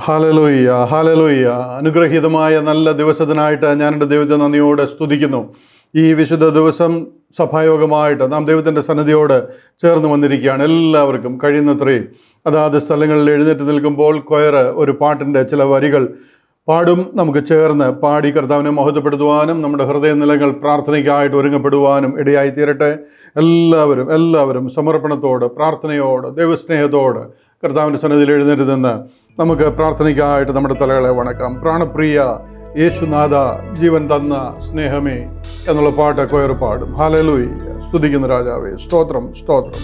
Hallelujah, hallelujah. അനുഗ്രഹീതമായ നല്ല ദിവസത്തിനായിട്ട് ഞാൻ എൻ്റെ ദൈവത്തെ നന്ദിയോടെ സ്തുതിക്കുന്നു. ഈ വിശുദ്ധ ദിവസം സഭായോഗമായിട്ട് നാം ദൈവത്തിൻ്റെ സന്നിധിയോട് ചേർന്ന് വന്നിരിക്കുകയാണ്. എല്ലാവർക്കും കഴിയുന്നത്രയും അതാത് സ്ഥലങ്ങളിൽ എഴുന്നേറ്റ് നിൽക്കുമ്പോൾ കൊയർ ഒരു പാട്ടിൻ്റെ ചില വരികൾ പാടും. നമുക്ക് ചേർന്ന് പാടി കർത്താവിനെ മഹത്വപ്പെടുത്തുവാനും നമ്മുടെ ഹൃദയനിലങ്ങൾ പ്രാർത്ഥനയ്ക്കായിട്ട് ഒരുങ്ങപ്പെടുവാനും ഇടയായി തീരട്ടെ. എല്ലാവരും സമർപ്പണത്തോട്, പ്രാർത്ഥനയോട്, ദൈവസ്നേഹത്തോട് കർത്താവിൻ്റെ സന്നിധിയിൽ എഴുന്നേറ്റ് നിന്ന് നമുക്ക് പ്രാർത്ഥനയ്ക്കായിട്ട് നമ്മുടെ തലകളെ വണക്കാം. പ്രാണപ്രിയ യേശുനാഥ, ജീവൻ തന്ന സ്നേഹമേ എന്നുള്ള പാട്ട് കൊയർ പാടും. ഹല്ലേലൂയ. സ്തുതിക്കുന്ന രാജാവേ, സ്തോത്രം സ്തോത്രം.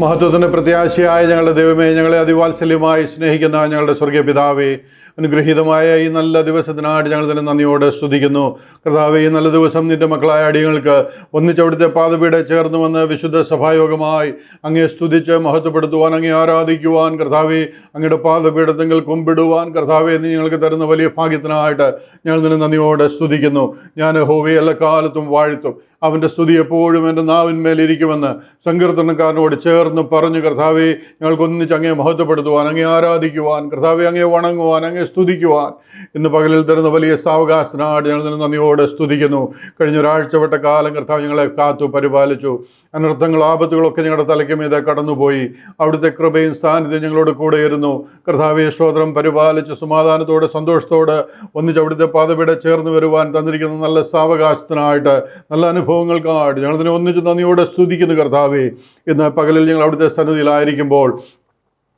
മഹത്വത്തിൻ്റെ പ്രത്യാശയായ ഞങ്ങളുടെ ദൈവമേ, ഞങ്ങളെ അതിവാത്സല്യമായി സ്നേഹിക്കുന്ന ഞങ്ങളുടെ സ്വർഗീയ പിതാവേ, അനുഗ്രഹീതമായ ഈ നല്ല ദിവസത്തിനായിട്ട് ഞങ്ങൾ തന്നെ നന്ദിയോടെ സ്തുതിക്കുന്നു. കർത്താവേ, ഈ നല്ല ദിവസം നിൻ്റെ മക്കളായ അടിയങ്ങൾക്ക് ഒന്നിച്ചവിടുത്തെ പാദപീഠെ ചേർന്ന് വന്ന് വിശുദ്ധ സഭായോഗമായി അങ്ങേ സ്തുതിച്ച് മഹത്വപ്പെടുത്തുവാൻ, അങ്ങേ ആരാധിക്കുവാൻ, കർത്താവേ അങ്ങയുടെ പാദപീഠത്തെങ്കിൽ കുമ്പിടുവാൻ, കർത്താവേ നീ ഞങ്ങൾക്ക് തരുന്ന വലിയ ഭാഗ്യത്തിനായിട്ട് ഞങ്ങൾ നിന്നെ നന്ദിയോടെ സ്തുതിക്കുന്നു. ഞാൻ യഹോവയെ എല്ലാ കാലത്തും വാഴ്ത്തും, അവൻ്റെ സ്തുതി എപ്പോഴും എൻ്റെ നാവിന്മേലിരിക്കുമെന്ന് സങ്കീർത്തനക്കാരനോട് ചേർന്ന് പറഞ്ഞു. കർത്താവെ, ഞങ്ങൾക്കൊന്നിച്ച് അങ്ങേ മഹത്വപ്പെടുത്തുവാൻ, അങ്ങേ ആരാധിക്കുവാൻ, കർത്താവെ അങ്ങേ വണങ്ങുവാൻ, അങ്ങേ സ്തുതിക്കുവാൻ ഇന്ന് പകലിൽ തരുന്ന വലിയ സാവകാശത്തിനായിട്ട് ഞങ്ങൾ നിന്ന് നന്ദിയോടെ സ്തുതിക്കുന്നു. കഴിഞ്ഞ ഒരാഴ്ചപ്പെട്ട കാലം കർത്താവ് ഞങ്ങളെ കാത്തു പരിപാലിച്ചു. അനർത്ഥങ്ങൾ, ആപത്തുകളൊക്കെ ഞങ്ങളുടെ തലയ്ക്ക് മീതെ കടന്നുപോയി. അവിടുത്തെ കൃപയും സാന്നിധ്യം ഞങ്ങളോട് കൂടെയിരുന്നു. കർത്താവെ, സ്തോത്രം. പരിപാലിച്ച് സമാധാനത്തോടെ സന്തോഷത്തോടെ ഒന്നിച്ച് അവിടുത്തെ പാദപീഠെ ചേർന്ന് വരുവാൻ തന്നിരിക്കുന്ന നല്ല സാവകാശത്തിനായിട്ട്, നല്ല അനുഭവങ്ങൾക്കായിട്ട് ഞങ്ങൾ ഇതിനെ ഒന്നിച്ച് നന്ദിയോടെ സ്തുതിക്കുന്നു. കർത്താവെ, ഇന്ന് പകലിൽ ഞങ്ങൾ അവിടുത്തെ സന്നിധിയിലായിരിക്കുമ്പോൾ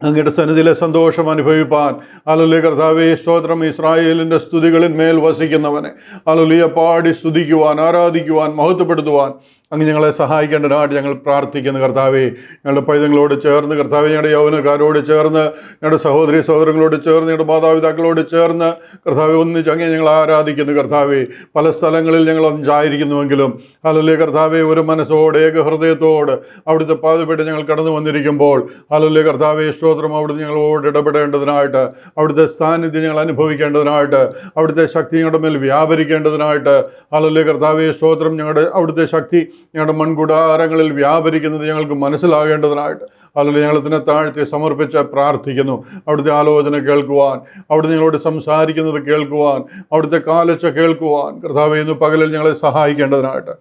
അങ്ങയുടെ സന്നിധിയിലെ സന്തോഷം അനുഭവിപ്പാൻ, ഹല്ലേലൂയ കർത്താവേ, സ്തോത്രം. ഇസ്രായേലിൻ്റെ സ്തുതികളിന്മേൽ വസിക്കുന്നവനെ ഹല്ലേലൂയ പാടി സ്തുതിക്കുവാൻ, ആരാധിക്കുവാൻ, മഹത്വപ്പെടുത്തുവാൻ അങ്ങ് ഞങ്ങളെ സഹായിക്കേണ്ടതിനായിട്ട് ഞങ്ങൾ പ്രാർത്ഥിക്കുന്നു. കർത്താവേ, ഞങ്ങളുടെ പൈതങ്ങളോട് ചേർന്ന്, കർത്താവേ ഞങ്ങളുടെ യൗവനക്കാരോട് ചേർന്ന്, ഞങ്ങളുടെ സഹോദരി സഹോദരങ്ങളോട് ചേർന്ന്, ഞങ്ങളുടെ മാതാപിതാക്കളോട് ചേർന്ന് കർത്താവെ ഒന്നിച്ച് അങ്ങേ ഞങ്ങൾ ആരാധിക്കുന്നു. കർത്താവേ, പല സ്ഥലങ്ങളിൽ ഞങ്ങൾ ഒന്നിച്ചായിരിക്കുന്നുവെങ്കിലും ഹല്ലേലൂയ കർത്താവേ, ഒരു മനസ്സോടെ ഏകഹൃദയത്തോട് അവിടുത്തെ പാദപീഠം ഞങ്ങൾ കടന്നു വന്നിരിക്കുമ്പോൾ ഹല്ലേലൂയ കർത്താവേ, സ്തോത്രം. അവിടുന്ന് ഞങ്ങളോട് ഇടപെടേണ്ടതിനായിട്ട്, അവിടുത്തെ സാന്നിധ്യം ഞങ്ങൾ അനുഭവിക്കേണ്ടതിനായിട്ട്, അവിടുത്തെ ശക്തി ഞങ്ങളുടെ മേൽ വ്യാപരിക്കേണ്ടതിനായിട്ട് ഹല്ലേലൂയ കർത്താവേ, സ്തോത്രം. അവിടുത്തെ ശക്തി ഞങ്ങളുടെ മൺകൂടാരങ്ങളിൽ വ്യാപരിക്കുന്നത് ഞങ്ങൾക്ക് മനസ്സിലാകേണ്ടതിനായിട്ട് ഹല്ലേലൂയ ഞങ്ങൾ ഇതിനെ താഴ്ത്തി സമർപ്പിച്ച് പ്രാർത്ഥിക്കുന്നു. അവിടുത്തെ ആലോചന കേൾക്കുവാൻ, അവിടുന്ന് ഞങ്ങളോട് സംസാരിക്കുന്നത് കേൾക്കുവാൻ, അവിടുത്തെ കാലൊച്ച കേൾക്കുവാൻ കർത്താവേ ഇന്ന് പകലിൽ ഞങ്ങളെ സഹായിക്കേണ്ടതിനായിട്ട്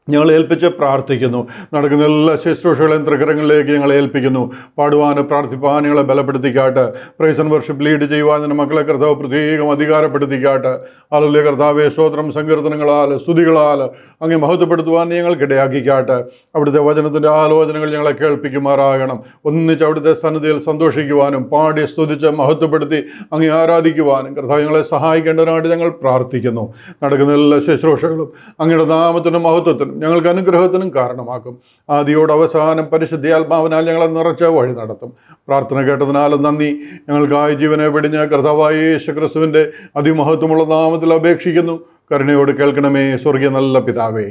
ഞങ്ങൾ ഏൽപ്പിച്ച് പ്രാർത്ഥിക്കുന്നു. നടക്കുന്ന എല്ലാ ശുശ്രൂഷകളെയും തൃക്കരങ്ങളിലേക്ക് ഞങ്ങൾ ഏൽപ്പിക്കുന്നു. പാടുവാൻ, പ്രാർത്ഥിപ്പാൻ ഞങ്ങളെ ബലപ്പെടുത്തിക്കാട്ട്. പ്രൈസ് ആൻഡ് വർഷിപ്പ് ലീഡ് ചെയ്യുവാൻ എൻ്റെ മക്കളെ കർത്താവ് പ്രത്യേകം അധികാരപ്പെടുത്തിക്കാട്ട്. ഹല്ലേലൂയ കർത്താവേ, സ്തോത്രം. സങ്കീർത്തനങ്ങളാൽ, സ്തുതികളാൽ അങ്ങ് മഹത്വപ്പെടുത്തുവാൻ ഞങ്ങൾക്കിടയാക്കിക്കാട്ട്. അവിടുത്തെ വചനത്തിൻ്റെ ആലോചനകൾ ഞങ്ങളെ കേൾപ്പിക്കുമാറാകണം. ഒന്നിച്ച് അവിടുത്തെ സന്നിധിയിൽ സന്തോഷിക്കുവാനും പാടി സ്തുതിച്ച് മഹത്വപ്പെടുത്തി അങ്ങ് ആരാധിക്കുവാനും കർത്താവ് ഞങ്ങളെ സഹായിക്കേണ്ടതിനായിട്ട് ഞങ്ങൾ പ്രാർത്ഥിക്കുന്നു. നടക്കുന്ന എല്ലാ ശുശ്രൂഷകളും അങ്ങയുടെ നാമത്തിനും മഹത്വത്തിനും ഞങ്ങൾക്ക് അനുഗ്രഹത്തിനും കാരണമാക്കും. ആദിയോട് അവസാനം പരിശുദ്ധാത്മാവിനാൽ ഞങ്ങളെ നിറച്ച് വഴി നടത്തും. പ്രാർത്ഥന കേട്ടതിനാലും നന്ദി. ഞങ്ങൾക്കായി ജീവനെ വെടിഞ്ഞ കർത്താവായ യേശുക്രിസ്തുവിൻ്റെ അതിമഹത്വമുള്ള നാമത്തിൽ അപേക്ഷിക്കുന്നു. കരുണയോട് കേൾക്കണമേ സ്വർഗീയ നല്ല പിതാവേ.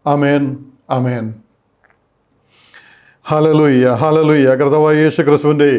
ആമേൻ, ആമേൻ. ഹല്ലേലൂയ, ഹല്ലേലൂയ. കർത്താവായ യേശുക്രിസ്തുവിൻ്റെ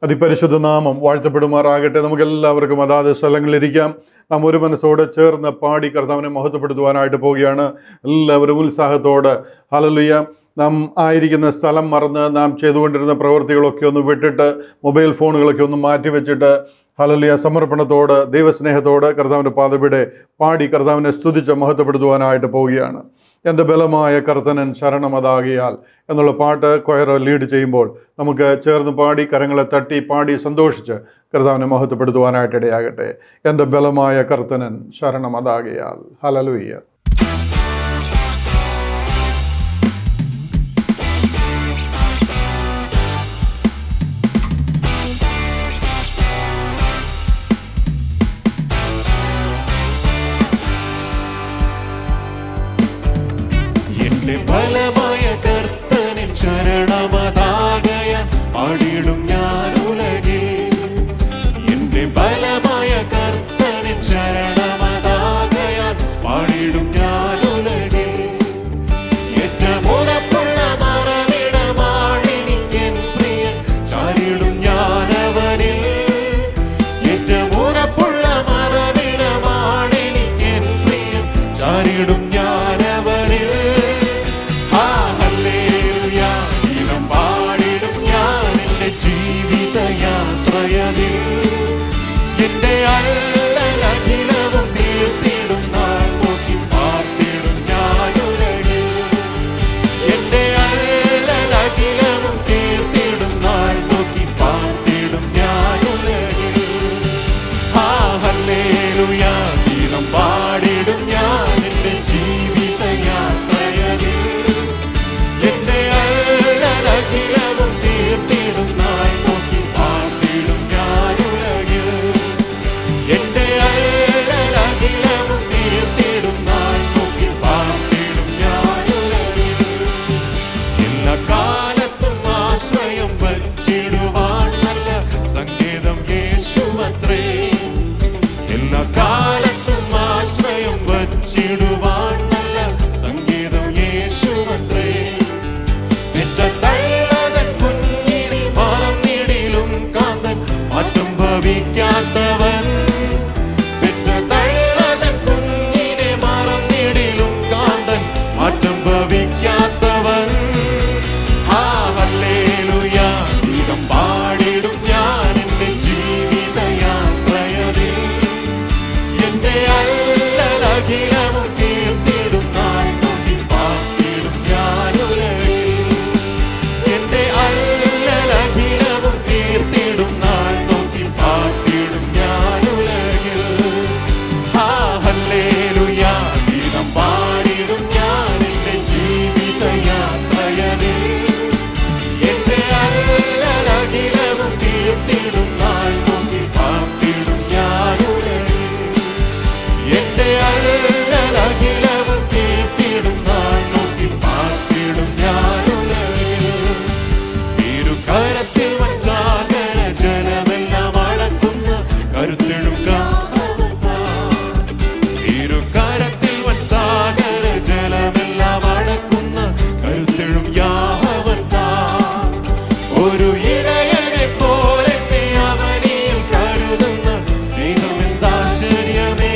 അതിപരിശുദ്ധ നാമം വാഴ്ത്തപ്പെടുമാറാകട്ടെ. നമുക്കെല്ലാവർക്കും അതാത് സ്ഥലങ്ങളിലിരിക്കാം. നാം ഒരു മനസ്സോടെ ചേർന്ന് പാടി കർത്താവിനെ മഹത്വപ്പെടുത്തുവാനായിട്ട് പോവുകയാണ്. എല്ലാവരും ഉത്സാഹത്തോടെ ഹല്ലേലൂയ. നാം ആയിരിക്കുന്ന സ്ഥലം മറന്ന് നാം ചെയ്തുകൊണ്ടിരുന്ന പ്രവൃത്തികളൊക്കെ ഒന്ന് വിട്ടിട്ട്, മൊബൈൽ ഫോണുകളൊക്കെ ഒന്ന് മാറ്റിവെച്ചിട്ട് ഹല്ലേലൂയ സമർപ്പണത്തോട്, ദൈവസ്നേഹത്തോട് കർത്താവിൻ്റെ പാദപീഠെ പാടി കർത്താവിനെ സ്തുതിച്ച് മഹത്വപ്പെടുത്തുവാനായിട്ട് പോവുകയാണ്. എൻ്റെ ബലമായ കർത്തനൻ ശരണമതാകിയാൽ എന്നുള്ള പാട്ട് കൊയർ ലീഡ് ചെയ്യുമ്പോൾ നമുക്ക് ചേർന്ന് പാടി, കരങ്ങളെ തട്ടി പാടി സന്തോഷിച്ച് കർത്താവിനെ മഹത്വപ്പെടുത്തുവാനായിട്ട് ഇടയാകട്ടെ. എൻ്റെ ബലമായ കർത്തനൻ ശരണമതാകിയാൽ. ഹല്ലേലൂയ. ബലമായ കർത്തനിൻ ശരണമതാകയാൽ പാടിടും ഞാൻ ഉലകിൽ. എന്റെ ബലമായ കർത്തനിൻ ശരണമതാകയാൽ പാടിടും ഞാൻ ഉലകിൽ. ഏറ്റവും ഉറപ്പുള്ള മറവിടമാണെനിക്കെൻ പ്രിയൻ, ചാരിടും ഞാൻ അവനിൽ. ഏറ്റവും ഉറപ്പുള്ള മറവിടമാണെനിക്കെൻ പ്രിയൻ, ചാരിടും ഞാൻ അവനിൽ. എന്റെ അല്ലലഖിലവും തീർത്തിടും നാൾ നോക്കി പാർത്തിടും ഞാനുലകിൽ. എന്റെ അല്ലലഖിലവും തീർത്തിടും നാൾ നോക്കി പാർത്തിടും ഞാനുലകിൽ. ഹല്ലേലൂയ, ഗീതം പാടിടും ഞാൻ എന്റെ ജീവിത യാത്രയതിൽ. എന്റെ അല്ലലഖിലവും തീർത്തിടും നാൾ നോക്കി പാർത്തിടും ഞാനുലകിൽ. എന്റെ അല്ലലഖിലവും തീർത്തിടും നാൾ നോക്കി പാർത്തിടും ഞാനുലകിൽ. എല്ലാ കാലത്തും എല്ലാ കാലത്തും ആശ്രയം വച്ചിടുവാൻ നല്ല സംഗീതം യേശുവത്രേ. പെറ്റതള്ളതൻ കുഞ്ഞിനെ മറന്നിടിലും കാന്തൻ മാറ്റം ഭവിക്കാത്തവൻ. പെറ്റതള്ളതൻ കുഞ്ഞിനെ മറന്നിടിലും കാന്തൻ മാറ്റം ഭവിക്കാത്തവൻ. ഹല്ലേലൂയ ഗീതം പാടിടും ഞാൻ എൻ്റെ ജീവിതയാത്രയതിൽ. എൻ്റെ അല്ലലഖിലവും കീർത്തിടും നാൾ നോക്കി പാർത്തിടും ഞാനുലകിൽ. എൻ്റെ അല്ലലഖിലവും കീർത്തിടും നാൾ നോക്കി പാർത്തിടും ഞാനുലകിൽ. ഹല്ലേലൂയ ഗീതം പാടിടും ഞാൻ എൻ്റെ ജീവിതയാത്രയതിൽ. എൻ്റെ അല്ലലഖിലവും കീർത്തിടും നാൾ നോക്കി പാർത്തിടും ഞാനുലകിൽ. എൻ്റെ അല്ലലഖിലവും കീർത്തിടും നാൾ നോക്കി പാർത്തിടും ഞാനുലകിൽ. തിരുകരത്തിൽ വൻസാഗര ജലമെല്ലാം അടക്കുന്ന കരുത്തിടും തിരുകരത്തിൽ വൻസാഗര ജലമെല്ലാം അടക്കുന്ന കരുത്തിടും യാഹവൻ താൻ. ഒരു ഇടയനെ പോലെന്നെ അവനിൽ കരുതുന്ന സ്നേഹമെന്താശ്ചര്യമേ.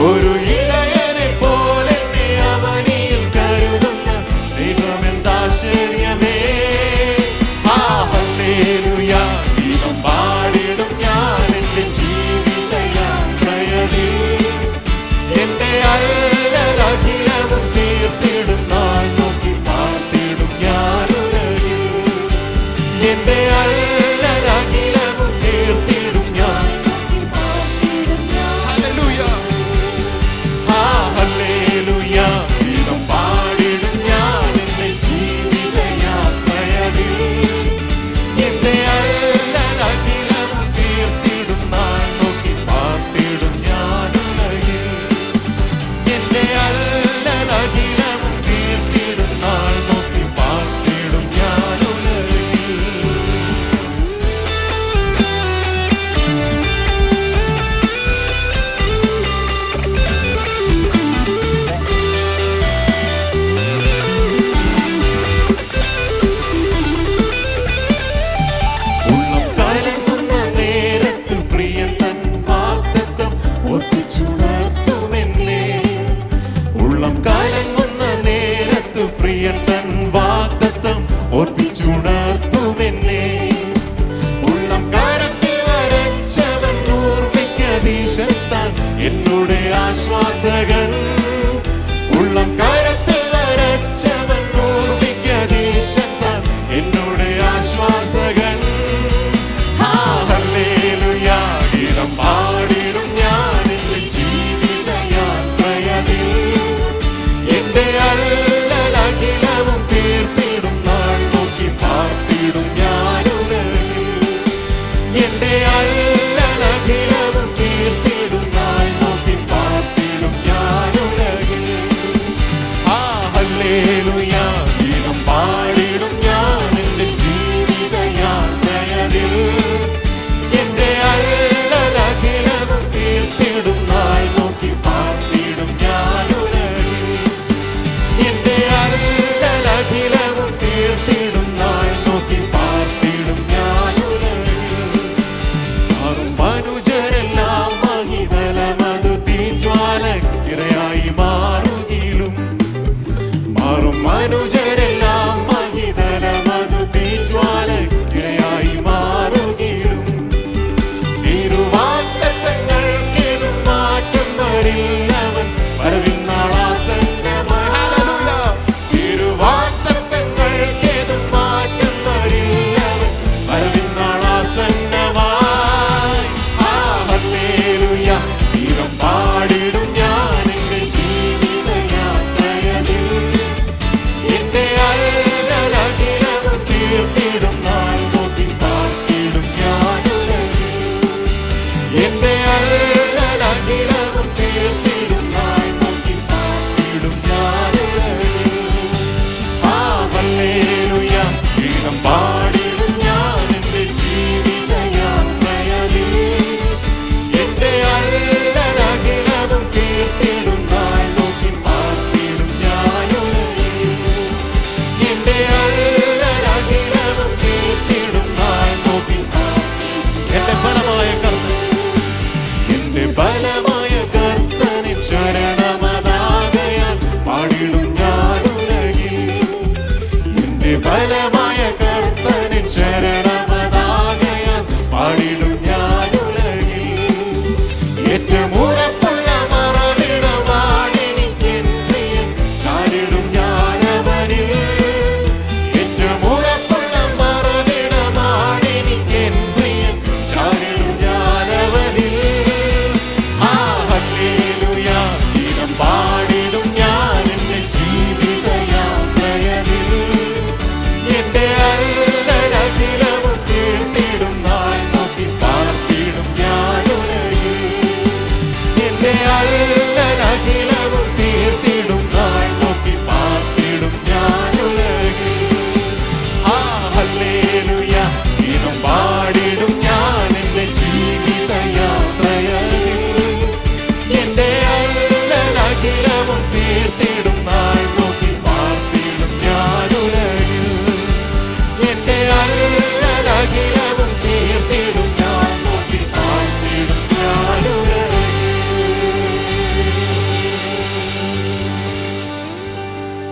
ഒരു ഇടയനെ പോലെന്നെ അവനിൽ കരുതുന്ന സ്നേഹമെന്താശ്ചര്യമേ. ഹല്ലേലൂയ ഗീതം പാടിടും ഞാൻ എൻ്റെ ജീവിതയാത്രയതിൽ. എൻ്റെ അല്ലലഖിലവും കീർത്തിടും നാൾ നോക്കി പാർത്തിടും ഞാനുലകിൽ. എൻ്റെ അല്ലലഖിലവും കീർത്തിടും ഞാൻ നോക്കി പാർത്തിടും ഞാനുലകിൽ. ഹല്ലേലൂയ ഗീതം പാടിടും ഞാൻ എൻ്റെ ജീവിതയാത്രയതിൽ. എൻ്റെ അല്ലലഖിലവും കീർത്തിടും നാൾ നോക്കി പാർത്തിടും ഞാനുലകിൽ. എൻ്റെ അല്ലലഖിലവും കീർത്തിടും നാൾ നോക്കി പാർത്തിടും ഞാനുലകിൽ. ഉള്ളം കലങ്ങുന്ന നേരത്ത് പ്രിയൻ തൻ വാഗ്ദത്തം ഓർപ്പിച്ചുണർത്തുമെന്നേ. ഉള്ളം കലങ്ങുന്ന നേരത്ത് പ്രിയൻ തൻ വാഗ്ദത്തം ഓർപ്പിച്ചുണർത്തുമെന്നേ. ഉള്ളം കരത്തിൽ വരച്ചവൻ ഓർമ്മിക്കതീശത്താൻ എന്നോട് ആശ്വാസകൻ. ഉള്ളം കരത്തിൽ വരച്ചവൻ ഓർമ്മിക്കതീശത്താൻ എന്നോട് ആശ്വാസകൻ. ഹല്ലേലൂയ ഗീതം പാടിടും ഞാൻ എൻ്റെ ജീവിതയാത്രയതിൽ. എൻ്റെ അല്ലലഖിലവും കീർത്തിടും നാൾ നോക്കി പാർത്തിടും ഞാനുലകിൽ. എൻ്റെ അല്ലലഖിലവും കീർത്തിടും നാൾ നോക്കി പാർത്തിടും ഞാനുലകിൽ. ഹല്ലേലൂയ ഗീതം പാടിടും ഞാൻ എൻ്റെ ജീവിതയാത്രയതിൽ. എൻ്റെ അല്ലലഖിലവും കീർത്തിടും നാൾ നോക്കി പാർത്തിടും ഞാനുലകിൽ. എൻ്റെ അല്ലലഖിലവും കീർത്തിടും നാൾ നോക്കി പാർത്തിടും ഞാനുലകിൽ. മാറും മനുജരെല്ലാം മഹിതലമതു തീജ്വാലക്കിരയായി മാറുകിലും. മാറും മനുജരെല്ലാം മഹിതലമതു തീജ്വാലക്കിരയായി മാറുകിലും. തിരുവാഗ്ദത്തങ്ങൾക്കേതും മാറ്റം വരില്ലവൻ വരവിൻ നാളാസന്നമായി. തിരുവാഗ്ദത്തങ്ങൾക്കേതും മാറ്റം വരില്ലവൻ വരവിൻ നാളാസന്നമായി. ഹല്ലേലൂയ ഗീതം പാടിടും ഞാൻ എൻ്റെ ജീവിതയാത്രയതിൽ. എൻ്റെ അല്ലലഖിലവും കീർത്തിടും നാൾ നോക്കി പാർത്തിടും ഞാനുലകിൽ. എൻ്റെ അല്ലലഖിലവും കീർത്തിടും നാൾ നോക്കി പാർത്തിടും ഞാനുലകിൽ. ഹല്ലേലൂയ ഗീതം പാടിടും ഞാൻ എൻ്റെ ജീവിതയാത്രയതിൽ. എൻ്റെ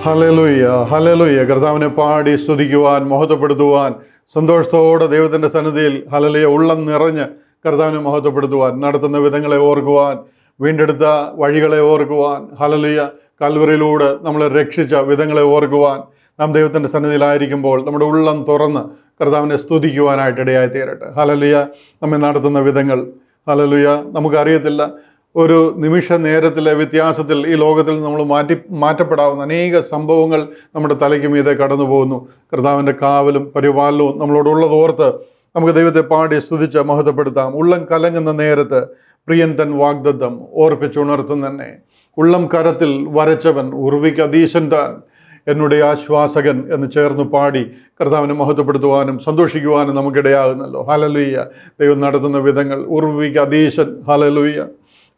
ഹല്ലേലൂയ, ഹല്ലേലൂയ. കർത്താവിനെ പാടി സ്തുതിക്കുവാൻ, മഹത്വപ്പെടുത്തുവാൻ, സന്തോഷത്തോടെ ദൈവത്തിൻ്റെ സന്നിധിയിൽ ഹല്ലേലൂയ ഉള്ളം നിറഞ്ഞ് കർത്താവിനെ മഹത്വപ്പെടുത്തുവാൻ, നടത്തുന്ന വിധങ്ങളെ ഓർക്കുവാൻ, വീണ്ടെടുത്ത വഴികളെ ഓർക്കുവാൻ, ഹല്ലേലൂയ കൽവറിയിലൂടെ നമ്മളെ രക്ഷിച്ച വിധങ്ങളെ ഓർക്കുവാൻ നാം ദൈവത്തിൻ്റെ സന്നിധിയിലായിരിക്കുമ്പോൾ നമ്മുടെ ഉള്ളം തുറന്ന് കർത്താവിനെ സ്തുതിക്കുവാനായിട്ട് ഇടയായി തീരട്ടെ. ഹല്ലേലൂയ. നമ്മെ നടത്തുന്ന വിധങ്ങൾ ഹല്ലേലൂയ നമുക്കറിയത്തില്ല. ഒരു നിമിഷ നേരത്തിലെ വ്യത്യാസത്തിൽ ഈ ലോകത്തിൽ നമ്മൾ മാറ്റപ്പെടാവുന്ന അനേക സംഭവങ്ങൾ നമ്മുടെ തലയ്ക്ക് മീതെ കടന്നു പോകുന്നു. കർത്താവിൻ്റെ കാവലും പരിപാലനവും നമ്മളോടുള്ളതോർത്ത് നമുക്ക് ദൈവത്തെ പാടി സ്തുതിച്ച് മഹത്വപ്പെടുത്താം. ഉള്ളം കലങ്ങുന്ന നേരത്ത് പ്രിയൻ തൻ വാഗ്ദത്തം ഓർപ്പിച്ചുണർത്തുന്നെ. ഉള്ളം കരത്തിൽ വരച്ചവൻ ഉർവിക്ക് അധീശൻ താൻ എന്നുടെ ആശ്വാസകൻ എന്ന് ചേർന്ന് പാടി കർത്താവിനെ മഹത്വപ്പെടുത്തുവാനും സന്തോഷിക്കുവാനും നമുക്കിടയാകുന്നല്ലോ. ഹല്ലേലൂയ. ദൈവം നടത്തുന്ന വിധങ്ങൾ ഉർവിക്ക് അധീശൻ. ഹല്ലേലൂയ.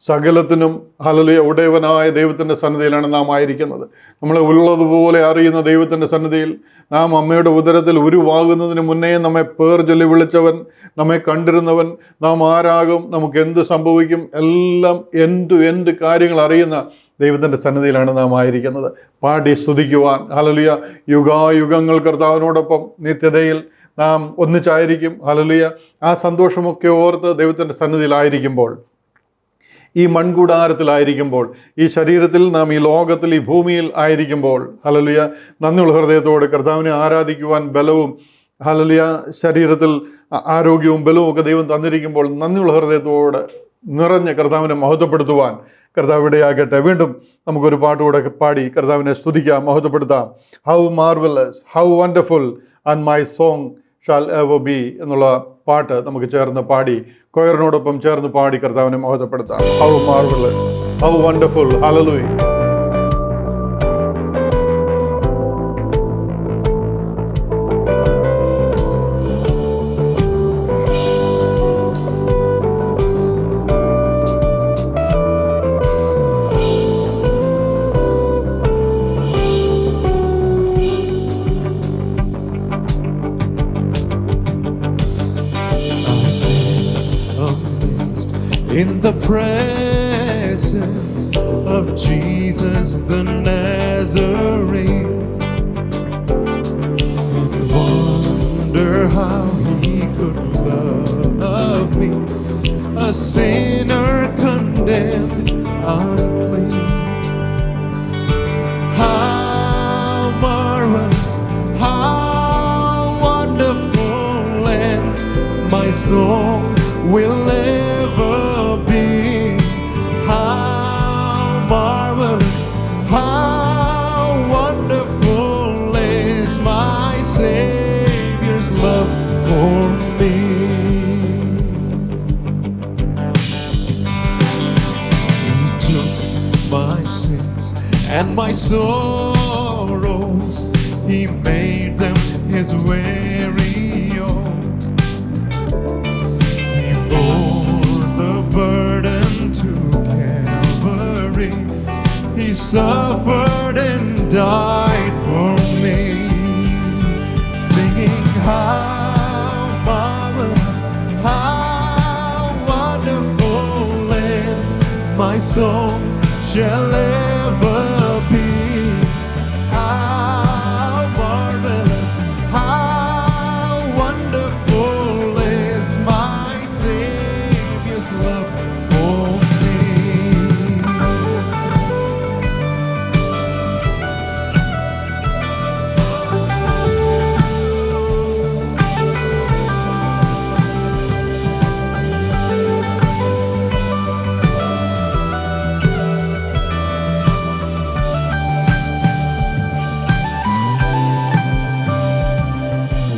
സകലത്തിനും ഹല്ലേലൂയ ഉടയവനായ ദൈവത്തിൻ്റെ സന്നിധിയിലാണ് നാം ആയിരിക്കുന്നത്. നമ്മളെ ഉള്ളതുപോലെ അറിയുന്ന ദൈവത്തിൻ്റെ സന്നിധിയിൽ നാം അമ്മയുടെ ഉദരത്തിൽ ഉരുവാകുന്നതിന് മുന്നേ നമ്മെ പേർ ചൊല്ലി വിളിച്ചവൻ, നമ്മെ കണ്ടിരുന്നവൻ, നാം ആരാകും, നമുക്ക് എന്ത് സംഭവിക്കും, എല്ലാം എന്ത് കാര്യങ്ങൾ അറിയുന്ന ദൈവത്തിൻ്റെ സന്നിധിയിലാണ് നാം ആയിരിക്കുന്നത്. പാടി സ്തുതിക്കുവാൻ ഹല്ലേലൂയ. യുഗായുഗങ്ങൾ കർത്താവിനോടൊപ്പം നിത്യതയിൽ നാം ഒന്നിച്ചായിരിക്കും. ഹല്ലേലൂയ. ആ സന്തോഷമൊക്കെ ഓർത്ത് ദൈവത്തിൻ്റെ സന്നിധിയിലായിരിക്കുമ്പോൾ, ഈ മൺകൂടാരത്തിലായിരിക്കുമ്പോൾ, ഈ ശരീരത്തിൽ നാം ഈ ലോകത്തിൽ ഈ ഭൂമിയിൽ ആയിരിക്കുമ്പോൾ ഹല്ലേലൂയ നന്ദിയുള്ള ഹൃദയത്തോടെ കർത്താവിനെ ആരാധിക്കുവാൻ ബലവും ഹല്ലേലൂയ ശരീരത്തിൽ ആരോഗ്യവും ബലവും ഒക്കെ ദൈവം തന്നിരിക്കുമ്പോൾ നന്ദിയുള്ള ഹൃദയത്തോടെ നിറഞ്ഞ് കർത്താവിനെ മഹത്വപ്പെടുത്തുവാൻ കർത്താവ് ഇടയാകട്ടെ. വീണ്ടും നമുക്കൊരു പാട്ടുകൂടെ പാടി കർത്താവിനെ സ്തുതിക്കാം, മഹത്വപ്പെടുത്താം. How marvellous, how wonderful and my song shall ever be എന്നുള്ള പാട്ട് നമുക്ക് ചേർന്ന് പാടി, കൊയറിനോടൊപ്പം ചേർന്ന് പാടി കർത്താവിനെ മഹത്വപ്പെടുത്താം. How marvellous, how wonderful. ഹല്ലേലൂയ. In the presence of Jesus the Nazarene, and wonder how he could love me, a sinner condemned unclean. How marvelous, how wonderful, and my song will ever be. How marvelous, how wonderful is my Savior's love for me. He took my sins and my sorrows, he made them his very own. He bore the burden to Calvary, he suffered and died for me. Singing how marvelous, how wonderful, and my song shall ever be. How marvelous, how wonderful is my Savior's love for me.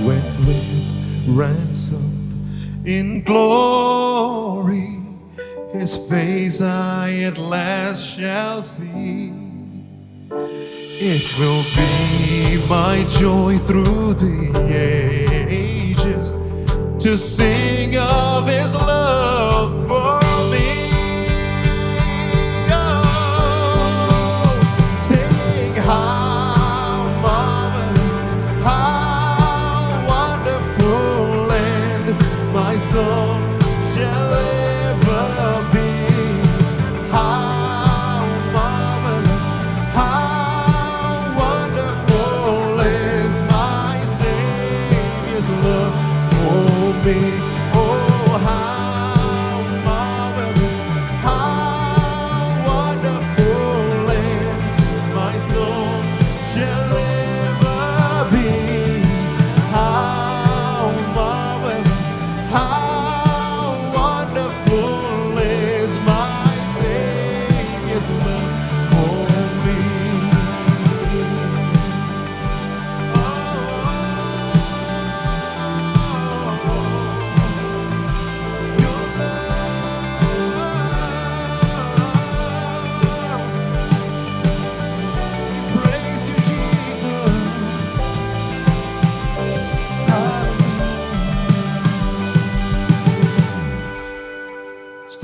When with ransom in glory, his face I at last shall see. It will be my joy through the ages to sing of his love for me. Oh, sing how marvelous, how wonderful, and my song shall ever be. How marvelous, how wonderful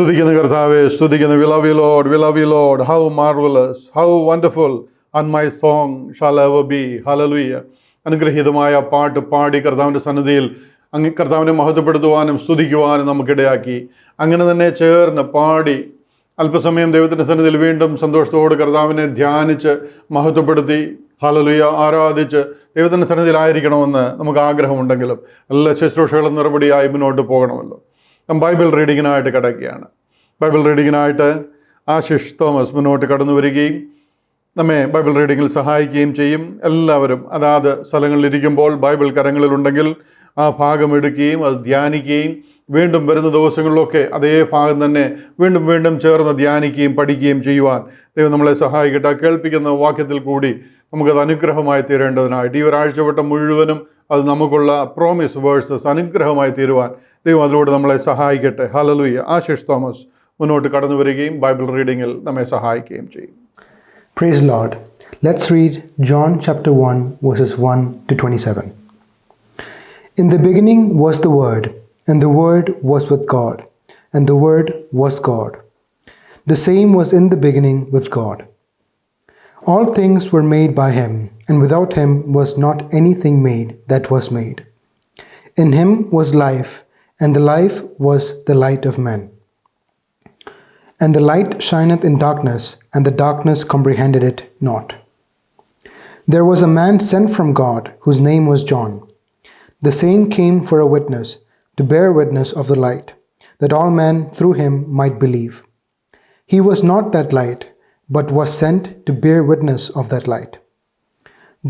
സ്തുതിക്കുന്ന കർത്താവെ, സ്തുതിക്കുന്നു. We love you, Lord. We love you, Lord. How marvelous, how wonderful, and my song shall ever be. Hallelujah. അനുഗ്രഹീതമായ പാട്ട് പാടി കർത്താവിൻ്റെ സന്നിധിയിൽ കർത്താവിനെ മഹത്വപ്പെടുത്തുവാനും സ്തുതിക്കുവാനും നമുക്കിടയാക്കി. അങ്ങനെ തന്നെ ചേർന്ന് പാടി അല്പസമയം ദൈവത്തിൻ്റെ സന്നിധിയിൽ വീണ്ടും സന്തോഷത്തോട് കർത്താവിനെ ധ്യാനിച്ച് മഹത്വപ്പെടുത്തി ഹല്ലേലൂയ ആരാധിച്ച് ദൈവത്തിൻ്റെ സന്നിധിയിലായിരിക്കണമെന്ന് നമുക്ക് ആഗ്രഹമുണ്ടെങ്കിലും എല്ലാ ശുശ്രൂഷകളും നിറപടിയായി മുന്നോട്ട് പോകണമല്ലോ. ബൈബിൾ റീഡിങ്ങിനായിട്ട് കിടക്കുകയാണ്. ബൈബിൾ റീഡിങ്ങിനായിട്ട് ആശിഷ് തോമസ് മുന്നോട്ട് കടന്നു വരികയും നമ്മെ ബൈബിൾ റീഡിങ്ങിൽ സഹായിക്കുകയും ചെയ്യും. എല്ലാവരും അതാത് സ്ഥലങ്ങളിലിരിക്കുമ്പോൾ ബൈബിൾ കരങ്ങളിലുണ്ടെങ്കിൽ ആ ഭാഗം എടുക്കുകയും അത് ധ്യാനിക്കുകയും വീണ്ടും വരുന്ന ദിവസങ്ങളിലൊക്കെ അതേ ഭാഗം തന്നെ വീണ്ടും വീണ്ടും ചേർന്ന് ധ്യാനിക്കുകയും പഠിക്കുകയും ചെയ്യുവാൻ ദൈവം നമ്മളെ സഹായിക്കട്ടെ. കേൾപ്പിക്കുന്ന വാക്യത്തിൽ കൂടി നമുക്കത് അനുഗ്രഹമായി തീരേണ്ടതിനായിട്ട് ഈ ഒരാഴ്ചവട്ടം മുഴുവനും അത് നമുക്കുള്ള പ്രോമിസ് വേഴ്സസ് അനുഗ്രഹമായി തീരുവാൻ ദൈവം അതിലൂടെ നമ്മളെ സഹായിക്കട്ടെ. ഹല്ലേലൂയ. ആശിഷ് തോമസ് മുന്നോട്ട് കടന്നു വരികയും ബൈബിൾ റീഡിങ്ങിൽ നമ്മെ സഹായിക്കുകയും ചെയ്യും. Praise the Lord. Let's read John chapter 1 verses 1 to 27. In the beginning was the Word, and the Word was with God, and the Word was God. The same was in the beginning with God. All things were made by him, and without him was not anything made that was made. In him was life, and the life was the light of men. And the light shineth in darkness, and the darkness comprehended it not. There was a man sent from God, whose name was John. The same came for a witness, to bear witness of the light, that all men through him might believe. He was not that light, but was sent to bear witness of that light.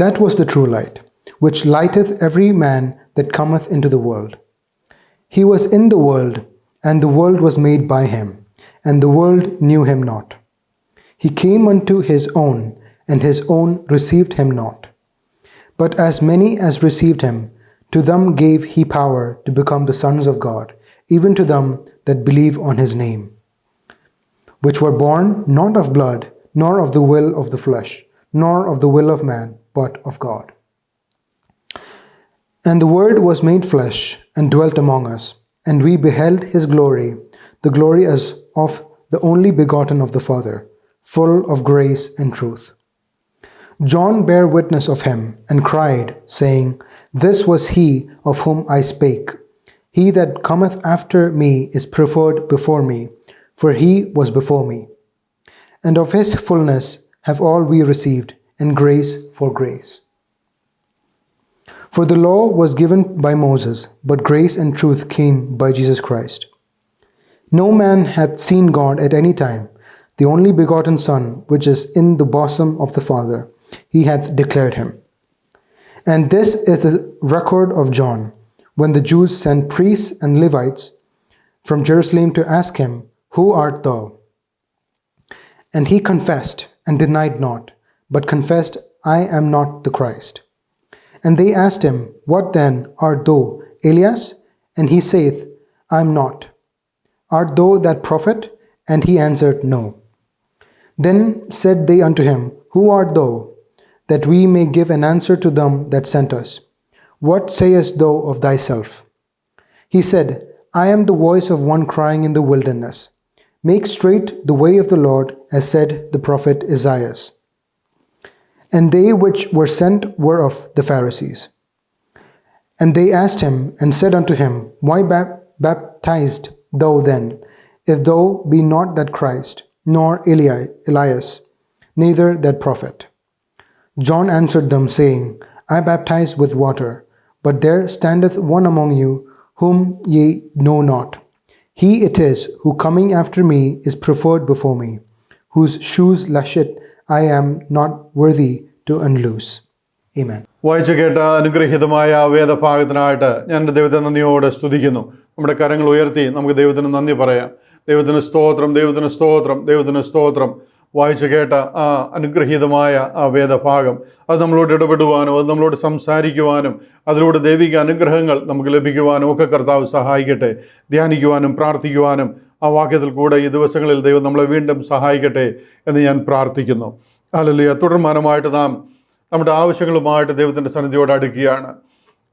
That was the true light, which lighteth every man that cometh into the world. He was in the world, and the world was made by him, and the world knew him not. He came unto his own, and his own received him not. But as many as received him, to them gave he power to become the sons of God, even to them that believe on his name, which were born not of blood, nor of the will of the flesh, nor of the will of man, but of God. And the Word was made flesh, and dwelt among us, and we beheld his glory, the glory as of the only begotten of the Father, full of grace and truth. John bare witness of him, and cried, saying, This was he of whom I spake. He that cometh after me is preferred before me, for he was before me. And of his fullness have all we received, and grace for grace. For the law was given by Moses, but grace and truth came by Jesus Christ. No man hath seen God at any time. The only begotten Son, which is in the bosom of the Father, he hath declared him. And this is the record of John, when the Jews sent priests and Levites from Jerusalem to ask him, Who art thou? And he confessed and denied not, but confessed, I am not the Christ. And they asked him, What then art thou, Elias? And he saith, I am not. Art thou that prophet? And he answered, No. Then said they unto him, Who art thou? That we may give an answer to them that sent us. What sayest thou of thyself? He said, I am the voice of one crying in the wilderness, Make straight the way of the Lord, as said the prophet Isaiah. And they which were sent were of the Pharisees. And they asked him, and said unto him, Why baptized thou then, if thou be not that Christ, nor Elias, neither that prophet? John answered them, saying, I baptize with water, but there standeth one among you, whom ye know not. He it is, who coming after me is preferred before me, whose shoes lashet I am not worthy to unloose. Amen. വായിച്ചു കേട്ട അനുഗ്രഹീതമായ വേദഭാഗത്തിനായിട്ട് ഞാൻ എൻ്റെ ദൈവത്തെ നന്ദിയോടെ സ്തുതിക്കുന്നു. നമ്മുടെ കരങ്ങൾ ഉയർത്തി നമുക്ക് ദൈവത്തിന് നന്ദി പറയാം. ദൈവത്തിന് സ്തോത്രം, ദൈവത്തിന് സ്തോത്രം, ദൈവത്തിന് സ്തോത്രം. വായിച്ചു കേട്ട ആ അനുഗ്രഹീതമായ ആ വേദഭാഗം അത് നമ്മളോട് ഇടപെടുവാനും അത് നമ്മളോട് സംസാരിക്കുവാനും അതിലൂടെ ദൈവിക അനുഗ്രഹങ്ങൾ നമുക്ക് ലഭിക്കുവാനും ഒക്കെ കർത്താവ് സഹായിക്കട്ടെ. ധ്യാനിക്കുവാനും പ്രാർത്ഥിക്കുവാനും ആ വാക്യത്തിൽ കൂടെ ഈ ദിവസങ്ങളിൽ ദൈവം നമ്മളെ വീണ്ടും സഹായിക്കട്ടെ എന്ന് ഞാൻ പ്രാർത്ഥിക്കുന്നു. ഹല്ലേലൂയ. തുടർമാനമായിട്ട് നാം നമ്മുടെ ആവശ്യങ്ങളുമായിട്ട് ദൈവത്തിൻ്റെ സന്നിധിയോട് അടുക്കുകയാണ്.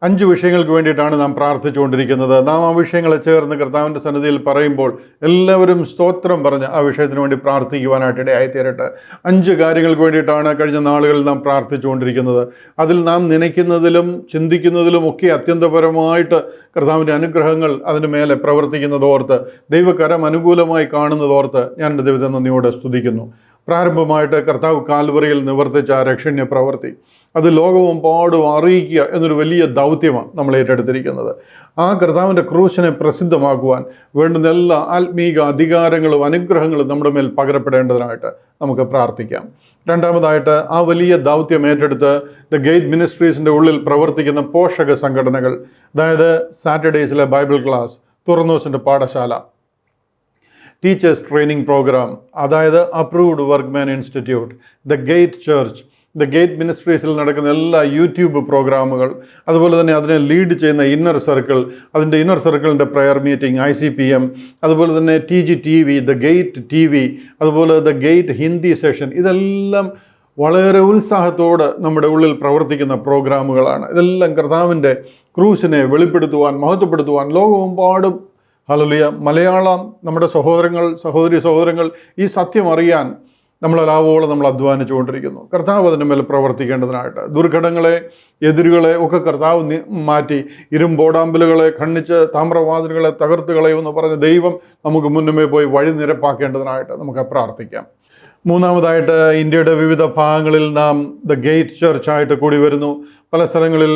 5 വിഷയങ്ങൾക്ക് വേണ്ടിയിട്ടാണ് നാം പ്രാർത്ഥിച്ചുകൊണ്ടിരിക്കുന്നത്. നാം ആ വിഷയങ്ങളെ ചേർന്ന് കർത്താവിൻ്റെ സന്നിധിയിൽ പറയുമ്പോൾ എല്ലാവരും സ്തോത്രം പറഞ്ഞ് ആ വിഷയത്തിന് വേണ്ടി പ്രാർത്ഥിക്കുവാനായിട്ട് ഇടയായിത്തീരട്ടെ. 5 കാര്യങ്ങൾക്ക് വേണ്ടിയിട്ടാണ് കഴിഞ്ഞ നാളുകളിൽ നാം പ്രാർത്ഥിച്ചുകൊണ്ടിരിക്കുന്നത്. അതിൽ നാം നനയ്ക്കുന്നതിലും ചിന്തിക്കുന്നതിലും ഒക്കെ അത്യന്തപരമായിട്ട് കർത്താവിൻ്റെ അനുഗ്രഹങ്ങൾ അതിന് മേലെ പ്രവർത്തിക്കുന്നതോർത്ത്, ദൈവകരം അനുകൂലമായി കാണുന്നതോർത്ത് ഞാൻ എൻ്റെ ദൈവത്തെ നന്ദിയോടെ സ്തുതിക്കുന്നു. പ്രാരംഭമായിട്ട് കർത്താവ് കാൽവറിയിൽ നിവർത്തിച്ച ആ രക്ഷണ്യ പ്രവൃത്തി, അത് ലോകമെമ്പാടും അറിയിക്കുക എന്നൊരു വലിയ ദൗത്യമാണ് നമ്മൾ ഏറ്റെടുത്തിരിക്കുന്നത്. ആ കർത്താവിൻ്റെ ക്രൂശിനെ പ്രസിദ്ധമാക്കുവാൻ വേണ്ടുന്ന എല്ലാ ആത്മീക അധികാരങ്ങളും അനുഗ്രഹങ്ങളും നമ്മുടെ മേൽ പകരപ്പെടേണ്ടതിനായിട്ട് നമുക്ക് പ്രാർത്ഥിക്കാം. രണ്ടാമതായിട്ട്, ആ വലിയ ദൗത്യം ഏറ്റെടുത്ത് ദ ഗേറ്റ് മിനിസ്ട്രീസിൻ്റെ ഉള്ളിൽ പ്രവർത്തിക്കുന്ന പോഷക സംഘടനകൾ, അതായത് സാറ്റർഡേയ്സിലെ ബൈബിൾ ക്ലാസ്, തുറന്നോസിൻ്റെ പാഠശാല, ടീച്ചേഴ്സ് ട്രെയിനിങ് പ്രോഗ്രാം, അതായത് approved workman institute, the gate church, the gate മിനിസ്ട്രീസിൽ നടക്കുന്ന എല്ലാ യൂട്യൂബ് പ്രോഗ്രാമുകൾ, അതുപോലെ തന്നെ അതിനെ ലീഡ് ചെയ്യുന്ന ഇന്നർ സർക്കിൾ, അതിൻ്റെ ഇന്നർ സർക്കിളിൻ്റെ പ്രയർ മീറ്റിംഗ്, ICPM, അതുപോലെ തന്നെ TGTV, ദ ഗേറ്റ് TV, അതുപോലെ ദ ഗേറ്റ് ഹിന്ദി സെഷൻ, ഇതെല്ലാം വളരെ ഉത്സാഹത്തോടെ നമ്മുടെ ഉള്ളിൽ പ്രവർത്തിക്കുന്ന പ്രോഗ്രാമുകളാണ്. ഇതെല്ലാം കർത്താവിൻ്റെ ക്രൂശിനെ വെളിപ്പെടുത്തുവാൻ, മഹത്വപ്പെടുത്തുവാൻ ലോകമെമ്പാടും, ഹല്ലേലൂയ, മലയാളം നമ്മുടെ സഹോദരങ്ങൾ ഈ സത്യം അറിയാൻ നമ്മളാവോളം നമ്മൾ അധ്വാനിച്ചുകൊണ്ടിരിക്കുന്നു. കർത്താവ് അതിൻ്റെ മേൽ പ്രവർത്തിക്കേണ്ടതിനായിട്ട് ദുർഘടങ്ങളെ, എതിരുകളെ ഒക്കെ കർത്താവ് മാറ്റി, ഇരുമ്പോടാമ്പലുകളെ ഖണ്ഡിച്ച് താമ്രവാതിലുകളെ തകർത്ത് കളയുമെന്ന് പറഞ്ഞ ദൈവം നമുക്ക് മുന്നമേ പോയി വഴി നിരപ്പാക്കേണ്ടതിനായിട്ട് നമുക്ക് പ്രാർത്ഥിക്കാം. മൂന്നാമതായിട്ട്, ഇന്ത്യയുടെ വിവിധ ഭാഗങ്ങളിൽ നാം ദ ഗേറ്റ് ചർച്ചായിട്ട് കൂടി വരുന്നു. പല സ്ഥലങ്ങളിൽ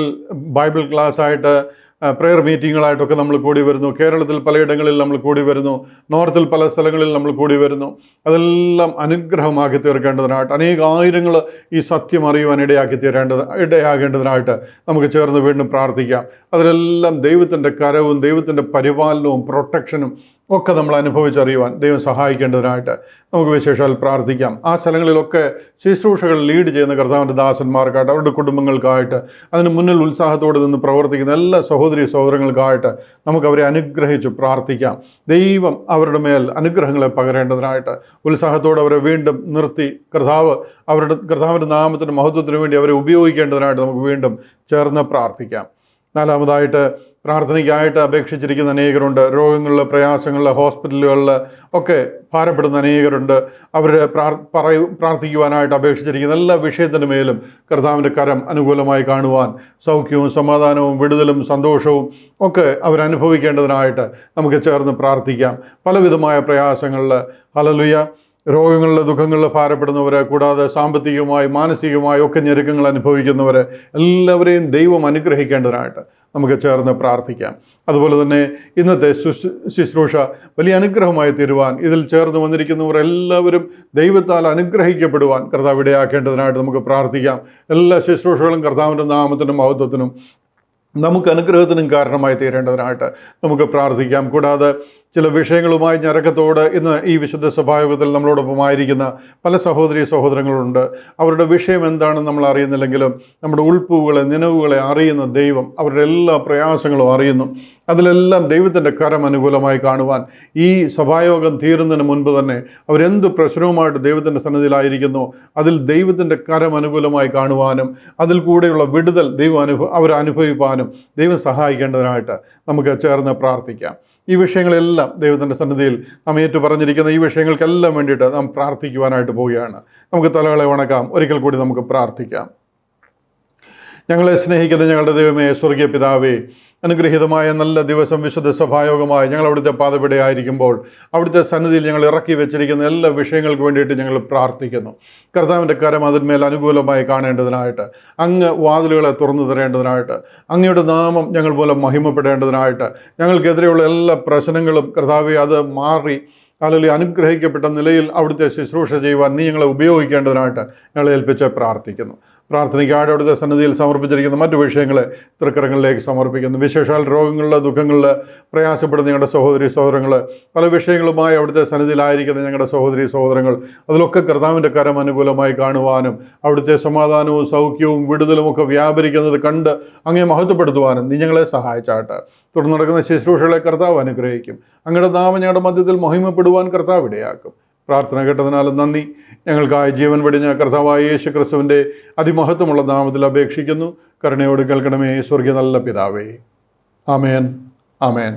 ബൈബിൾ ക്ലാസ്സായിട്ട്, പ്രെയർ മീറ്റിങ്ങുകളായിട്ടൊക്കെ നമ്മൾ കൂടി വരുന്നു. കേരളത്തിൽ പലയിടങ്ങളിൽ നമ്മൾ കൂടി വരുന്നു. നോർത്തിൽ പല സ്ഥലങ്ങളിൽ നമ്മൾ കൂടി വരുന്നു. അതെല്ലാം അനുഗ്രഹമാക്കി തീർക്കേണ്ടതിനായിട്ട്, അനേകായിരങ്ങൾ ഈ സത്യം അറിയുവാൻ ഇടയാകേണ്ടതിനായിട്ട് നമുക്ക് ചേർന്ന് വീണ്ടും പ്രാർത്ഥിക്കാം. അതിലെല്ലാം ദൈവത്തിൻ്റെ കരവും ദൈവത്തിൻ്റെ പരിപാലനവും പ്രൊട്ടക്ഷനും ഒക്കെ നമ്മൾ അനുഭവിച്ചറിയുവാൻ ദൈവം സഹായിക്കേണ്ടതിനായിട്ട് നമുക്ക് വിശേഷാൽ പ്രാർത്ഥിക്കാം. ആ സ്ഥലങ്ങളിലൊക്കെ ശുശ്രൂഷകൾ ലീഡ് ചെയ്യുന്ന കർത്താവിൻ്റെ ദാസന്മാർക്കായിട്ട്, അവരുടെ കുടുംബങ്ങൾക്കായിട്ട്, അതിന് മുന്നിൽ ഉത്സാഹത്തോടെ നിന്ന് പ്രവർത്തിക്കുന്ന എല്ലാ സഹോദരങ്ങൾക്കായിട്ട് നമുക്ക് അവരെ അനുഗ്രഹിച്ച് പ്രാർത്ഥിക്കാം. ദൈവം അവരുടെ മേൽ അനുഗ്രഹങ്ങളെ പകരേണ്ടതിനായിട്ട് ഉത്സാഹത്തോടെ അവരെ വീണ്ടും നിർത്തി കർത്താവിൻ്റെ നാമത്തിൻ്റെ മഹത്വത്തിന് വേണ്ടി അവരെ ഉപയോഗിക്കേണ്ടതിനായിട്ട് നമുക്ക് വീണ്ടും ചേർന്ന് പ്രാർത്ഥിക്കാം. നാലാമതായിട്ട്, പ്രാർത്ഥനയ്ക്കായിട്ട് അപേക്ഷിച്ചിരിക്കുന്ന അനേകരുണ്ട്. രോഗങ്ങളിൽ, പ്രയാസങ്ങളിൽ, ഹോസ്പിറ്റലുകളിൽ ഒക്കെ ഭാരപ്പെടുന്ന അനേകരുണ്ട്. അവർ പ്രാർത്ഥിക്കുവാനായിട്ട് അപേക്ഷിച്ചിരിക്കുന്ന എല്ലാ വിഷയത്തിൻ്റെ മേലും കർത്താവിൻ്റെ കരം അനുകൂലമായി കാണുവാൻ, സൗഖ്യവും സമാധാനവും വിടുതലും സന്തോഷവും ഒക്കെ അവരനുഭവിക്കേണ്ടതിനായിട്ട് നമുക്ക് ചേർന്ന് പ്രാർത്ഥിക്കാം. പലവിധമായ പ്രയാസങ്ങളിൽ, ഹല്ലേലൂയ, രോഗങ്ങളിൽ, ദുഃഖങ്ങളിൽ ഭാരപ്പെടുന്നവർ, കൂടാതെ സാമ്പത്തികമായി, മാനസികമായി ഒക്കെ ഞെരുക്കങ്ങൾ അനുഭവിക്കുന്നവർ, എല്ലാവരെയും ദൈവം അനുഗ്രഹിക്കേണ്ടതിനായിട്ട് നമുക്ക് ചേർന്ന് പ്രാർത്ഥിക്കാം. അതുപോലെ തന്നെ ഇന്നത്തെ ശുശ്രൂഷ വലിയ അനുഗ്രഹമായി തീരുവാൻ, ഇതിൽ ചേർന്ന് വന്നിരിക്കുന്നവർ എല്ലാവരും ദൈവത്താൽ അനുഗ്രഹിക്കപ്പെടുവാൻ കർത്താവ് ഇടയാക്കേണ്ടതിനായിട്ട് നമുക്ക് പ്രാർത്ഥിക്കാം. എല്ലാ ശുശ്രൂഷകളും കർത്താവിൻ്റെ നാമത്തിനും മഹത്വത്തിനും നമുക്ക് അനുഗ്രഹത്തിനും കാരണമായി തീരേണ്ടതിനായിട്ട് നമുക്ക് പ്രാർത്ഥിക്കാം. കൂടാതെ ചില വിഷയങ്ങളുമായി ഞരക്കത്തോട് ഇന്ന് ഈ വിശുദ്ധ സഭായോഗത്തിൽ നമ്മളോടൊപ്പമായിരിക്കുന്ന പല സഹോദരങ്ങളുണ്ട്. അവരുടെ വിഷയം എന്താണെന്ന് നമ്മൾ അറിയുന്നില്ലെങ്കിലും നമ്മുടെ ഉൾപ്പൂവുകളെ, നിലവുകളെ അറിയുന്ന ദൈവം അവരുടെ എല്ലാ പ്രയാസങ്ങളും അറിയുന്നു. അതിലെല്ലാം ദൈവത്തിൻ്റെ കരം അനുകൂലമായി കാണുവാൻ, ഈ സഭായോഗം തീരുന്നതിന് മുൻപ് തന്നെ അവരെന്ത് പ്രശ്നവുമായിട്ട് ദൈവത്തിൻ്റെ സന്നിധിയിലായിരിക്കുന്നു, അതിൽ ദൈവത്തിൻ്റെ കരം അനുകൂലമായി കാണുവാനും അതിൽ കൂടെയുള്ള വിടുതൽ അവരനുഭവിപ്പാനും ദൈവം സഹായിക്കേണ്ടതിനായിട്ട് നമുക്ക് ചേർന്ന് പ്രാർത്ഥിക്കാം. ഈ വിഷയങ്ങളെല്ലാം ദൈവത്തിൻ്റെ സന്നിധിയിൽ നാം ഏറ്റു പറഞ്ഞിരിക്കുന്ന ഈ വിഷയങ്ങൾക്കെല്ലാം വേണ്ടിയിട്ട് നാം പ്രാർത്ഥിക്കുവാനായിട്ട് പോവുകയാണ്. നമുക്ക് തലകളെ വണക്കാം. ഒരിക്കൽ കൂടി നമുക്ക് പ്രാർത്ഥിക്കാം. ഞങ്ങളെ സ്നേഹിക്കുന്ന ഞങ്ങളുടെ ദൈവമേ, സ്വർഗീയ പിതാവേ, അനുഗ്രഹീതമായ നല്ല ദിവസം വിശുദ്ധ സഭായോഗമായി ഞങ്ങൾ അവിടുത്തെ പാദപിടയായിരിക്കുമ്പോൾ അവിടുത്തെ സന്നിധിയിൽ ഞങ്ങൾ ഇറക്കി വെച്ചിരിക്കുന്ന എല്ലാ വിഷയങ്ങൾക്ക് വേണ്ടിയിട്ട് ഞങ്ങൾ പ്രാർത്ഥിക്കുന്നു. കർത്താവിൻ്റെ കരം അതിന്മേൽ അനുകൂലമായി കാണേണ്ടതിനായിട്ട്, അങ്ങ് വാതിലുകളെ തുറന്നു തരേണ്ടതിനായിട്ട്, അങ്ങയുടെ നാമം ഞങ്ങൾ മൂലം മഹിമപ്പെടേണ്ടതിനായിട്ട്, ഞങ്ങൾക്കെതിരെയുള്ള എല്ലാ പ്രശ്നങ്ങളും കർത്താവെ അത് മാറി അല്ലെങ്കിൽ അനുഗ്രഹിക്കപ്പെട്ട നിലയിൽ അവിടുത്തെ ശുശ്രൂഷ ചെയ്യുവാൻ നീ ഞങ്ങളെ ഉപയോഗിക്കേണ്ടതിനായിട്ട് ഞങ്ങളെ ഏൽപ്പിച്ച് പ്രാർത്ഥിക്കുന്നു. പ്രാർത്ഥനയ്ക്കായിട്ട് അവിടുത്തെ സന്നിധിയിൽ സമർപ്പിച്ചിരിക്കുന്ന മറ്റു വിഷയങ്ങളെ തൃക്കരങ്ങളിലേക്ക് സമർപ്പിക്കുന്നു. വിശേഷാൽ രോഗങ്ങളിൽ, ദുഃഖങ്ങളിൽ പ്രയാസപ്പെടുന്ന ഞങ്ങളുടെ സഹോദരങ്ങൾ, പല വിഷയങ്ങളുമായി അവിടുത്തെ സന്നിധിയിലായിരിക്കുന്ന ഞങ്ങളുടെ സഹോദരങ്ങൾ, അതിലൊക്കെ കർത്താവിൻ്റെ കരം അനുകൂലമായി കാണുവാനും അവിടുത്തെ സമാധാനവും സൗഖ്യവും വിടുതലും ഒക്കെ വ്യാപരിക്കുന്നത് കണ്ട് അങ്ങേ മഹത്വപ്പെടുത്തുവാനും നീ ഞങ്ങളെ സഹായിച്ചാട്ട്. തുടർന്ന് നടക്കുന്ന ശുശ്രൂഷകളെ കർത്താവ് അനുഗ്രഹിക്കും. അങ്ങയുടെ നാമം ഞങ്ങളുടെ മധ്യത്തിൽ മഹിമപ്പെടുവാൻ കർത്താവ് ഇടയാക്കും. പ്രാർത്ഥന കേട്ടതിനാലും നന്ദി. ഞങ്ങൾക്കായി ജീവൻ വെടിഞ്ഞ കർത്താവായ യേശു ക്രിസ്തുവിൻ്റെ അതിമഹത്വമുള്ള നാമത്തിൽ അപേക്ഷിക്കുന്നു. കരുണയോട് കേൾക്കണമേ സ്വർഗീയ നല്ല പിതാവേ. ആമേൻ, ആമേൻ.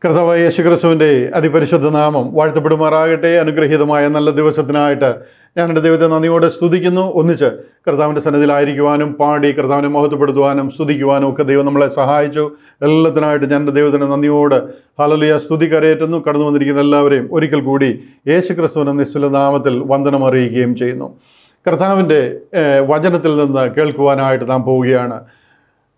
കർത്താവായ യേശു ക്രിസ്തുവിൻ്റെ അതിപരിശുദ്ധ നാമം വാഴ്ത്തപ്പെടുമാറാകട്ടെ. അനുഗ്രഹീതമായ നല്ല ദിവസത്തിനായിട്ട് ഞാൻ എൻ്റെ ദൈവത്തെ നന്ദിയോടെ സ്തുതിക്കുന്നു. ഒന്നിച്ച് കർത്താവിൻ്റെ സന്നിധിയിലായിരിക്കുവാനും പാടി കർത്താവിനെ മഹത്വപ്പെടുത്തുവാനും സ്തുതിക്കുവാനും ഒക്കെ ദൈവം നമ്മളെ സഹായിച്ചു. എല്ലാത്തിനായിട്ട് ഞാൻ എൻ്റെ ദൈവത്തിന് നന്ദിയോട് ഹല്ലേലൂയ സ്തുതി കരയേറ്റുന്നു. കടന്നു വന്നിരിക്കുന്ന എല്ലാവരെയും ഒരിക്കൽ കൂടി യേശു ക്രിസ്തുവിൻ്റെ നിസ്തുല നാമത്തിൽ വന്ദനം അറിയിക്കുകയും ചെയ്യുന്നു. കർത്താവിൻ്റെ വചനത്തിൽ നിന്ന് കേൾക്കുവാനായിട്ട് നാം പോവുകയാണ്.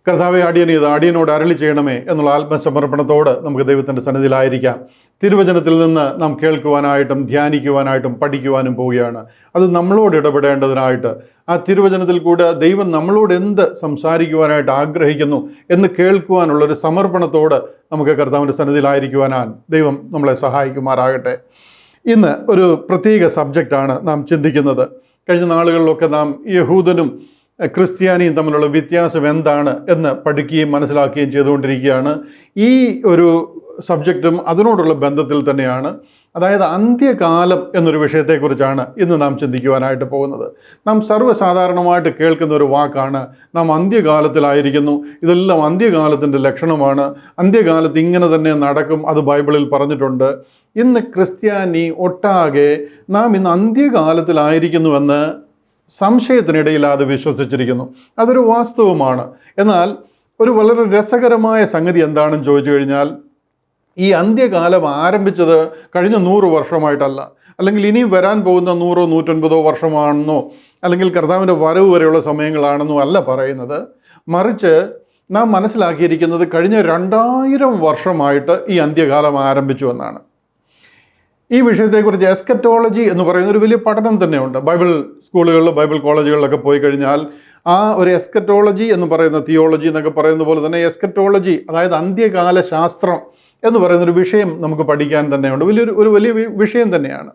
കർത്താവെ, അടിയനോട് അരുളി ചെയ്യണമേ എന്നുള്ള ആത്മസമർപ്പണത്തോട് നമുക്ക് ദൈവത്തിൻ്റെ സന്നിധിയിലായിരിക്കാം. തിരുവചനത്തിൽ നിന്ന് നാം കേൾക്കുവാനായിട്ടും ധ്യാനിക്കുവാനായിട്ടും പഠിക്കുവാനും പോവുകയാണ്. അത് നമ്മളോട് ഇടപെടേണ്ടതിനായിട്ട് ആ തിരുവചനത്തിൽ കൂടെ ദൈവം നമ്മളോട് എന്ത് സംസാരിക്കുവാനായിട്ട് ആഗ്രഹിക്കുന്നു എന്ന് കേൾക്കുവാനുള്ളൊരു സമർപ്പണത്തോട് നമുക്ക് കർത്താവിൻ്റെ സന്നിധിയിലായിരിക്കുവാനാണ് ദൈവം നമ്മളെ സഹായിക്കുമാറാകട്ടെ. ഇന്ന് ഒരു പ്രത്യേക സബ്ജക്റ്റാണ് നാം ചിന്തിക്കുന്നത്. കഴിഞ്ഞ നാളുകളിലൊക്കെ നാം യഹൂദനും ക്രിസ്ത്യാനിയും തമ്മിലുള്ള വ്യത്യാസം എന്താണ് എന്ന് പഠിക്കുകയും മനസ്സിലാക്കുകയും ചെയ്തുകൊണ്ടിരിക്കുകയാണ്. ഈ ഒരു സബ്ജക്റ്റും അതിനോടുള്ള ബന്ധത്തിൽ തന്നെയാണ്. അതായത് അന്ത്യകാലം എന്നൊരു വിഷയത്തെക്കുറിച്ചാണ് ഇന്ന് നാം ചിന്തിക്കുവാനായിട്ട് പോകുന്നത്. നാം സർവ്വസാധാരണമായിട്ട് കേൾക്കുന്ന ഒരു വാക്കാണ് നാം അന്ത്യകാലത്തിലായിരിക്കുന്നു, ഇതെല്ലാം അന്ത്യകാലത്തിൻ്റെ ലക്ഷണമാണ്, അന്ത്യകാലത്ത് ഇങ്ങനെ തന്നെ നടക്കും, അത് ബൈബിളിൽ പറഞ്ഞിട്ടുണ്ട്. ഇന്ന് ക്രിസ്ത്യാനി ഒട്ടാകെ നാം ഇന്ന് അന്ത്യകാലത്തിലായിരിക്കുന്നുവെന്ന് സംശയത്തിനിടയില്ലാതെ വിശ്വസിച്ചിരിക്കുന്നു. അതൊരു വാസ്തവമാണ്. എന്നാൽ ഒരു വളരെ രസകരമായ സംഗതി എന്താണെന്ന് ചോദിച്ചു കഴിഞ്ഞാൽ, ഈ അന്ത്യകാലം ആരംഭിച്ചത് കഴിഞ്ഞ 100 വർഷമായിട്ടല്ല, അല്ലെങ്കിൽ ഇനിയും വരാൻ പോകുന്ന 100 150 വർഷമാണെന്നോ അല്ലെങ്കിൽ കർത്താവിൻ്റെ വരവ് വരെയുള്ള സമയങ്ങളാണെന്നോ അല്ല പറയുന്നത്. മറിച്ച് നാം മനസ്സിലാക്കിയിരിക്കുന്നത് കഴിഞ്ഞ 2000 വർഷമായിട്ട് ഈ അന്ത്യകാലം ആരംഭിച്ചു എന്നാണ്. ഈ വിഷയത്തെക്കുറിച്ച് എസ്കറ്റോളജി എന്ന് പറയുന്ന ഒരു വലിയ പഠനം തന്നെയുണ്ട്. ബൈബിൾ സ്കൂളുകളിൽ ബൈബിൾ കോളേജുകളിലൊക്കെ പോയി കഴിഞ്ഞാൽ ആ ഒരു എസ്കറ്റോളജി എന്ന് പറയുന്ന തിയോളജി എന്നൊക്കെ പറയുന്ന പോലെ തന്നെ എസ്കറ്റോളജി, അതായത് അന്ത്യകാല ശാസ്ത്രം എന്ന് പറയുന്നൊരു വിഷയം നമുക്ക് പഠിക്കാൻ തന്നെയുണ്ട്. വലിയ വിഷയം തന്നെയാണ്.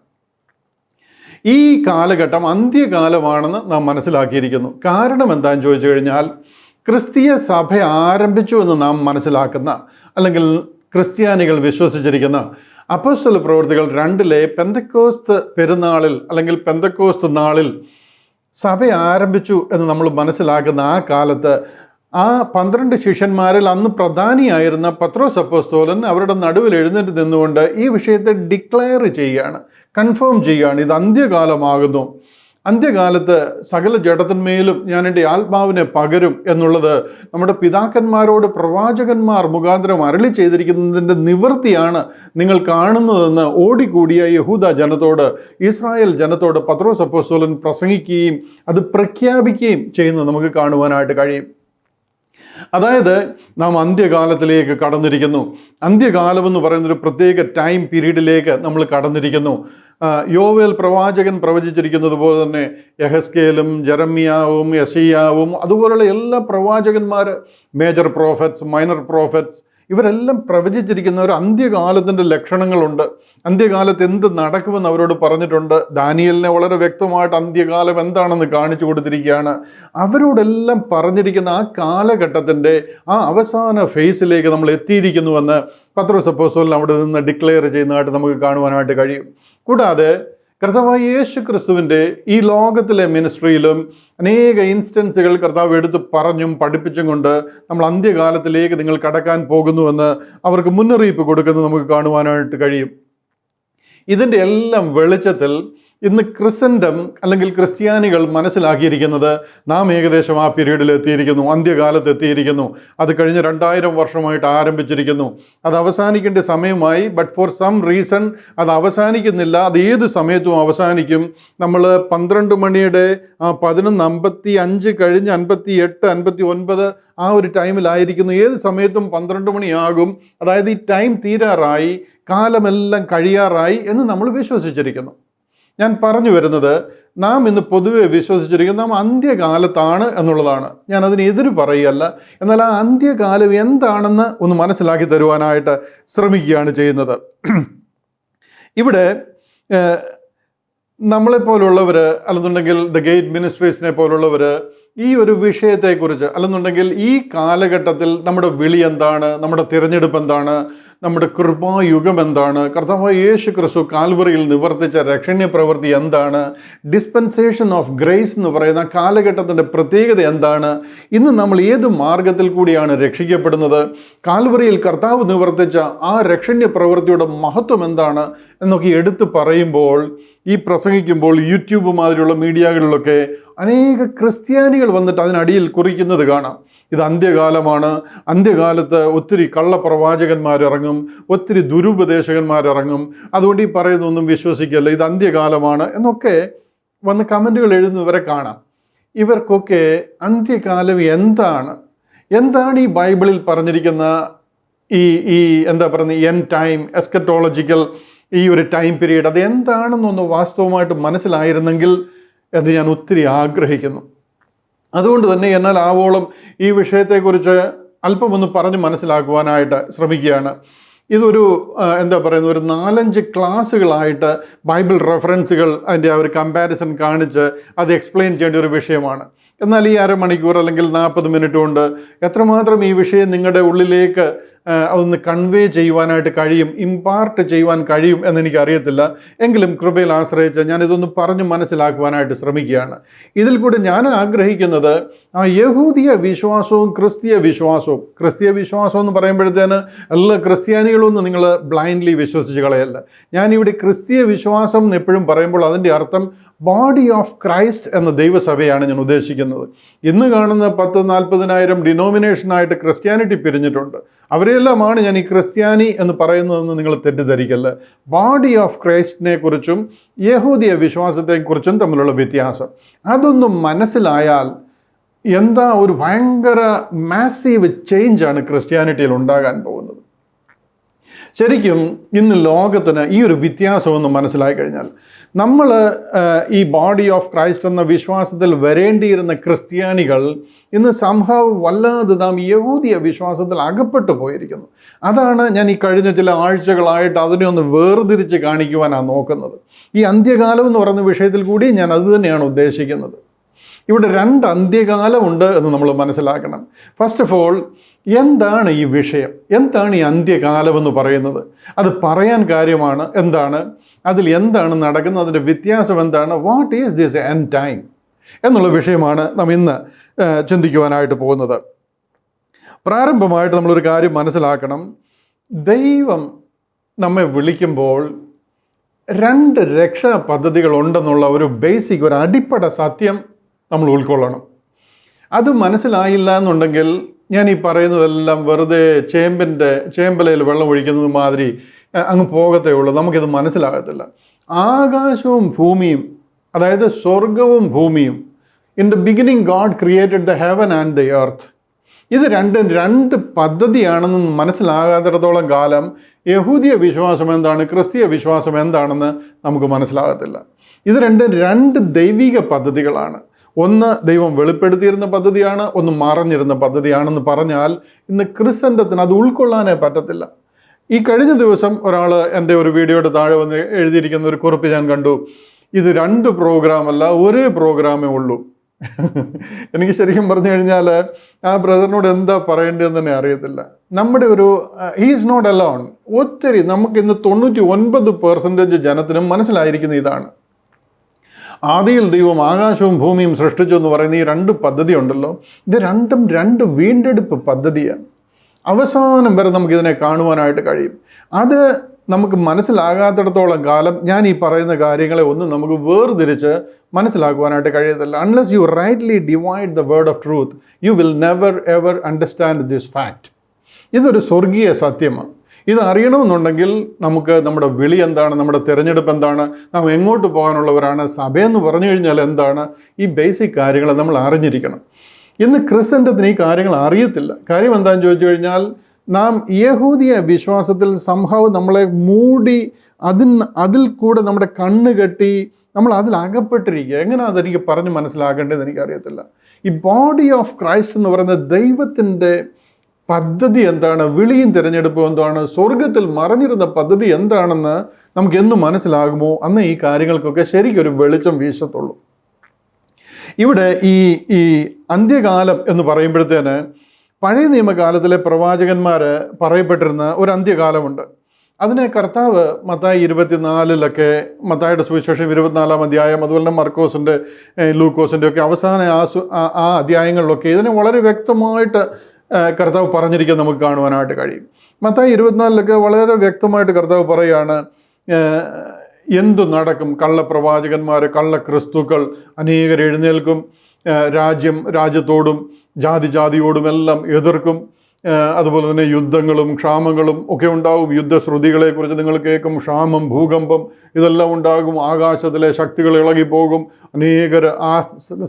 ഈ കാലഘട്ടം അന്ത്യകാലമാണെന്ന് നാം മനസ്സിലാക്കിയിരിക്കുന്നു. കാരണം എന്താണെന്ന് ചോദിച്ചു കഴിഞ്ഞാൽ, ക്രിസ്തീയ സഭ ആരംഭിച്ചു എന്ന് നാം മനസ്സിലാക്കുന്ന അല്ലെങ്കിൽ ക്രിസ്ത്യാനികൾ വിശ്വസിച്ചിരിക്കുന്ന അപ്പോസ്തല പ്രവൃത്തികൾ 2 പെന്തക്കോസ്ത് പെരുന്നാളിൽ അല്ലെങ്കിൽ പെന്തക്കോസ്ത് നാളിൽ സഭ ആരംഭിച്ചു എന്ന് നമ്മൾ മനസ്സിലാക്കുന്ന ആ കാലത്ത് ആ 12 ശിഷ്യന്മാരിൽ അന്ന് പ്രധാനിയായിരുന്ന പത്രോസ് അപ്പോസ്തലൻ അവരുടെ നടുവിൽ എഴുന്നേറ്റ് നിന്നുകൊണ്ട് ഈ വിഷയത്തെ ഡിക്ലെയർ ചെയ്യുകയാണ്, കൺഫേം ചെയ്യുകയാണ്, ഇത് അന്ത്യകാലമാകുന്നു. അന്ത്യകാലത്ത് സകല ജഡത്തിന്മേലും ഞാൻ എൻ്റെ ആത്മാവിനെ പകരും എന്നുള്ളത് നമ്മുടെ പിതാക്കന്മാരോട് പ്രവാചകന്മാർ മുഖാന്തരം അരുളി ചെയ്തിരിക്കുന്നതിൻ്റെ നിവൃത്തിയാണ് നിങ്ങൾ കാണുന്നതെന്ന് ഓടിക്കൂടിയ യഹൂദ ജനത്തോട്, ഇസ്രായേൽ ജനത്തോട് പത്രോസ് അപ്പോസ്തലൻ പ്രസംഗിക്കുകയും അത് പ്രഖ്യാപിക്കുകയും ചെയ്യുന്നത് നമുക്ക് കാണുവാനായിട്ട് കഴിയും. അതായത് നാം അന്ത്യകാലത്തിലേക്ക് കടന്നിരിക്കുന്നു. അന്ത്യകാലമെന്ന് പറയുന്നൊരു പ്രത്യേക ടൈം പീരീഡിലേക്ക് നമ്മൾ കടന്നിരിക്കുന്നു. യോവേൽ പ്രവാചകൻ പ്രവചിച്ചിരിക്കുന്നത് പോലെ തന്നെ യഹസ്കേലും ജെറമ്യാവും യെശയ്യാവും അതുപോലുള്ള എല്ലാ പ്രവാചകന്മാർ, മേജർ പ്രോഫറ്റ്സ്, മൈനർ പ്രോഫറ്റ്സ്, ഇവരെല്ലാം പ്രവചിച്ചിരിക്കുന്ന ഒരു അന്ത്യകാലത്തിൻ്റെ ലക്ഷണങ്ങളുണ്ട്. അന്ത്യകാലത്ത് എന്ത് നടക്കുമെന്ന് അവരോട് പറഞ്ഞിട്ടുണ്ട്. ദാനിയേലിനെ വളരെ വ്യക്തമായിട്ട് അന്ത്യകാലം എന്താണെന്ന് കാണിച്ചു കൊടുത്തിരിക്കുകയാണ്. അവരോടെല്ലാം പറഞ്ഞിരിക്കുന്ന ആ കാലഘട്ടത്തിൻ്റെ ആ അവസാന ഫേസിലേക്ക് നമ്മൾ എത്തിയിരിക്കുന്നുവെന്ന് പത്രോസ് അപ്പോസ്തലൻ അവിടെ നിന്ന് ഡിക്ലെയർ ചെയ്യുന്നതായിട്ട് നമുക്ക് കാണുവാനായിട്ട് കഴിയും. കൂടാതെ കർത്താവായ യേശു ക്രിസ്തുവിൻ്റെ ഈ ലോകത്തിലെ മിനിസ്ട്രിയിലും അനേക ഇൻസ്റ്റൻസുകൾ കർത്താവ് എടുത്ത് പറഞ്ഞും പഠിപ്പിച്ചും കൊണ്ട് നമ്മൾ അന്ത്യകാലത്തിലേക്ക് നിങ്ങൾ കടക്കാൻ പോകുന്നുവെന്ന് അവർക്ക് മുന്നറിയിപ്പ് കൊടുക്കുന്നത് നമുക്ക് കാണുവാനായിട്ട് കഴിയും. ഇതിൻ്റെ എല്ലാം വെളിച്ചത്തിൽ ഇന്ന് ക്രിസ്ത്യൻഡം അല്ലെങ്കിൽ ക്രിസ്ത്യാനികൾ മനസ്സിലാക്കിയിരിക്കുന്നത് നാം ഏകദേശം ആ പീരീഡിൽ എത്തിയിരിക്കുന്നു, അന്ത്യകാലത്ത് എത്തിയിരിക്കുന്നു. അത് കഴിഞ്ഞ 2000 വർഷമായിട്ട് ആരംഭിച്ചിരിക്കുന്നു. അത് അവസാനിക്കേണ്ട സമയമായി. ബട്ട് ഫോർ സം റീസൺ അത് അവസാനിക്കുന്നില്ല. അത് ഏത് സമയത്തും അവസാനിക്കും. നമ്മൾ 12 മണിയുടെ 11:55 കഴിഞ്ഞ് 58, 59 ആ ഒരു ടൈമിലായിരിക്കുന്നു. ഏത് സമയത്തും 12 മണിയാകും. അതായത് ഈ ടൈം തീരാറായി, കാലമെല്ലാം കഴിയാറായി എന്ന് നമ്മൾ വിശ്വസിച്ചിരിക്കുന്നു. ഞാൻ പറഞ്ഞു വരുന്നത്, നാം ഇന്ന് പൊതുവെ വിശ്വസിച്ചിരിക്കുന്നത് നാം അന്ത്യകാലത്താണ് എന്നുള്ളതാണ്. ഞാൻ അതിന് എതിര് പറയുകയല്ല. എന്നാൽ ആ അന്ത്യകാലം എന്താണെന്ന് ഒന്ന് മനസ്സിലാക്കി തരുവാനായിട്ട് ശ്രമിക്കുകയാണ് ചെയ്യുന്നത്. ഇവിടെ നമ്മളെപ്പോലുള്ളവർ, അല്ലെന്നുണ്ടെങ്കിൽ ദ ഗേറ്റ് മിനിസ്ട്രീസിനെ പോലുള്ളവർ ഈ ഒരു വിഷയത്തെക്കുറിച്ച്, അല്ലെന്നുണ്ടെങ്കിൽ ഈ കാലഘട്ടത്തിൽ നമ്മുടെ വിളി എന്താണ്, നമ്മുടെ തിരഞ്ഞെടുപ്പ് എന്താണ്, നമ്മുടെ കൃപായുഗം എന്താണ്, കർത്താവായ യേശു ക്രിസ്തു കാൽവറിയിൽ നിവർത്തിച്ച രക്ഷണീയ പ്രവൃത്തി എന്താണ്, ഡിസ്പെൻസേഷൻ ഓഫ് ഗ്രേസ് എന്ന് പറയുന്ന കാലഘട്ടത്തിൻ്റെ പ്രത്യേകത എന്താണ്, ഇന്ന് നമ്മൾ ഏത് മാർഗത്തിൽ കൂടിയാണ് രക്ഷിക്കപ്പെടുന്നത്, കാൽവറിയിൽ കർത്താവ് നിവർത്തിച്ച ആ രക്ഷണീയ പ്രവൃത്തിയുടെ മഹത്വം എന്താണ് എന്നൊക്കെ എടുത്തു പറയുമ്പോൾ, ഈ പ്രസംഗിക്കുമ്പോൾ യൂട്യൂബ് മാതിരിയുള്ള മീഡിയകളിലൊക്കെ അനേക ക്രിസ്ത്യാനികൾ വന്നിട്ട് അതിനടിയിൽ കുറിക്കുന്നത് കാണാം. ഇത് അന്ത്യകാലമാണ്, അന്ത്യകാലത്ത് ഒത്തിരി കള്ളപ്രവാചകന്മാരിറങ്ങും, ഒത്തിരി ദുരുപദേശകന്മാരിറങ്ങും, അതുകൊണ്ട് ഈ പറയുന്നൊന്നും വിശ്വസിക്കല്ല, ഇത് അന്ത്യകാലമാണ് എന്നൊക്കെ വന്ന് കമൻറ്റുകൾ എഴുതുന്നവരെ കാണാം. ഇവർക്കൊക്കെ അന്ത്യകാലം എന്താണ് ഈ ബൈബിളിൽ പറഞ്ഞിരിക്കുന്ന ഈ എന്താ പറയുന്നത് എൻ ടൈം, എസ്കറ്റോളജിക്കൽ ഈ ഒരു ടൈം പീരീഡ്, അത് എന്താണെന്നൊന്ന് വാസ്തവമായിട്ട് മനസ്സിലായിരുന്നെങ്കിൽ എന്ന് ഞാൻ ഒത്തിരി ആഗ്രഹിക്കുന്നു. അതുകൊണ്ട് തന്നെ എന്നാൽ ആവോളം ഈ വിഷയത്തെക്കുറിച്ച് അല്പമൊന്ന് പറഞ്ഞ് മനസ്സിലാക്കുവാനായിട്ട് ശ്രമിക്കുകയാണ്. ഇതൊരു എന്താ പറയുന്നത് ഒരു 4-5 ക്ലാസ്സുകളായിട്ട് ബൈബിൾ റെഫറൻസുകൾ അതിൻ്റെ ആ ഒരു കമ്പാരിസൺ കാണിച്ച് അത് എക്സ്പ്ലെയിൻ ചെയ്യേണ്ട ഒരു വിഷയമാണ്. എന്നാൽ ഈ അരമണിക്കൂർ അല്ലെങ്കിൽ 40 മിനിറ്റ് കൊണ്ട് എത്രമാത്രം ഈ വിഷയം നിങ്ങളുടെ ഉള്ളിലേക്ക് അതൊന്ന് കൺവേ ചെയ്യുവാനായിട്ട് കഴിയും, ഇമ്പാർട്ട് ചെയ്യുവാൻ കഴിയും എന്നെനിക്കറിയത്തില്ല. എങ്കിലും കൃപയിൽ ആശ്രയിച്ച് ഞാനിതൊന്ന് പറഞ്ഞ് മനസ്സിലാക്കുവാനായിട്ട് ശ്രമിക്കുകയാണ്. ഇതിൽ കൂടെ ഞാൻ ആഗ്രഹിക്കുന്നത് ആ യഹൂദിയ വിശ്വാസവും ക്രിസ്തീയ വിശ്വാസവും എന്ന് പറയുമ്പോഴത്തേന് എല്ലാ ക്രിസ്ത്യാനികളൊന്നും നിങ്ങൾ ബ്ലൈൻഡ്ലി വിശ്വസിച്ച് കളയല്ല. ഞാനിവിടെ ക്രിസ്തീയ വിശ്വാസം എന്ന് എപ്പോഴും പറയുമ്പോൾ അതിൻ്റെ അർത്ഥം ബോഡി ഓഫ് ക്രൈസ്റ്റ് എന്ന ദൈവസഭയാണ് ഞാൻ ഉദ്ദേശിക്കുന്നത്. ഇന്ന് കാണുന്ന 10-40,000 ഡിനോമിനേഷനായിട്ട് ക്രിസ്ത്യാനിറ്റി പിരിഞ്ഞിട്ടുണ്ട്. അവരെല്ലാമാണ് ഞാൻ ഈ ക്രിസ്ത്യാനി എന്ന് പറയുന്നതെന്ന് നിങ്ങൾ തെറ്റിദ്ധരിക്കല്ല. ബോഡി ഓഫ് ക്രൈസ്റ്റിനെ കുറിച്ചും യഹൂദിയ വിശ്വാസത്തെക്കുറിച്ചും തമ്മിലുള്ള വ്യത്യാസം അതൊന്നും മനസ്സിലായാൽ എന്താ ഒരു ഭയങ്കര മാസീവ് ചേഞ്ചാണ് ക്രിസ്ത്യാനിറ്റിയിൽ ഉണ്ടാകാൻ പോകുന്നത്. ശരിക്കും ഇന്ന് ലോകത്തിന് ഈ ഒരു വ്യത്യാസമൊന്നും മനസ്സിലായി കഴിഞ്ഞാൽ നമ്മൾ ഈ ബോഡി ഓഫ് ക്രൈസ്റ്റ് എന്ന വിശ്വാസത്തിൽ വരേണ്ടിയിരുന്ന ക്രിസ്ത്യാനികൾ ഇന്ന് സംഭവം വല്ലാതെ നാം യഹൂദിയ വിശ്വാസത്തിൽ അകപ്പെട്ടു പോയിരിക്കുന്നു. അതാണ് ഞാൻ ഈ കഴിഞ്ഞ ചില ആഴ്ചകളായിട്ട് അതിനെ ഒന്ന് വേർതിരിച്ച് കാണിക്കുവാനാണ് നോക്കുന്നത്. ഈ അന്ത്യകാലം എന്ന് പറയുന്ന വിഷയത്തിൽ കൂടി ഞാൻ അത് തന്നെയാണ് ഉദ്ദേശിക്കുന്നത്. ഇവിടെ 2 അന്ത്യകാലമുണ്ട് എന്ന് നമ്മൾ മനസ്സിലാക്കണം. ഫസ്റ്റ് ഓഫ് ഓൾ, എന്താണ് ഈ വിഷയം, എന്താണ് ഈ അന്ത്യകാലം എന്ന് പറയുന്നത്? അത് പറയാൻ കാര്യമാണ് എന്താണ്, അതിൽ എന്താണ് നടക്കുന്നത്, അതിൻ്റെ വ്യത്യാസം എന്താണ്, what is this end time എന്നുള്ള വിഷയമാണ് നാം ഇന്ന് ചിന്തിക്കുവാനായിട്ട് പോകുന്നത്. പ്രാരംഭമായിട്ട് നമ്മളൊരു കാര്യം മനസ്സിലാക്കണം. ദൈവം നമ്മെ വിളിക്കുമ്പോൾ 2 രക്ഷാ പദ്ധതികൾ ഉണ്ടെന്നുള്ള ഒരു ബേസിക്, ഒരു അടിപ്പട സത്യം നമ്മൾ ഉൾക്കൊള്ളണം. അത് മനസ്സിലായില്ല എന്നുണ്ടെങ്കിൽ ഞാൻ ഈ പറയുന്നതെല്ലാം വെറുതെ ചേമ്പലയിൽ വെള്ളം ഒഴിക്കുന്നത് മാതിരി അങ്ങ് പോകത്തേ ഉള്ളൂ, നമുക്കിത് മനസ്സിലാകത്തില്ല. ആകാശവും ഭൂമിയും, അതായത് സ്വർഗവും ഭൂമിയും, in the beginning God created the heaven and the earth, ഇത് 2 പദ്ധതിയാണെന്ന് മനസ്സിലാകാത്തിടത്തോളം കാലം യഹൂദിയ വിശ്വാസം എന്താണ്, ക്രിസ്തീയ വിശ്വാസം എന്താണെന്ന് നമുക്ക് മനസ്സിലാകത്തില്ല. ഇത് 2 ദൈവിക പദ്ധതികളാണ്. ഒന്ന് ദൈവം വെളിപ്പെടുത്തിയിരുന്ന പദ്ധതിയാണ്, ഒന്ന് മറഞ്ഞിരുന്ന പദ്ധതിയാണെന്ന് പറഞ്ഞാൽ ഇന്ന് ക്രിസ്ത്യൻഡത്തിന് അത് ഉൾക്കൊള്ളാനേ പറ്റത്തില്ല. ഈ കഴിഞ്ഞ ദിവസം ഒരാൾ എൻ്റെ ഒരു വീഡിയോയുടെ താഴെ വന്ന് എഴുതിയിരിക്കുന്ന ഒരു കുറിപ്പ് ഞാൻ കണ്ടു. ഇത് 2 പ്രോഗ്രാമല്ല, ഒരേ പ്രോഗ്രാമേ ഉള്ളൂ. എനിക്ക് ശരിക്കും പറഞ്ഞു കഴിഞ്ഞാൽ ആ ബ്രദറിനോട് എന്താ പറയേണ്ടതെന്ന് തന്നെ അറിയത്തില്ല. നമ്മുടെ ഒരു ഹീസ് നോട്ട് അലോൺ. ഒത്തിരി നമുക്കിന്ന് 99% ജനത്തിനും മനസ്സിലായിരിക്കുന്ന ഇതാണ്. ആദിയിൽ ദൈവം ആകാശവും ഭൂമിയും സൃഷ്ടിച്ചു എന്ന് പറയുന്ന ഈ 2 പദ്ധതി ഉണ്ടല്ലോ, ഇത് 2 വീണ്ടെടുപ്പ് പദ്ധതിയാണ്. അവസാനം വരെ നമുക്കിതിനെ കാണുവാനായിട്ട് കഴിയും. അത് നമുക്ക് മനസ്സിലാകാത്തിടത്തോളം കാലം ഞാൻ ഈ പറയുന്ന കാര്യങ്ങളെ ഒന്നും നമുക്ക് വേർതിരിച്ച് മനസ്സിലാക്കുവാനായിട്ട് കഴിയത്തില്ല. Unless you rightly divide the word of truth, you will never ever understand this fact. ഇതൊരു സ്വർഗീയ സത്യമാണ്. ഇത് അറിയണമെന്നുണ്ടെങ്കിൽ നമുക്ക് നമ്മുടെ വിളി എന്താണ്, നമ്മുടെ തിരഞ്ഞെടുപ്പ് എന്താണ്, നാം എങ്ങോട്ട് പോകാനുള്ളവരാണ്, സഭയെന്ന് പറഞ്ഞു കഴിഞ്ഞാൽ എന്താണ്, ഈ ബേസിക് കാര്യങ്ങൾ നമ്മൾ അറിഞ്ഞിരിക്കണം. ഇന്ന് ക്രിസ്ത്യൻഡത്തിന് ഈ കാര്യങ്ങൾ അറിയത്തില്ല. കാര്യം എന്താണെന്ന് ചോദിച്ചു കഴിഞ്ഞാൽ നാം യഹൂദിയ വിശ്വാസത്തിൽ സംഭവം നമ്മളെ മൂടി അതിൽ കൂടെ നമ്മുടെ കണ്ണ് കെട്ടി നമ്മൾ അതിൽ അകപ്പെട്ടിരിക്കുക. എങ്ങനെയാണ് അതെനിക്ക് പറഞ്ഞ് മനസ്സിലാക്കേണ്ടതെന്ന് എനിക്കറിയത്തില്ല. ഈ ബോഡി ഓഫ് ക്രൈസ്റ്റ് എന്ന് പറയുന്ന ദൈവത്തിൻ്റെ പദ്ധതി എന്താണ്, വിളിയും തിരഞ്ഞെടുപ്പും എന്താണ്, സ്വർഗത്തിൽ മറഞ്ഞിരുന്ന പദ്ധതി എന്താണെന്ന് നമുക്ക് എന്ന് മനസ്സിലാകുമോ അന്ന് ഈ കാര്യങ്ങൾക്കൊക്കെ ശരിക്കൊരു വെളിച്ചം വീശത്തുള്ളൂ. ഇവിടെ ഈ അന്ത്യകാലം എന്ന് പറയുമ്പോഴത്തേന് പഴയ നിയമകാലത്തിലെ പ്രവാചകന്മാർ പറയപ്പെട്ടിരുന്ന ഒരു അന്ത്യകാലമുണ്ട്. അതിനെ കർത്താവ് മത്തായി 24 മത്തായിയുടെ സുവിശേഷം 24 അധ്യായം, അതുപോലെ തന്നെ മർക്കോസിൻ്റെ ലൂക്കോസിൻ്റെ ഒക്കെ അവസാന ആ അധ്യായങ്ങളിലൊക്കെ ഇതിനെ വളരെ വ്യക്തമായിട്ട് കർത്താവ് പറഞ്ഞിരിക്കുന്നത് നമുക്ക് കാണുവാനായിട്ട് കഴിയും. മത്തായി 24 വളരെ വ്യക്തമായിട്ട് കർത്താവ് പറയുകയാണ്, എന്തു നടക്കും, കള്ളപ്രവാചകന്മാർ, കള്ളക്രിസ്തുക്കൾ അനേകർ എഴുന്നേൽക്കും, രാജ്യത്തോടും ജാതിയോടുമെല്ലാം എതിർക്കും, അതുപോലെ തന്നെ യുദ്ധങ്ങളും ക്ഷാമങ്ങളും ഒക്കെ ഉണ്ടാകും. യുദ്ധശ്രുതികളെക്കുറിച്ച് നിങ്ങൾ കേൾക്കും, ക്ഷാമം, ഭൂകമ്പം ഇതെല്ലാം ഉണ്ടാകും, ആകാശത്തിലെ ശക്തികൾ ഇളകിപ്പോകും, അനേകർ ആ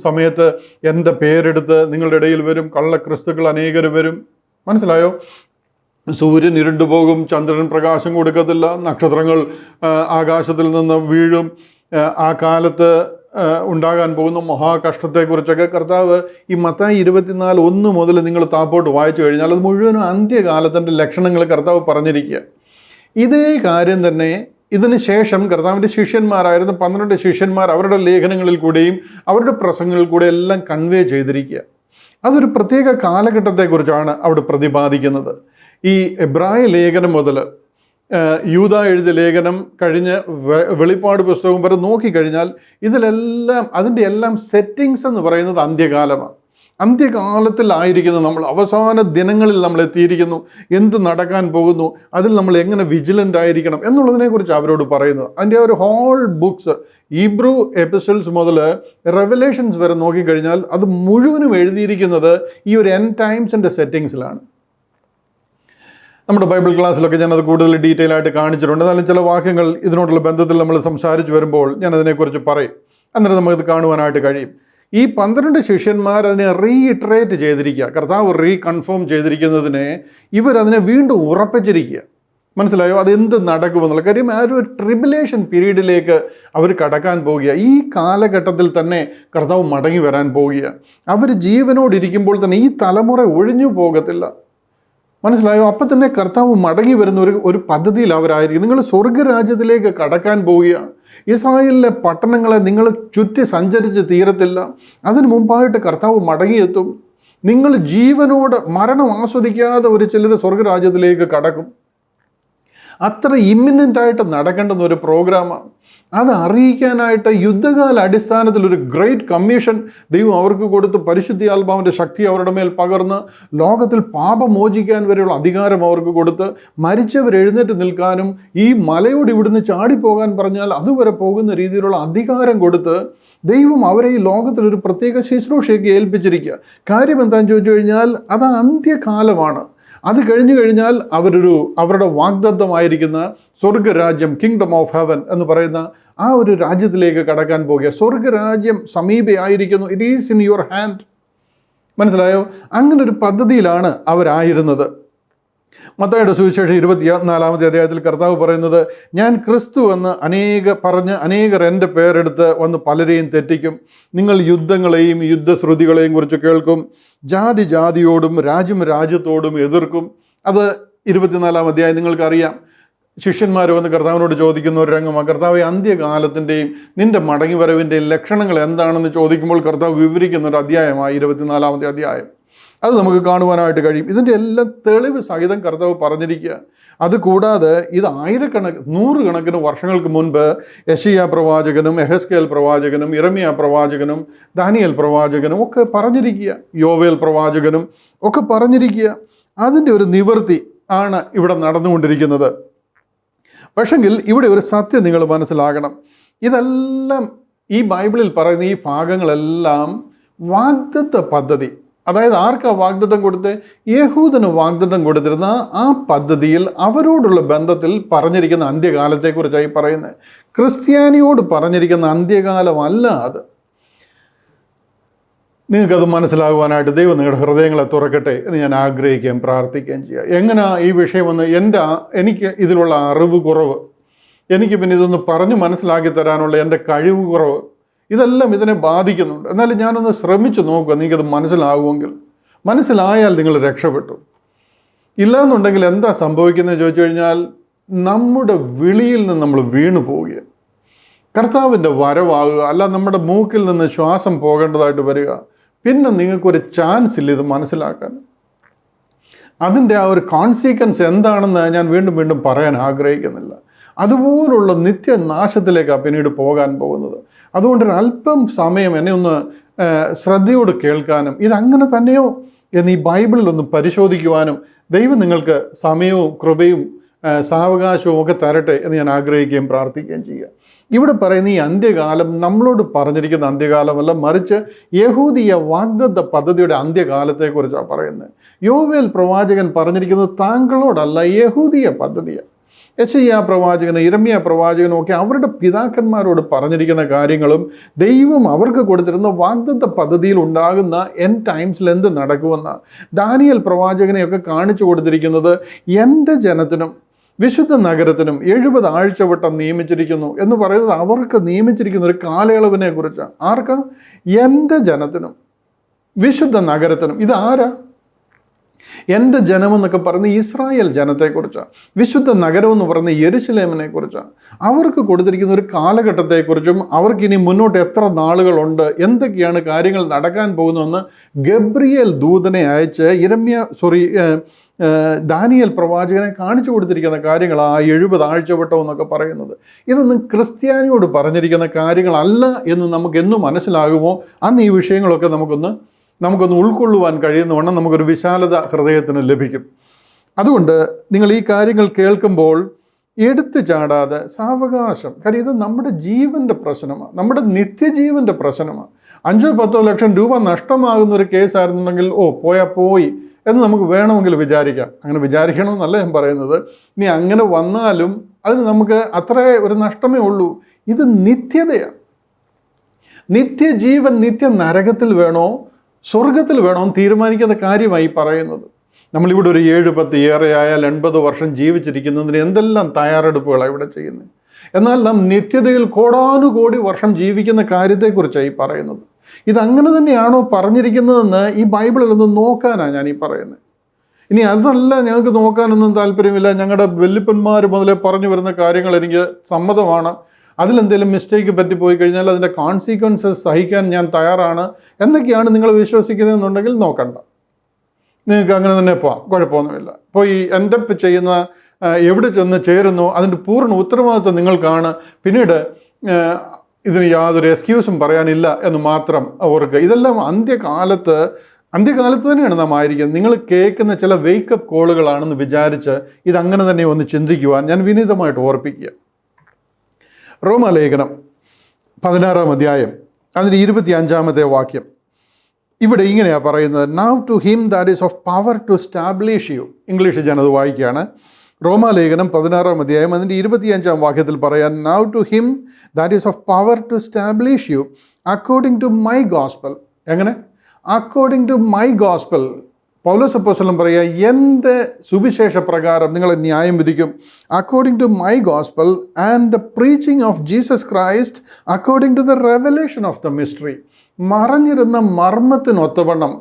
സമയത്ത് എൻ്റെ പേരെടുത്ത് നിങ്ങളുടെ ഇടയിൽ വരും, കള്ളക്രിസ്തുക്കൾ അനേകർ വരും. മനസ്സിലായോ? സൂര്യൻ ഇരുണ്ടുപോകും, ചന്ദ്രൻ പ്രകാശം കൊടുക്കത്തില്ല, നക്ഷത്രങ്ങൾ ആകാശത്തിൽ നിന്ന് വീഴും. ആ കാലത്ത് ഉണ്ടാകാൻ പോകുന്ന മഹാകഷ്ടത്തെക്കുറിച്ചൊക്കെ കർത്താവ് ഈ മത്തായി 24:1 മുതൽ നിങ്ങൾ താപ്പോട്ട് വായിച്ചു കഴിഞ്ഞാൽ അത് മുഴുവനും അന്ത്യകാലത്തിൻ്റെ ലക്ഷണങ്ങൾ കർത്താവ് പറഞ്ഞിരിക്കുക. ഇതേ കാര്യം തന്നെ ഇതിന് ശേഷം കർത്താവിൻ്റെ ശിഷ്യന്മാരായിരുന്ന 12 ശിഷ്യന്മാർ അവരുടെ ലേഖനങ്ങളിൽ കൂടെയും അവരുടെ പ്രസംഗങ്ങളിൽ കൂടെ എല്ലാം കൺവേ ചെയ്തിരിക്കുക. അതൊരു പ്രത്യേക കാലഘട്ടത്തെക്കുറിച്ചാണ് അവിടെ പ്രതിപാദിക്കുന്നത്. ഈ എബ്രായ ലേഖനം മുതൽ യൂദ എഴുതിയ ലേഖനം കഴിഞ്ഞ് വെളിപ്പാട് പുസ്തകം വരെ നോക്കിക്കഴിഞ്ഞാൽ ഇതിലെല്ലാം അതിൻ്റെ എല്ലാം സെറ്റിങ്സ് എന്ന് പറയുന്നത് അന്ത്യകാലമാണ്. അന്ത്യകാലത്തിലായിരിക്കുന്നു നമ്മൾ, അവസാന ദിനങ്ങളിൽ നമ്മൾ എത്തിയിരിക്കുന്നു. എന്ത് നടക്കാൻ പോകുന്നു, അതിൽ നമ്മൾ എങ്ങനെ വിജിലൻ്റ് ആയിരിക്കണം എന്നുള്ളതിനെക്കുറിച്ച് അവരോട് പറയുന്നത്. അതിൻ്റെ ഒരു ഹോൾ ബുക്സ്, ഹീബ്രു എപ്പിസ്റ്റൽസ് മുതൽ റെവലേഷൻസ് വരെ നോക്കിക്കഴിഞ്ഞാൽ അത് മുഴുവനും എഴുതിയിരിക്കുന്നത് ഈ ഒരു എൻഡ് ടൈംസിൻ്റെ സെറ്റിങ്സിലാണ്. നമ്മുടെ ബൈബിൾ ക്ലാസ്സിലൊക്കെ ഞാനത് കൂടുതൽ ഡീറ്റെയിൽ ആയിട്ട് കാണിച്ചിട്ടുണ്ട്. എന്നാലും ചില വാക്യങ്ങൾ ഇതിനോടുള്ള ബന്ധത്തിൽ നമ്മൾ സംസാരിച്ച് വരുമ്പോൾ ഞാനതിനെക്കുറിച്ച് പറയും. അന്നേരം നമുക്കത് കാണുവാനായിട്ട് കഴിയും. ഈ 12 ശിഷ്യന്മാർ അതിനെ റീഇറ്ററേറ്റ് ചെയ്തിരിക്കുക, കർത്താവ് റീകൺഫേം ചെയ്തിരിക്കുന്നതിനെ ഇവരതിനെ വീണ്ടും ഉറപ്പിച്ചിരിക്കുക. മനസ്സിലായോ? അതെന്ത് നടക്കുമെന്നുള്ള കാര്യം. ആ ഒരു ട്രിബുലേഷൻ പീരീഡിലേക്ക് അവർ കടക്കാൻ പോകുക. ഈ കാലഘട്ടത്തിൽ തന്നെ കർത്താവ് മടങ്ങി വരാൻ പോകുക. അവർ ജീവനോടിരിക്കുമ്പോൾ തന്നെ ഈ തലമുറ ഒഴിഞ്ഞു പോകത്തില്ല. മനസ്സിലായോ? അപ്പം തന്നെ കർത്താവ് മടങ്ങി വരുന്ന ഒരു പദ്ധതിയിൽ അവരായിരിക്കും. നിങ്ങൾ സ്വർഗരാജ്യത്തിലേക്ക് കടക്കാൻ പോവുകയാണ്. ഇസ്രായേലിലെ പട്ടണങ്ങളെ നിങ്ങൾ ചുറ്റി സഞ്ചരിച്ച് തീരത്തില്ല. അതിനു മുമ്പായിട്ട് കർത്താവ് മടങ്ങിയെത്തും. നിങ്ങൾ ജീവനോട് മരണം ആസ്വദിക്കാതെ ഒരു ചിലർ സ്വർഗരാജ്യത്തിലേക്ക് കടക്കും. അത്ര ഇമ്മിനൻ്റായിട്ട് നടക്കേണ്ടുന്ന ഒരു പ്രോഗ്രാമാണ്. അത് അറിയിക്കാനായിട്ട് യുദ്ധകാല അടിസ്ഥാനത്തിൽ ഒരു ഗ്രേറ്റ് കമ്മീഷൻ ദൈവം അവർക്ക് കൊടുത്ത് പരിശുദ്ധാത്മാവിൻ്റെ ശക്തി അവരുടെ മേൽ പകർന്ന് ലോകത്തിൽ പാപമോചിക്കാൻ വരെയുള്ള അധികാരം അവർക്ക് കൊടുത്ത് മരിച്ചവർ എഴുന്നേറ്റ് നിൽക്കാനും ഈ മലയോട് ഇവിടുന്ന് ചാടിപ്പോകാൻ പറഞ്ഞാൽ അതുവരെ പോകുന്ന രീതിയിലുള്ള അധികാരം കൊടുത്ത് ദൈവം അവരെ ഈ ലോകത്തിലൊരു പ്രത്യേക ശുശ്രൂഷയ്ക്ക് ഏൽപ്പിച്ചിരിക്കുക. കാര്യം എന്താണെന്ന് ചോദിച്ചു കഴിഞ്ഞാൽ അത് അന്ത്യകാലമാണ്. അത് കഴിഞ്ഞു കഴിഞ്ഞാൽ അവരുടെ വാഗ്ദത്തമായിരിക്കുന്ന സ്വർഗരാജ്യം, കിങ്ഡം ഓഫ് ഹെവൻ എന്ന് പറയുന്ന ആ ഒരു രാജ്യത്തിലേക്ക് കടക്കാൻ പോകുക. സ്വർഗരാജ്യം സമീപയായിരിക്കുന്നു. It is in your hand. മനസ്സിലായോ? അങ്ങനൊരു പദ്ധതിയിലാണ് അവരായിരുന്നത്. മത്തായിയുടെ സുവിശേഷം 24 അധ്യായത്തിൽ കർത്താവ് പറയുന്നത്, ഞാൻ ക്രിസ്തു എന്ന് അനേകർ എൻ്റെ പേരെടുത്ത് വന്ന് പലരെയും തെറ്റിക്കും. നിങ്ങൾ യുദ്ധങ്ങളെയും യുദ്ധശ്രുതികളെയും കുറിച്ച് കേൾക്കും. ജാതിയോടും രാജ്യത്തോടും എതിർക്കും. അത് 24 അധ്യായം നിങ്ങൾക്കറിയാം. ശിഷ്യന്മാർ വന്ന് കർത്താവിനോട് ചോദിക്കുന്ന ഒരു രംഗമാണ്. കർത്താവ് അന്ത്യകാലത്തിൻ്റെയും നിൻ്റെ മടങ്ങിവരവിൻ്റെയും ലക്ഷണങ്ങൾ എന്താണെന്ന് ചോദിക്കുമ്പോൾ കർത്താവ് വിവരിക്കുന്ന ഒരു അധ്യായമാണ് 24 അധ്യായം. അത് നമുക്ക് കാണുവാനായിട്ട് കഴിയും. ഇതിൻ്റെ എല്ലാം തെളിവ് സഹിതം കർത്താവ് പറഞ്ഞിരിക്കുക. അതുകൂടാതെ ഇത് നൂറുകണക്കിന് വർഷങ്ങൾക്ക് മുൻപ് യെശയ്യാ പ്രവാചകനും എഹെസ്കേൽ പ്രവാചകനും യിരെമ്യാ പ്രവാചകനും ദാനിയേൽ പ്രവാചകനും ഒക്കെ പറഞ്ഞിരിക്കുക. യോവേൽ പ്രവാചകനും ഒക്കെ പറഞ്ഞിരിക്കുക. അതിൻ്റെ ഒരു നിവൃത്തി ആണ് ഇവിടെ നടന്നുകൊണ്ടിരിക്കുന്നത്. പക്ഷെങ്കിൽ ഇവിടെ ഒരു സത്യം നിങ്ങൾ മനസ്സിലാകണം. ഇതെല്ലാം ഈ ബൈബിളിൽ പറയുന്ന ഈ ഭാഗങ്ങളെല്ലാം വാഗ്ദത്ത പദ്ധതി, അതായത് ആർക്കാ വാഗ്ദത്തം കൊടുത്ത്? യഹൂദന് വാഗ്ദത്തം കൊടുത്തിരുന്ന ആ പദ്ധതിയിൽ അവരോടുള്ള ബന്ധത്തിൽ പറഞ്ഞിരിക്കുന്ന അന്ത്യകാലത്തെക്കുറിച്ചായി പറയുന്നത്. ക്രിസ്ത്യാനിയോട് പറഞ്ഞിരിക്കുന്ന അന്ത്യകാലമല്ല അത്. നിങ്ങൾക്കത് മനസ്സിലാകുവാനായിട്ട് ദൈവം നിങ്ങളുടെ ഹൃദയങ്ങളെ തുറക്കട്ടെ എന്ന് ഞാൻ ആഗ്രഹിക്കുകയും പ്രാർത്ഥിക്കുകയും ചെയ്യുക. എങ്ങനെ ഈ വിഷയമെന്ന് എനിക്ക് ഇതിലുള്ള അറിവ് കുറവ്, എനിക്ക് പിന്നെ ഇതൊന്ന് പറഞ്ഞ് മനസ്സിലാക്കി തരാനുള്ള എൻ്റെ കഴിവ് കുറവ്, ഇതെല്ലാം ഇതിനെ ബാധിക്കുന്നുണ്ട്. എന്നാലും ഞാനൊന്ന് ശ്രമിച്ചു നോക്കുക. നിങ്ങൾക്കത് മനസ്സിലാകുമെങ്കിൽ. മനസ്സിലായാൽ നിങ്ങൾ രക്ഷപ്പെട്ടു. ഇല്ലയെന്നുണ്ടെങ്കിൽ എന്താ സംഭവിക്കുന്നത് ചോദിച്ചു കഴിഞ്ഞാൽ നമ്മുടെ വിളിയിൽ നിന്ന് നമ്മൾ വീണു പോവുക. കർത്താവിൻ്റെ വരവാകുക, അല്ല നമ്മുടെ മൂക്കിൽ നിന്ന് ശ്വാസം പോകേണ്ടതായിട്ട് വരിക. പിന്നെ നിങ്ങൾക്കൊരു ചാൻസ് ഇല്ല ഇത് മനസ്സിലാക്കാൻ. അതിൻ്റെ ആ ഒരു കോൺസിക്വൻസ് എന്താണെന്ന് ഞാൻ വീണ്ടും വീണ്ടും പറയാൻ ആഗ്രഹിക്കുന്നില്ല. അതുപോലുള്ള നിത്യനാശത്തിലേക്കാണ് പിന്നീട് പോകാൻ പോകുന്നത്. അതുകൊണ്ട് അല്പം സമയം എന്നെ ഒന്ന് ശ്രദ്ധയോട് കേൾക്കാനും ഇതങ്ങനെ തന്നെയോ എന്ന് ഈ ബൈബിളിൽ ഒന്ന് പരിശോധിക്കുവാനും ദൈവം നിങ്ങൾക്ക് സമയവും കൃപയും സാവകാശവും ഒക്കെ തരട്ടെ എന്ന് ഞാൻ ആഗ്രഹിക്കുകയും പ്രാർത്ഥിക്കുകയും ചെയ്യുക. ഇവിടെ പറയുന്ന ഈ അന്ത്യകാലം നമ്മളോട് പറഞ്ഞിരിക്കുന്ന അന്ത്യകാലമല്ല, മറിച്ച് യഹൂദിയ വാഗ്ദത്ത പദ്ധതിയുടെ അന്ത്യകാലത്തെക്കുറിച്ചാണ് പറയുന്നത്. യോവേൽ പ്രവാചകൻ പറഞ്ഞിരിക്കുന്നത് താങ്കളോടല്ല, യഹൂദിയ പദ്ധതിയാണ്. യെശയ്യാ പ്രവാചകനും യിരെമ്യാ പ്രവാചകനും ഒക്കെ അവരുടെ പിതാക്കന്മാരോട് പറഞ്ഞിരിക്കുന്ന കാര്യങ്ങളും ദൈവം അവർക്ക് കൊടുത്തിരുന്ന വാഗ്ദത്ത പദ്ധതിയിൽ ഉണ്ടാകുന്ന എൻഡ് ടൈംസിൽ എന്ത് നടക്കുമെന്ന ദാനിയേൽ പ്രവാചകനെയൊക്കെ കാണിച്ചു കൊടുത്തിരിക്കുന്നത് എൻ്റെ ജനത്തിനും വിശുദ്ധ നഗരത്തിനും 70 ആഴ്ചവട്ടം നിയമിച്ചിരിക്കുന്നു എന്ന് പറയുന്നത് അവർക്ക് നിയമിച്ചിരിക്കുന്ന ഒരു കാലയളവിനെ കുറിച്ചാണ്. ആർക്കാ? എൻ്റെ ജനത്തിനും വിശുദ്ധ നഗരത്തിനും. ഇതാരാ? എൻ്റെ ജനമെന്നൊക്കെ പറയുന്ന ഇസ്രായേൽ ജനത്തെക്കുറിച്ചാണ്. വിശുദ്ധ നഗരം എന്ന് പറയുന്ന യെരുശലേമിനെ കുറിച്ചാണ്. അവർക്ക് കൊടുത്തിരിക്കുന്ന ഒരു കാലഘട്ടത്തെക്കുറിച്ചും അവർക്കിനി മുന്നോട്ട് എത്ര നാളുകളുണ്ട്, എന്തൊക്കെയാണ് കാര്യങ്ങൾ നടക്കാൻ പോകുന്നതെന്ന് ഗബ്രിയേൽ ദൂതനെ അയച്ച് ദാനിയേൽ പ്രവാചകനെ കാണിച്ചു കൊടുത്തിരിക്കുന്ന കാര്യങ്ങൾ ആ 70 ആഴ്ചവട്ടം എന്നൊക്കെ പറയുന്നത്. ഇതൊന്നും ക്രിസ്ത്യാനിയോട് പറഞ്ഞിരിക്കുന്ന കാര്യങ്ങളല്ല എന്ന് നമുക്ക് എന്നും മനസ്സിലാകുമോ അന്ന് ഈ വിഷയങ്ങളൊക്കെ നമുക്കൊന്ന് ഉൾക്കൊള്ളുവാൻ കഴിയുന്നവണ്ണം നമുക്കൊരു വിശാലത ഹൃദയത്തിന് ലഭിക്കും. അതുകൊണ്ട് നിങ്ങൾ ഈ കാര്യങ്ങൾ കേൾക്കുമ്പോൾ എടുത്തു ചാടാതെ സാവകാശം, കാര്യം ഇത് നമ്മുടെ ജീവൻ്റെ പ്രശ്നമാണ്, നമ്മുടെ നിത്യജീവൻ്റെ പ്രശ്നമാണ്. 5-10 ലക്ഷം രൂപ നഷ്ടമാകുന്ന ഒരു കേസായിരുന്നുണ്ടെങ്കിൽ പോയാൽ പോയി എന്ന് നമുക്ക് വേണമെങ്കിൽ വിചാരിക്കാം. അങ്ങനെ വിചാരിക്കണമെന്നല്ല ഞാൻ പറയുന്നത്. ഇനി അങ്ങനെ വന്നാലും അതിന് നമുക്ക് അത്രേ ഒരു നഷ്ടമേ ഉള്ളൂ. ഇത് നിത്യതയാണ്. നിത്യജീവൻ നിത്യ നരകത്തിൽ വേണോ സ്വർഗത്തിൽ വേണോ തീരുമാനിക്കുന്ന കാര്യമായി പറയുന്നത്. നമ്മളിവിടെ ഒരു 7-10 ഏറെയായാൽ 80 വർഷം ജീവിച്ചിരിക്കുന്നതിന് എന്തെല്ലാം തയ്യാറെടുപ്പുകളാണ് ഇവിടെ ചെയ്യുന്നത്. എന്നാൽ നാം നിത്യതയിൽ കോടാനുകോടി വർഷം ജീവിക്കുന്ന കാര്യത്തെക്കുറിച്ചാണ് ഈ പറയുന്നത്. ഇതങ്ങനെ തന്നെയാണോ പറഞ്ഞിരിക്കുന്നതെന്ന് ഈ ബൈബിളിൽ ഒന്ന് നോക്കാനാണ് ഞാൻ ഈ പറയുന്നത്. ഇനി അതല്ല ഞങ്ങൾക്ക് നോക്കാനൊന്നും താല്പര്യമില്ല, ഞങ്ങളുടെ വല്യപ്പന്മാർ മുതലേ പറഞ്ഞു വരുന്ന കാര്യങ്ങൾ എനിക്ക് സമ്മതമാണ്, അതിലെന്തെങ്കിലും മിസ്റ്റേക്ക് പറ്റിപ്പോയി കഴിഞ്ഞാൽ അതിൻ്റെ കോൺസിക്വൻസസ് സഹിക്കാൻ ഞാൻ തയ്യാറാണ് എന്നൊക്കെയാണ് നിങ്ങൾ വിശ്വസിക്കുന്നതെന്നുണ്ടെങ്കിൽ നോക്കണ്ട, നിങ്ങൾക്ക് അങ്ങനെ തന്നെ പോവാം, കുഴപ്പമൊന്നുമില്ല. പോയി എൻ്റെ ചെയ്യുന്ന എവിടെ ചെന്ന് ചേരുന്നു അതിൻ്റെ പൂർണ്ണ ഉത്തരവാദിത്വം നിങ്ങൾക്കാണ്. പിന്നീട് ഇതിന് യാതൊരു എക്സ്ക്യൂസും പറയാനില്ല എന്ന് മാത്രം ഓർക്കുക. ഇതെല്ലാം അന്ത്യകാലത്ത് തന്നെയാണ് നാം ആയിരിക്കുന്നത്. നിങ്ങൾ കേൾക്കുന്ന ചില വേക്കപ്പ് കോളുകളാണെന്ന് വിചാരിച്ച് ഇതങ്ങനെ തന്നെ ഒന്ന് ചിന്തിക്കുവാൻ ഞാൻ വിനീതമായിട്ട് ഓർപ്പിക്കുക. റോമാലേഖനം 16-ാം അധ്യായം അതിൻ്റെ 25-ാമത്തെ വാക്യം ഇവിടെ ഇങ്ങനെയാണ് പറയുന്നത്. Now to him that is of power to stablish you. ഇംഗ്ലീഷിൽ ഞാനത് വായിക്കുകയാണ്. റോമാലേഖനം 16-ാം അധ്യായം അതിൻ്റെ 25-ാം വാക്യത്തിൽ പറയാൻ, now to him that is of power to stablish you according to my gospel. എങ്ങനെ? According to my gospel. Paulose അപ്പോസ്തലൻ പറയുക, എൻ്റെ സുവിശേഷ പ്രകാരം നിങ്ങളെ ന്യായം വിധിക്കും. According to my gospel and the preaching of Jesus Christ according to the revelation of the mystery. മറഞ്ഞിരുന്ന മർമ്മത്തിനൊത്തവണ്ണം,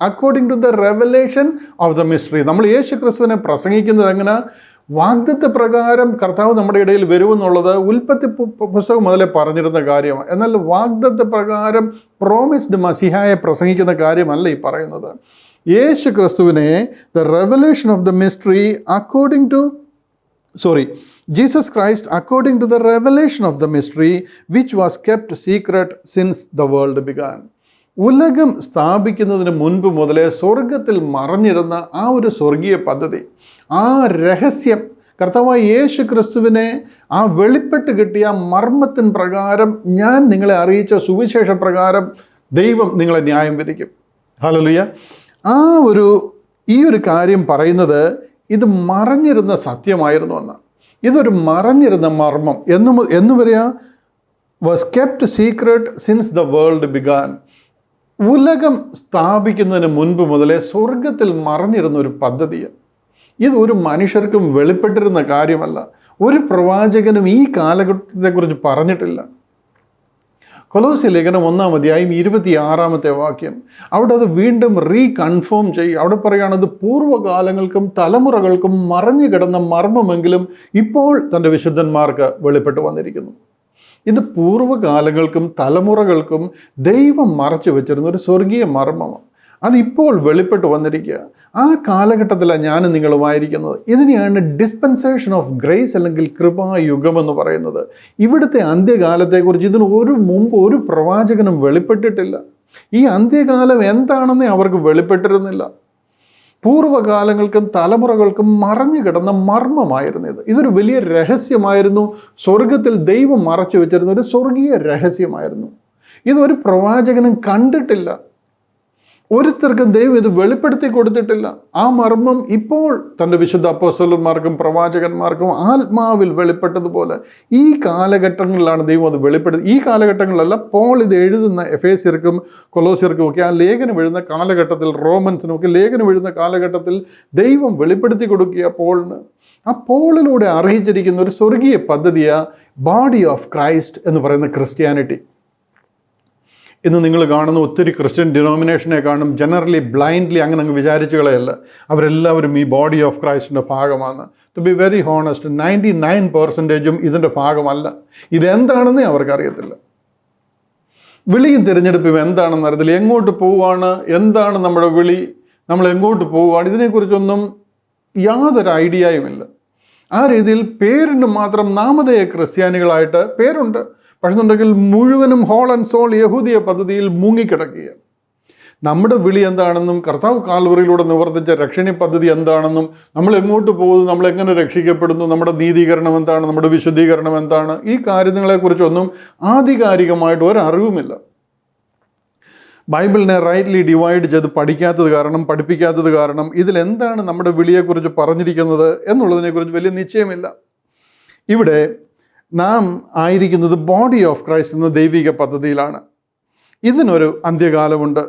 according to the revelation of the mystery. നമ്മൾ യേശു ക്രിസ്തുവിനെ പ്രസംഗിക്കുന്നത് എങ്ങനെ? വാഗ്ദത്ത പ്രകാരം കർത്താവ് നമ്മുടെ ഇടയിൽ വരുമെന്നുള്ളത് ഉൽപ്പത്തി പുസ്തകം മുതലേ പറഞ്ഞിരുന്ന കാര്യമാണ്. എന്നാൽ വാഗ്ദത്ത പ്രകാരം പ്രോമിസ്ഡ് മസിഹായെ പ്രസംഗിക്കുന്ന കാര്യമല്ല ഈ പറയുന്നത്. യേശു ക്രിസ്തുവിനെ the revelation of the mystery Jesus Christ according to the revelation of the mystery which was kept secret since the world began. ഉലകം സ്ഥാപിക്കുന്നതിന് മുൻപ് മുതലേ സ്വർഗത്തിൽ മറഞ്ഞിരുന്ന ആ ഒരു സ്വർഗീയ പദ്ധതി, ആ രഹസ്യം, കർത്താവായ യേശു ക്രിസ്തുവിനെ ആ വെളിപ്പെട്ട് കിട്ടിയ മർമ്മത്തിൻ പ്രകാരം ഞാൻ നിങ്ങളെ അറിയിച്ച സുവിശേഷ പ്രകാരം ദൈവം നിങ്ങളെ ന്യായം വിധിക്കും. ഹല്ലേലൂയ. ഈ ഒരു കാര്യം പറയുന്നത് ഇത് മറഞ്ഞിരുന്ന സത്യമായിരുന്നു എന്നാണ്. ഇതൊരു മറഞ്ഞിരുന്ന മർമ്മം എന്ന് പറയാ, was kept secret since the world began. ഉലകം സ്ഥാപിക്കുന്നതിന് മുൻപ് മുതലേ സ്വർഗത്തിൽ മറഞ്ഞിരുന്ന ഒരു പദ്ധതിയാണ്. ഇത് ഒരു മനുഷ്യർക്കും വെളിപ്പെട്ടിരുന്ന കാര്യമല്ല. ഒരു പ്രവാചകനും ഈ കാലഘട്ടത്തെക്കുറിച്ച് പറഞ്ഞിട്ടില്ല. കൊലോസ്യ ലേഖനം 1-ാം അധ്യായം 26-ാമത്തെ വാക്യം അവിടെ അത് വീണ്ടും റീകൺഫേം ചെയ്യും. അവിടെ പറയുകയാണ്, അത് പൂർവ്വകാലങ്ങൾക്കും തലമുറകൾക്കും മറഞ്ഞു കിടന്ന മർമ്മമെങ്കിലും ഇപ്പോൾ തൻ്റെ വിശുദ്ധന്മാർക്ക് വെളിപ്പെട്ട് വന്നിരിക്കുന്നു. ഇത് പൂർവ്വകാലങ്ങൾക്കും തലമുറകൾക്കും ദൈവം മറച്ചു വെച്ചിരുന്ന ഒരു സ്വർഗീയ മർമ്മമാണ്. അതിപ്പോൾ വെളിപ്പെട്ട് വന്നിരിക്കുക. ആ കാലഘട്ടത്തിലാണ് ഞാനും നിങ്ങളുമായിരിക്കുന്നത്. ഇതിനെയാണ് ഡിസ്പെൻസേഷൻ ഓഫ് ഗ്രേസ് അല്ലെങ്കിൽ കൃപായുഗം എന്ന് പറയുന്നത്. ഇവിടുത്തെ അന്ത്യകാലത്തെക്കുറിച്ച് ഇതിന് മുമ്പ് ഒരു പ്രവാചകനും വെളിപ്പെട്ടിട്ടില്ല. ഈ അന്ത്യകാലം എന്താണെന്നേ അവർക്ക് വെളിപ്പെട്ടിരുന്നില്ല. പൂർവ്വകാലങ്ങൾക്കും തലമുറകൾക്കും മറഞ്ഞു കിടന്ന മർമ്മമായിരുന്നു ഇത്. ഇതൊരു വലിയ രഹസ്യമായിരുന്നു. സ്വർഗത്തിൽ ദൈവം മറച്ചു വെച്ചിരുന്ന ഒരു സ്വർഗീയ രഹസ്യമായിരുന്നു. ഇതൊരു പ്രവാചകനും കണ്ടിട്ടില്ല. ഒരുത്തർക്കും ദൈവം ഇത് വെളിപ്പെടുത്തി കൊടുത്തിട്ടില്ല. ആ മർമ്മം ഇപ്പോൾ തൻ്റെ വിശുദ്ധ അപ്പോസ്തലന്മാർക്കും പ്രവാചകന്മാർക്കും ആത്മാവിൽ വെളിപ്പെട്ടതുപോലെ ഈ കാലഘട്ടങ്ങളിലാണ് ദൈവം അത് വെളിപ്പെടുത്തി. ഈ കാലഘട്ടങ്ങളിലല്ല, പോൾ ഇത് എഴുതുന്ന എഫേസ്യർക്കും കൊലോസ്യർക്കും ഒക്കെ ആ ലേഖനം എഴുതുന്ന കാലഘട്ടത്തിൽ, റോമൻസിനും ഒക്കെ ലേഖനം എഴുതുന്ന കാലഘട്ടത്തിൽ ദൈവം വെളിപ്പെടുത്തി കൊടുക്കുക പോളിന്. ആ പോളിലൂടെ അറിയിച്ചിരിക്കുന്ന ഒരു സ്വർഗീയ പദ്ധതിയാണ് ബോഡി ഓഫ് ക്രൈസ്റ്റ് എന്ന് പറയുന്ന ക്രിസ്ത്യാനിറ്റി. ഇന്ന് നിങ്ങൾ കാണുന്ന ഒത്തിരി ക്രിസ്ത്യൻ ഡിനോമിനേഷനെ കാണും ജനറലി ബ്ലൈൻഡ്ലി അങ്ങനെ അങ്ങ് വിചാരിച്ചു കളയല്ല. അവരെല്ലാവരും ഈ ബോഡി ഓഫ് ക്രൈസ്റ്റിൻ്റെ ഭാഗമാണ്. ടു ബി വെരി ഹോണസ്റ്റ്, 99% ഇതിൻ്റെ ഭാഗമല്ല. ഇതെന്താണെന്നേ അവർക്കറിയത്തില്ല. വിളിയും തിരഞ്ഞെടുപ്പും എന്താണെന്ന് അറിയത്തില്ല. എങ്ങോട്ട് പോവുകയാണ്, എന്താണ് നമ്മുടെ വിളി, നമ്മൾ എങ്ങോട്ട് പോവുകയാണ്, ഇതിനെക്കുറിച്ചൊന്നും യാതൊരു ഐഡിയയുമില്ല. ആ രീതിയിൽ പേരിന് മാത്രം നാമധേയ ക്രിസ്ത്യാനികളായിട്ട് പേരുണ്ട്. പക്ഷെ എന്നുണ്ടെങ്കിൽ മുഴുവനും ഹോൾ ആൻഡ് സോൾ യഹൂദിയ പദ്ധതിയിൽ മുങ്ങിക്കിടക്കുകയാണ്. നമ്മുടെ വിളി എന്താണെന്നും കർത്താവ് കാൽവറിയിലൂടെ നിവർത്തിച്ച രക്ഷണീയ പദ്ധതി എന്താണെന്നും നമ്മൾ എങ്ങോട്ട് പോകുന്നു, നമ്മൾ എങ്ങനെ രക്ഷിക്കപ്പെടുന്നു, നമ്മുടെ നീതീകരണം എന്താണ്, നമ്മുടെ വിശുദ്ധീകരണം എന്താണ്, ഈ കാര്യങ്ങളെക്കുറിച്ചൊന്നും ആധികാരികമായിട്ട് ഒരറിവുമില്ല. ബൈബിളിനെ റൈറ്റ്ലി ഡിവൈഡ് ചെയ്ത് പഠിപ്പിക്കാത്തത് കാരണം ഇതിലെന്താണ് നമ്മുടെ വിളിയെക്കുറിച്ച് പറഞ്ഞിരിക്കുന്നത് എന്നുള്ളതിനെക്കുറിച്ച് വലിയ നിശ്ചയമില്ല. ഇവിടെ നാം ആയിരിക്കുന്നത് ബോഡി ഓഫ് ക്രൈസ്റ്റ് എന്ന ദൈവിക പദ്ധതിയിലാണ്. ഇതിനൊരു അന്ത്യകാലമുണ്ട്.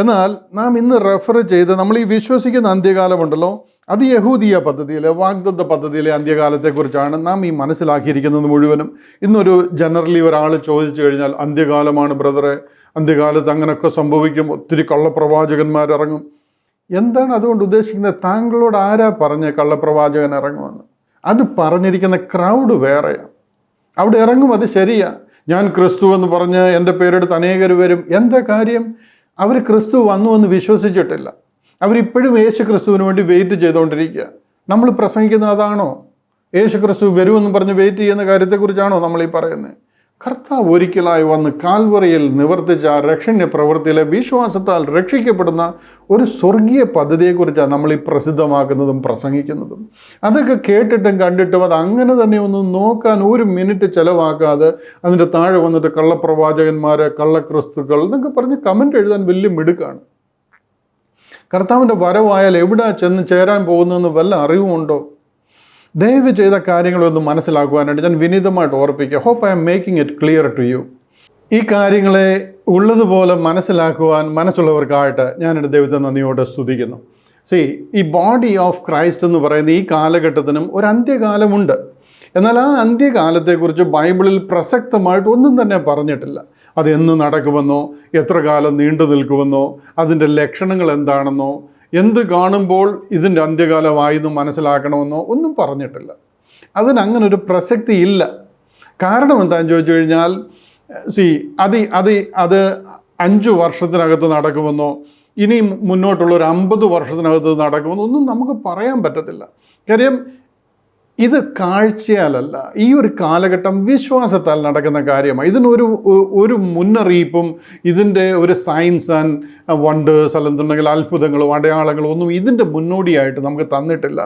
എന്നാൽ നാം ഇന്ന് റെഫർ ചെയ്ത് നമ്മൾ ഈ വിശ്വസിക്കുന്ന അന്ത്യകാലമുണ്ടല്ലോ, അത് യഹൂദിയ പദ്ധതിയിലെ വാഗ്ദത്ത പദ്ധതിയിലെ അന്ത്യകാലത്തെക്കുറിച്ചാണ് നാം ഈ മനസ്സിലാക്കിയിരിക്കുന്നത് മുഴുവനും. ഇന്നൊരു ജനറലി ഒരാൾ ചോദിച്ചു കഴിഞ്ഞാൽ, അന്ത്യകാലമാണ് ബ്രദറെ, അന്ത്യകാലത്ത് അങ്ങനെയൊക്കെ സംഭവിക്കും, ഒത്തിരി കള്ളപ്രവാചകന്മാരിറങ്ങും. എന്താണ് അതുകൊണ്ട് ഉദ്ദേശിക്കുന്നത്? താങ്കളോട് ആരാ പറഞ്ഞ കള്ളപ്രവാചകൻ ഇറങ്ങുമെന്ന്? അത് പറഞ്ഞിരിക്കുന്ന ക്രൗഡ് വേറെയാണ്. അവിടെ ഇറങ്ങും, അത് ശരിയാ. ഞാൻ ക്രിസ്തു എന്ന് പറഞ്ഞ് എൻ്റെ പേരെടുത്ത് അനേകർ വരും. എന്താ കാര്യം? അവർ ക്രിസ്തു വന്നു എന്ന് വിശ്വസിച്ചിട്ടില്ല. അവരിപ്പോഴും യേശു ക്രിസ്തുവിന് വേണ്ടി വെയിറ്റ് ചെയ്തുകൊണ്ടിരിക്കുക. നമ്മൾ പ്രസംഗിക്കുന്നത് അതാണോ? യേശു ക്രിസ്തു വരുമെന്ന് പറഞ്ഞ് വെയിറ്റ് ചെയ്യുന്ന കാര്യത്തെക്കുറിച്ചാണോ നമ്മൾ ഈ പറയുന്നത്? കർത്താവ് ഒരിക്കലായി വന്ന് കാൽവറിയിൽ നിവർത്തിച്ച ആ രക്ഷണ്യ പ്രവൃത്തിയിലെ വിശ്വാസത്താൽ രക്ഷിക്കപ്പെടുന്ന ഒരു സ്വർഗീയ പദ്ധതിയെക്കുറിച്ചാണ് നമ്മൾ ഈ പ്രസിദ്ധമാക്കുന്നതും പ്രസംഗിക്കുന്നതും. അതൊക്കെ കേട്ടിട്ടും കണ്ടിട്ടും അത് അങ്ങനെ തന്നെ ഒന്നും നോക്കാൻ ഒരു മിനിറ്റ് ചിലവാക്കാതെ അതിൻ്റെ താഴെ വന്നിട്ട് കള്ളപ്രവാചകന്മാർ, കള്ളക്രിസ്തുക്കൾ എന്നൊക്കെ പറഞ്ഞ് കമൻ്റ് എഴുതാൻ വലിയ മിടുക്കാണ്. കർത്താവിൻ്റെ വരവായാൽ എവിടെ ചെന്ന് ചേരാൻ പോകുന്നതെന്ന് വല്ല അറിവുമുണ്ടോ? ദയവ് ചെയ്ത കാര്യങ്ങളൊന്നും മനസ്സിലാക്കുവാനായിട്ട് ഞാൻ വിനീതമായിട്ട് ഓർപ്പിക്കുക. Hope I am making it clear to you. ഈ കാര്യങ്ങളെ ഉള്ളതുപോലെ മനസ്സിലാക്കുവാൻ മനസ്സുള്ളവർക്കായിട്ട് ഞാനെൻ്റെ ദൈവത്തെ നന്ദിയോടെ സ്തുതിക്കുന്നു. ഈ ബോഡി ഓഫ് ക്രൈസ്റ്റ് എന്ന് പറയുന്ന ഈ കാലഘട്ടത്തിനും ഒരു അന്ത്യകാലമുണ്ട്. എന്നാൽ ആ അന്ത്യകാലത്തെക്കുറിച്ച് ബൈബിളിൽ പ്രസക്തമായിട്ട് ഒന്നും തന്നെ പറഞ്ഞിട്ടില്ല. അതെന്ന് നടക്കുമെന്നോ, എത്ര കാലം നീണ്ടു നിൽക്കുമെന്നോ, അതിൻ്റെ ലക്ഷണങ്ങൾ എന്താണെന്നോ, എന്ത് കാണുമ്പോൾ ഇതിൻ്റെ അന്ത്യകാലമായെന്ന് മനസ്സിലാക്കണമെന്നോ ഒന്നും പറഞ്ഞിട്ടില്ല. അതിനങ്ങനൊരു പ്രസക്തി ഇല്ല. കാരണം എന്താണെന്ന് ചോദിച്ചു കഴിഞ്ഞാൽ, അത് 5 വർഷത്തിനകത്ത് നടക്കുമെന്നോ, ഇനി മുന്നോട്ടുള്ളൊരു 50 വർഷത്തിനകത്ത് നടക്കുമെന്നോ ഒന്നും നമുക്ക് പറയാൻ പറ്റത്തില്ല. കാര്യം ഇത് കാഴ്ചയാലല്ല, ഈ ഒരു കാലഘട്ടം വിശ്വാസത്താൽ നടക്കുന്ന കാര്യമാണ്. ഇതിനൊരു മുന്നറിയിപ്പും ഇതിൻ്റെ ഒരു സയൻസ് ആൻഡ് വണ്ടേഴ്സ് അല്ലെന്നുണ്ടെങ്കിൽ അത്ഭുതങ്ങളും അടയാളങ്ങളും ഒന്നും ഇതിൻ്റെ മുന്നോടിയായിട്ട് നമുക്ക് തന്നിട്ടില്ല.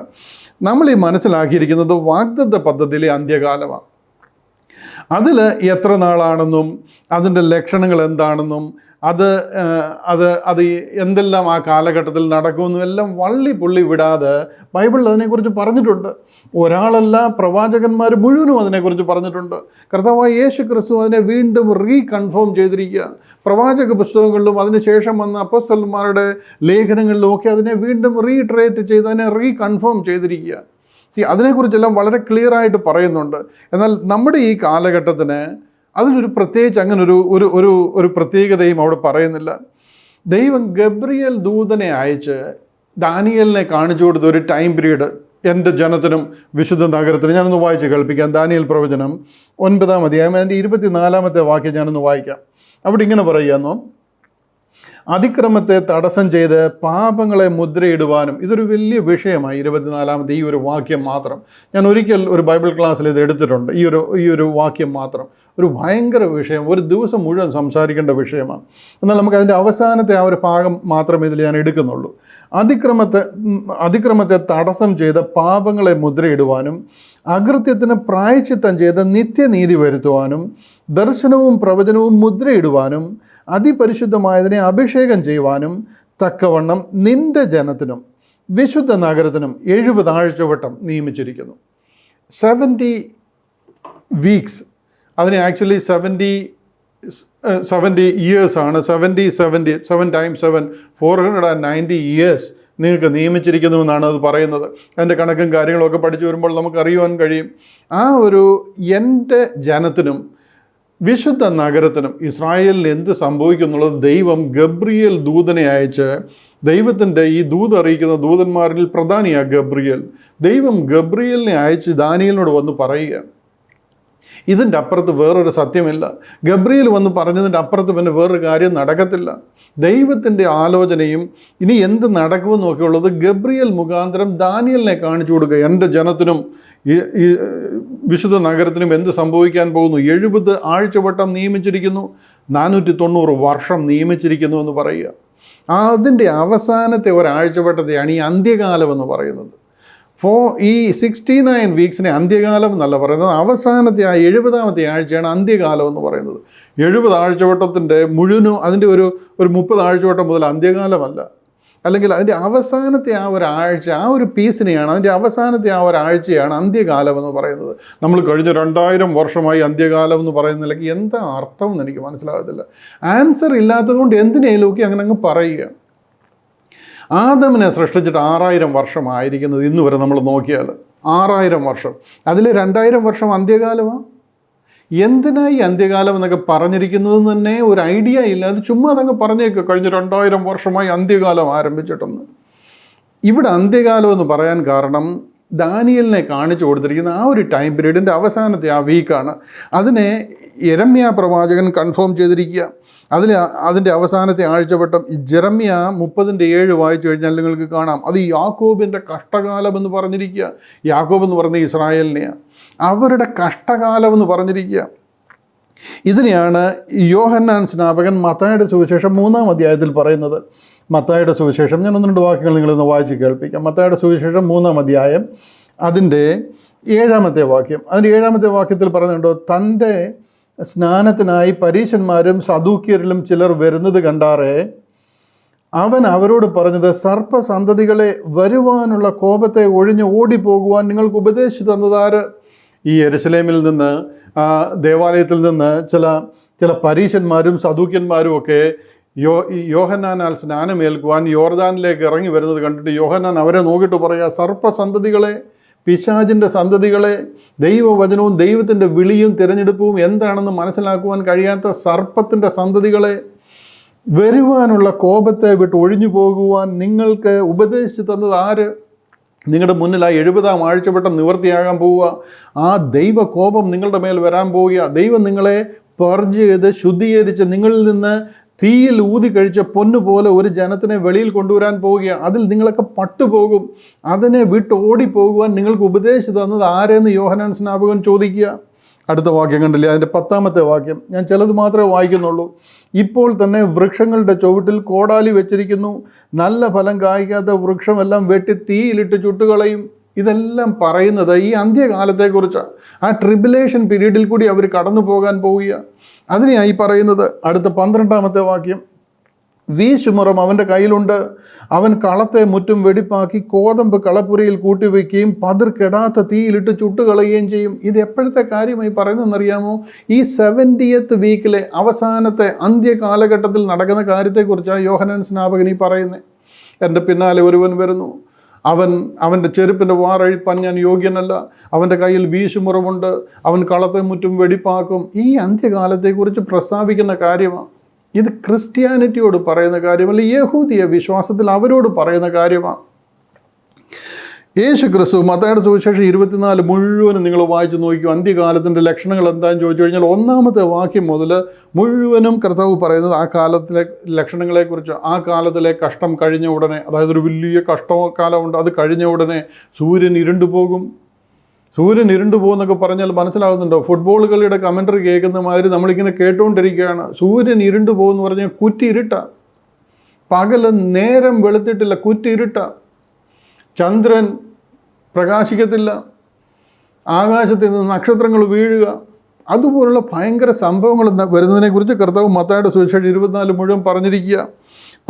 നമ്മൾ ഈ മനസ്സിലാക്കിയിരിക്കുന്നത് വാഗ്ദത്ത പദ്ധതിയിലെ അന്ത്യകാലമാണ്. അതിൽ എത്ര നാളാണെന്നും അതിൻ്റെ ലക്ഷണങ്ങൾ എന്താണെന്നും അത് എന്തെല്ലാം ആ കാലഘട്ടത്തിൽ നടക്കുമെന്നും എല്ലാം വള്ളി പുള്ളി വിടാതെ ബൈബിളിൽ അതിനെക്കുറിച്ച് പറഞ്ഞിട്ടുണ്ട്. ഒരാളല്ല, പ്രവാചകന്മാർ മുഴുവനും അതിനെക്കുറിച്ച് പറഞ്ഞിട്ടുണ്ട്. കർത്താവായ യേശു ക്രിസ്തു അതിനെ വീണ്ടും റീകൺഫേം ചെയ്തിരിക്കുക. പ്രവാചക പുസ്തകങ്ങളിലും അതിനുശേഷം വന്ന അപ്പോസ്തലന്മാരുടെ ലേഖനങ്ങളിലും ഒക്കെ അതിനെ വീണ്ടും റീട്രേറ്റ് ചെയ്ത് അതിനെ റീകൺഫേം ചെയ്തിരിക്കുക. അതിനെക്കുറിച്ചെല്ലാം വളരെ ക്ലിയറായിട്ട് പറയുന്നുണ്ട്. എന്നാൽ നമ്മുടെ ഈ കാലഘട്ടത്തിന് അതിനൊരു പ്രത്യേകിച്ച് അങ്ങനെ ഒരു പ്രത്യേകതയും അവിടെ പറയുന്നില്ല. ദൈവം ഗബ്രിയേൽ ദൂതനെ അയച്ച് ദാനിയേലിനെ കാണിച്ചു കൊടുത്ത ഒരു ടൈം പീരീഡ് എൻ്റെ ജനത്തിനും വിശുദ്ധ നഗരത്തിനും ഞാനൊന്ന് വായിച്ച് കേൾപ്പിക്കാം. ദാനിയേൽ പ്രവചനം 9-ാം അധ്യായം അതിൻ്റെ 24-ാമത്തെ വാക്യം ഞാനൊന്ന് വായിക്കാം. അവിടെ ഇങ്ങനെ പറയുന്നു: അതിക്രമത്തെ തടസ്സം ചെയ്ത് പാപങ്ങളെ മുദ്രയിടുവാനും. ഇതൊരു വലിയ വിഷയമായി 24-ാമത്തെ ഈ ഒരു വാക്യം മാത്രം. ഞാൻ ഒരിക്കൽ ഒരു ബൈബിൾ ക്ലാസ്സിൽ ഇത് എടുത്തിട്ടുണ്ട്. ഈ ഒരു വാക്യം മാത്രം ഒരു ഭയങ്കര വിഷയം, ഒരു ദിവസം മുഴുവൻ സംസാരിക്കേണ്ട വിഷയമാണ്. എന്നാൽ നമുക്ക് അതിൻ്റെ അവസാനത്തെ ആ ഒരു ഭാഗം മാത്രമേ ഇതിൽ ഞാൻ എടുക്കുന്നുള്ളൂ. അതിക്രമത്തെ തടസ്സം ചെയ്ത് പാപങ്ങളെ മുദ്രയിടുവാനും, അകൃത്യത്തിന് പ്രായശ്ചിത്തം ചെയ്ത് നിത്യനീതി വരുത്തുവാനും, ദർശനവും പ്രവചനവും മുദ്രയിടുവാനും, അതിപരിശുദ്ധമായതിനെ അഭിഷേകം ചെയ്യുവാനും തക്കവണ്ണം നിന്റെ ജനത്തിനും വിശുദ്ധ നഗരത്തിനും 70 ആഴ്ചവട്ടം നിയമിച്ചിരിക്കുന്നു. 70 വീക്സ്, അതിന് ആക്ച്വലി 70 ഇയേഴ്സാണ്. 7 times 7 490 ഇയേഴ്സ് നിങ്ങൾക്ക് നിയമിച്ചിരിക്കുന്നു എന്നാണ് അത് പറയുന്നത്. അതിൻ്റെ കണക്കും കാര്യങ്ങളൊക്കെ പഠിച്ചു വരുമ്പോൾ നമുക്കറിയുവാൻ കഴിയും. ആ ഒരു എൻ്റെ ജനത്തിനും വിശുദ്ധ നഗരത്തിനും ഇസ്രായേലിന് എന്ത് സംഭവിക്കുന്നുള്ളത് ദൈവം ഗബ്രിയേൽ ദൂതനെ അയച്ച്, ദൈവത്തിൻ്റെ ഈ ദൂത് അറിയിക്കുന്ന ദൂതന്മാരിൽ പ്രധാനിയാണ് ഗബ്രിയേൽ. ദൈവം ഗബ്രിയേലിനെ അയച്ച് ദാനിയേലിനോട് വന്ന് പറയുക. ഇതിൻ്റെ അപ്പുറത്ത് വേറൊരു സത്യമില്ല. ഗബ്രിയേൽ വന്ന് പറഞ്ഞതിൻ്റെ അപ്പുറത്ത് പിന്നെ വേറൊരു കാര്യം നടക്കത്തില്ല. ദൈവത്തിൻ്റെ ആലോചനയും ഇനി എന്ത് നടക്കുമെന്ന് നോക്കിയുള്ളത് ഗബ്രിയേൽ മുഖാന്തരം ദാനിയേലിനെ കാണിച്ചു കൊടുക്കുക. എൻ്റെ ജനത്തിനും ഈ വിശുദ്ധ നഗരത്തിനും എന്ത് സംഭവിക്കാൻ പോകുന്നു. 70 ആഴ്ചവട്ടം നിയമിച്ചിരിക്കുന്നു, 490 വർഷം നിയമിച്ചിരിക്കുന്നു എന്ന് പറയുക. അതിൻ്റെ അവസാനത്തെ ഒരാഴ്ചവട്ടത്തെയാണ് ഈ അന്ത്യകാലം എന്ന് പറയുന്നത്. ഈ 69 വീക്സിനെ അന്ത്യകാലം എന്നല്ല പറയുന്നത്. അവസാനത്തെ ആ 70ാമത്തെ ആഴ്ചയാണ് അന്ത്യകാലം എന്ന് പറയുന്നത്. 70 ആഴ്ചവട്ടത്തിൻ്റെ മുഴുവനും അതിൻ്റെ ഒരു 30 ആഴ്ചവട്ടം മുതൽ അന്ത്യകാലമല്ല. അല്ലെങ്കിൽ അതിൻ്റെ അവസാനത്തെ ആ ഒരാഴ്ച, ആ ഒരു പീസിനെയാണ്, അതിൻ്റെ അവസാനത്തെ ആ ഒരാഴ്ചയാണ് അന്ത്യകാലം എന്ന് പറയുന്നത്. നമ്മൾ കഴിഞ്ഞ 2000 വർഷമായി അന്ത്യകാലം എന്ന് പറയുന്നതിലേക്ക് എന്താ അർത്ഥം എന്ന് എനിക്ക് മനസ്സിലാകത്തില്ല. ആൻസർ ഇല്ലാത്തത് കൊണ്ട് എന്തിനേലൊക്കെ അങ്ങ് പറയുക. ആദമിനെ സൃഷ്ടിച്ചിട്ട് 6000 വർഷമായിരിക്കുന്നത് ഇന്ന് വരെ നമ്മൾ നോക്കിയാൽ 6000 വർഷം. അതിൽ 2000 വർഷം അന്ത്യകാലമാണ്. എന്തിനാ ഈ അന്ത്യകാലം എന്നൊക്കെ പറഞ്ഞിരിക്കുന്നത് തന്നെ ഒരു ഐഡിയ ഇല്ല. അത് ചുമ്മാ അതങ്ങ് പറഞ്ഞേക്കുക, കഴിഞ്ഞ 2000 വർഷമായി അന്ത്യകാലം ആരംഭിച്ചിട്ടെന്ന്. ഇവിടെ അന്ത്യകാലം എന്ന് പറയാൻ കാരണം ദാനിയേലിനെ കാണിച്ചു കൊടുത്തിരിക്കുന്ന ആ ഒരു ടൈം പീരീഡിൻ്റെ അവസാനത്തെ ആ വീക്കാണ്. അതിനെ യെരമ്യാ പ്രവാചകൻ കൺഫേം ചെയ്തിരിക്കുക. അതിൻ്റെ അവസാനത്തെ ആഴ്ചവട്ടം ജെറമ്യ 30:7 വായിച്ചു കഴിഞ്ഞാൽ നിങ്ങൾക്ക് കാണാം. അത് യാക്കോബിൻ്റെ കഷ്ടകാലം എന്ന് പറഞ്ഞിരിക്കുക. യാക്കോബ് എന്ന് പറഞ്ഞ ഇസ്രായേലിനെയാണ്, അവരുടെ കഷ്ടകാലം എന്ന് പറഞ്ഞിരിക്കുക. ഇതിനെയാണ് യോഹന്നാൻ സ്നാപകൻ മത്തായിയുടെ സുവിശേഷം 3-ാം അധ്യായത്തിൽ പറയുന്നത്. മത്തായിയുടെ സുവിശേഷം ഞാൻ 1-2 വാക്യങ്ങൾ നിങ്ങളൊന്ന് വായിച്ച് കേൾപ്പിക്കാം. മത്തായിയുടെ സുവിശേഷം 3-ാം അധ്യായം അതിൻ്റെ 7-ാമത്തെ വാക്യം. അതിൻ്റെ 7-ാമത്തെ വാക്യത്തിൽ പറയുന്നുണ്ടോ, തൻ്റെ സ്നാനത്തിനായി പരീശന്മാരും സദൂക്യരിലും ചിലർ വരുന്നത് കണ്ടാറേ അവൻ അവരോട് പറഞ്ഞത്, സർപ്പസന്തതികളെ, വരുവാനുള്ള കോപത്തെ ഒഴിഞ്ഞ് ഓടിപ്പോകുവാൻ നിങ്ങൾക്ക് ഉപദേശിച്ചു തന്നതാര്? ഈ യെരുശലേമിൽ നിന്ന്, ദേവാലയത്തിൽ നിന്ന് ചില പരീശന്മാരും സദൂക്യന്മാരും ഒക്കെ യോഹന്നാനാൽ സ്നാനമേൽക്കുവാൻ യോർദാനിലേക്ക് ഇറങ്ങി വരുന്നത് കണ്ടിട്ട് യോഹന്നാൻ അവരെ നോക്കിയിട്ട് പറയുക, സർപ്പസന്തതികളെ, പിശാചിൻ്റെ സന്തതികളെ, ദൈവവചനവും ദൈവത്തിൻ്റെ വിളിയും തിരഞ്ഞെടുപ്പും എന്താണെന്ന് മനസ്സിലാക്കുവാൻ കഴിയാത്ത സർപ്പത്തിൻ്റെ സന്തതികളെ, വരുവാനുള്ള കോപത്തെ വിട്ട് ഒഴിഞ്ഞു പോകുവാൻ നിങ്ങൾക്ക് ഉപദേശിച്ചു തന്നത് ആര്? നിങ്ങളുടെ മുന്നിൽ ആ 70-ാം ആഴ്ചവട്ടം നിവൃത്തിയാകാൻ പോവുക. ആ ദൈവകോപം നിങ്ങളുടെ മേൽ വരാൻ പോവുക. ദൈവം നിങ്ങളെ പർജ് ചെയ്ത് ശുദ്ധീകരിച്ച് നിങ്ങളിൽ നിന്ന് തീയിൽ ഊതി കഴിച്ച പൊന്നു പോലെ ഒരു ജനത്തിനെ വെളിയിൽ കൊണ്ടുവരാൻ പോവുക. അതിൽ നിങ്ങളൊക്കെ പട്ടുപോകും. അതിനെ വിട്ട് ഓടിപ്പോകുവാൻ നിങ്ങൾക്ക് ഉപദേശിച്ചു തന്നത് ആരെന്ന് യോഹന്നാൻ സ്നാപകൻ ചോദിക്കുക. അടുത്ത വാക്യം കണ്ടില്ലേ, അതിൻ്റെ 10-ാമത്തെ വാക്യം. ഞാൻ ചിലത് മാത്രമേ വായിക്കുന്നുള്ളൂ. ഇപ്പോൾ തന്നെ വൃക്ഷങ്ങളുടെ ചുവട്ടിൽ കോടാലി വെച്ചിരിക്കുന്നു, നല്ല ഫലം കായ്ക്കാത്ത വൃക്ഷമെല്ലാം വെട്ടി തീയിലിട്ട് ചുട്ടുകളയും. ഇതെല്ലാം പറയുന്നത് ഈ അന്ത്യകാലത്തെക്കുറിച്ചാണ്. ആ ട്രിബുലേഷൻ പീരീഡിൽ കൂടി അവർ കടന്നു പോകാൻ പോവുക. അതിനെയായി പറയുന്നത്. അടുത്ത 12-ാമത്തെ വാക്യം, വീശുമുറം അവൻ്റെ കയ്യിലുണ്ട്, അവൻ കളത്തെ മുറ്റും വെടിപ്പാക്കി കോതമ്പ് കളപ്പുരയിൽ കൂട്ടിവെക്കുകയും പതിർക്കെടാത്ത തീയിലിട്ട് ചുട്ടുകളയുകയും ചെയ്യും. ഇത് എപ്പോഴത്തെ കാര്യമായി പറയുന്നതെന്നറിയാമോ? ഈ 70th വീക്കിലെ അവസാനത്തെ അന്ത്യകാലഘട്ടത്തിൽ നടക്കുന്ന കാര്യത്തെക്കുറിച്ചാണ് യോഹന്നാൻ സ്നാപകൻ ഈ പറയുന്നത്. എൻ്റെ പിന്നാലെ ഒരുവൻ വരുന്നു, അവൻ്റെ ചെരുപ്പിൻ്റെ വാറഴിപ്പാൻ ഞാൻ യോഗ്യനല്ല, അവൻ്റെ കയ്യിൽ വീശുമുറമുണ്ട്, അവൻ കളത്തെ മുറ്റും വെടിപ്പാക്കും. ഈ അന്ത്യകാലത്തെക്കുറിച്ച് പ്രസ്താവിക്കുന്ന കാര്യമാണ്. ഇത് ക്രിസ്ത്യാനിറ്റിയോട് പറയുന്ന കാര്യമല്ല, യഹൂദിയ വിശ്വാസത്തിൽ അവരോട് പറയുന്ന കാര്യമാണ്. യേശു ക്രിസ്തു മത്തായിയുടെ സുവിശേഷം 24 മുഴുവനും നിങ്ങൾ വായിച്ച് നോക്കിയോ. അന്ത്യകാലത്തിൻ്റെ ലക്ഷണങ്ങൾ എന്താണെന്ന് ചോദിച്ചു കഴിഞ്ഞാൽ ഒന്നാമത്തെ വാക്യം മുതൽ മുഴുവനും കർത്താവ് പറയുന്നത് ആ കാലത്തിലെ ലക്ഷണങ്ങളെക്കുറിച്ച്. ആ കാലത്തിലെ കഷ്ടം കഴിഞ്ഞ ഉടനെ, അതായത് ഒരു വലിയ കഷ്ടകാലമുണ്ട്, അത് കഴിഞ്ഞ ഉടനെ സൂര്യൻ ഇരുണ്ടു പോകും. സൂര്യൻ ഇരുണ്ടു പോകുന്നൊക്കെ പറഞ്ഞാൽ മനസ്സിലാകുന്നുണ്ടോ? ഫുട്ബോൾ കളിയുടെ കമൻട്രി കേൾക്കുന്ന മാതിരി നമ്മളിങ്ങനെ കേട്ടുകൊണ്ടിരിക്കുകയാണ്. സൂര്യൻ ഇരുണ്ടു പോകുമെന്ന് പറഞ്ഞാൽ കുറ്റിയിരുട്ട, പകല് നേരം വെളുത്തിട്ടില്ല, കുറ്റിയിരുട്ട, ചന്ദ്രൻ പ്രകാശിക്കത്തില്ല, ആകാശത്തിൽ നിന്ന് നക്ഷത്രങ്ങൾ വീഴുക, അതുപോലുള്ള ഭയങ്കര സംഭവങ്ങൾ വരുന്നതിനെക്കുറിച്ച് കർത്താവ് മത്തായിയുടെ സുവിശേഷം 24 മുഴുവൻ പറഞ്ഞിരിക്കുക.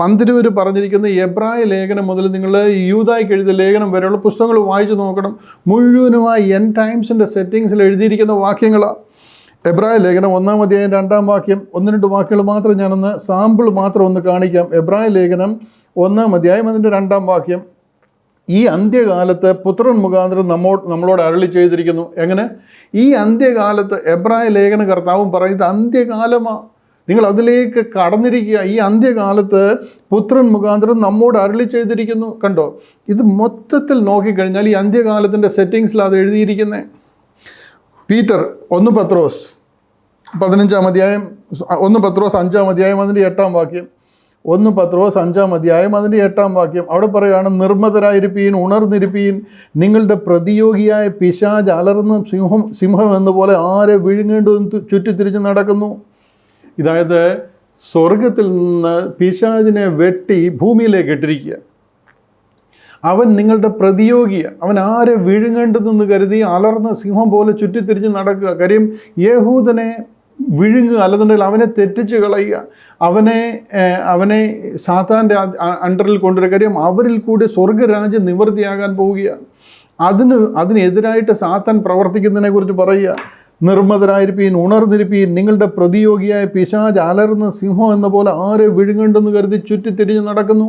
പന്തിരുവർ പറഞ്ഞിരിക്കുന്ന എബ്രായ ലേഖനം മുതൽ നിങ്ങൾ യൂദായ്ക്ക് എഴുതിയ ലേഖനം വരെയുള്ള പുസ്തകങ്ങൾ വായിച്ചു നോക്കണം. മുഴുവനുമായി എൻഡ് ടൈംസിൻ്റെ സെറ്റിങ്സിൽ എഴുതിയിരിക്കുന്ന വാക്യങ്ങളാണ്. എബ്രായ ലേഖനം 1-ാം അധ്യായം 2-ാം വാക്യം, 1-2 വാക്യങ്ങൾ മാത്രം ഞാനൊന്ന് സാമ്പിൾ മാത്രം ഒന്ന് കാണിക്കാം. എബ്രായ ലേഖനം 1-ാം അധ്യായം അതിൻ്റെ 2-ാം വാക്യം, ഈ അന്ത്യകാലത്ത് പുത്രൻ മുഖാന്തരം നമ്മളോട് അരുളി ചെയ്തിരിക്കുന്നു. എങ്ങനെ? ഈ അന്ത്യകാലത്ത് എബ്രായ ലേഖന കർത്താവും പറയുന്നത് അന്ത്യകാലമാണ്, നിങ്ങൾ അതിലേക്ക് കടന്നിരിക്കുക. ഈ അന്ത്യകാലത്ത് പുത്രൻ മുഖാന്തരം നമ്മോട് അരുളി ചെയ്തിരിക്കുന്നു. കണ്ടോ, ഇത് മൊത്തത്തിൽ നോക്കിക്കഴിഞ്ഞാൽ ഈ അന്ത്യകാലത്തിൻ്റെ സെറ്റിങ്സിൽ അത് എഴുതിയിരിക്കുന്നത്. പീറ്റർ 1 പത്രോസ് 15-ാം അധ്യായം, 1 പത്രോസ് 5-ാം അധ്യായം അതിൻ്റെ 8-ാം വാക്യം, 1 പത്രോസ് 5-ാം അധ്യായം അതിൻ്റെ 8-ാം വാക്യം, അവിടെ പറയുകയാണ്, നിർമ്മതരായിരിപ്പീൻ, ഉണർന്നിരിപ്പീൻ, നിങ്ങളുടെ പ്രതിയോഗിയായ പിശാച് അലർന്ന സിംഹം എന്നപോലെ ആരെ വിഴുങ്ങേണ്ടതെന്ന് ചുറ്റിത്തിരിഞ്ഞ് നടക്കുന്നു. ഇതായത് സ്വർഗത്തിൽ നിന്ന് പിശാചിനെ വെട്ടി ഭൂമിയിലേക്ക് ഇട്ടിരിക്കുക. അവൻ നിങ്ങളുടെ പ്രതിയോഗിയാണ്. അവൻ ആരെ വിഴുങ്ങേണ്ടതെന്ന് കരുതി അലർന്ന സിംഹം പോലെ ചുറ്റിത്തിരിഞ്ഞ് നടക്കുക. കാര്യം യഹൂദനെ വിഴുങ്ങുക, അല്ലെന്നുണ്ടെങ്കിൽ അവനെ തെറ്റിച്ച് കളയുക, അവനെ സാത്താൻ്റെ അണ്ടറിൽ കൊണ്ടുവരിക. കാര്യം അവരിൽ കൂടി സ്വർഗരാജ്യം നിവൃത്തിയാകാൻ പോവുകയാണ്. അതിനെതിരായിട്ട് സാത്താൻ പ്രവർത്തിക്കുന്നതിനെക്കുറിച്ച് പറയുക. നിർമ്മതരായിരിപ്പീൻ, ഉണർന്നിരിപ്പീൻ, നിങ്ങളുടെ പ്രതിയോഗിയായ പിശാച് അലർന്ന സിംഹം എന്ന പോലെ ആരെ വിഴുങ്ങണ്ടെന്ന് കരുതി ചുറ്റിത്തിരിഞ്ഞ് നടക്കുന്നു.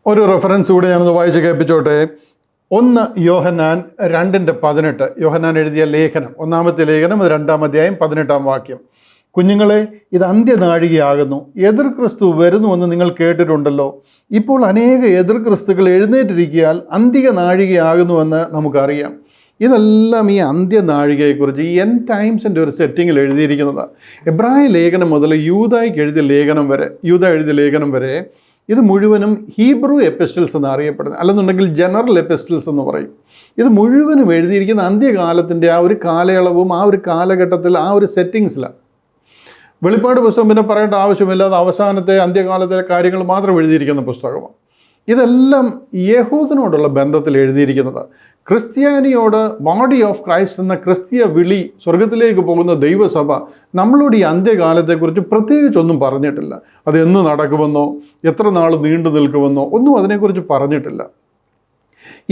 ഒരു റെഫറൻസ് കൂടെ ഞാനൊന്ന് വായിച്ച് കേൾപ്പിച്ചോട്ടെ. 1 യോഹന്നാൻ 2:18, യോഹന്നാൻ എഴുതിയ ലേഖനം, 1-ാമത്തെ ലേഖനം, 2-ാം അധ്യായം 18-ാം വാക്യം, കുഞ്ഞുങ്ങളെ, ഇത് അന്ത്യനാഴികയാകുന്നു, എതിർ ക്രിസ്തു വരുന്നുവെന്ന് നിങ്ങൾ കേട്ടിട്ടുണ്ടല്ലോ. ഇപ്പോൾ അനേക എതിർ ക്രിസ്തുക്കൾ എഴുന്നേറ്റിരിക്കിയാൽ അന്തിക നാഴികയാകുന്നുവെന്ന് നമുക്കറിയാം. ഇതെല്ലാം ഈ അന്ത്യനാഴികയെക്കുറിച്ച് ഈ എൻഡ് ടൈംസിൻ്റെ ഒരു സെറ്റിങ്ങിൽ എഴുതിയിരിക്കുന്നതാണ്. എബ്രായ ലേഖനം മുതൽ യൂദായ്ക്ക് എഴുതിയ ലേഖനം വരെ ഇത് മുഴുവനും ഹീബ്രു എപ്പിസ്റ്റൽസ് എന്ന് അറിയപ്പെടുന്നത്, അല്ലെന്നുണ്ടെങ്കിൽ ജനറൽ എപ്പിസ്റ്റൽസ് എന്ന് പറയും. ഇത് മുഴുവനും എഴുതിയിരിക്കുന്ന അന്ത്യകാലത്തിൻ്റെ ആ ഒരു കാലയളവും ആ ഒരു കാലഘട്ടത്തിൽ ആ ഒരു സെറ്റിങ്സിലാണ്. വെളിപ്പാട് പുസ്തകം പിന്നെ പറയേണ്ട ആവശ്യമില്ലാതെ അവസാനത്തെ അന്ത്യകാലത്തെ കാര്യങ്ങൾ മാത്രം എഴുതിയിരിക്കുന്ന പുസ്തകമാണ്. ഇതെല്ലാം യഹൂദനോടുള്ള ബന്ധത്തിൽ എഴുതിയിരിക്കുന്നത്. ക്രിസ്ത്യാനിയോട് ബോഡി ഓഫ് ക്രൈസ്റ്റ് എന്ന ക്രിസ്തീയ വിളി, സ്വർഗത്തിലേക്ക് പോകുന്ന ദൈവസഭ നമ്മളോട് ഈ അന്ത്യകാലത്തെക്കുറിച്ച് പ്രത്യേകിച്ചൊന്നും പറഞ്ഞിട്ടില്ല. അത് എന്ന് നടക്കുമെന്നോ എത്ര നാൾ നീണ്ടു നിൽക്കുമെന്നോ ഒന്നും അതിനെക്കുറിച്ച് പറഞ്ഞിട്ടില്ല.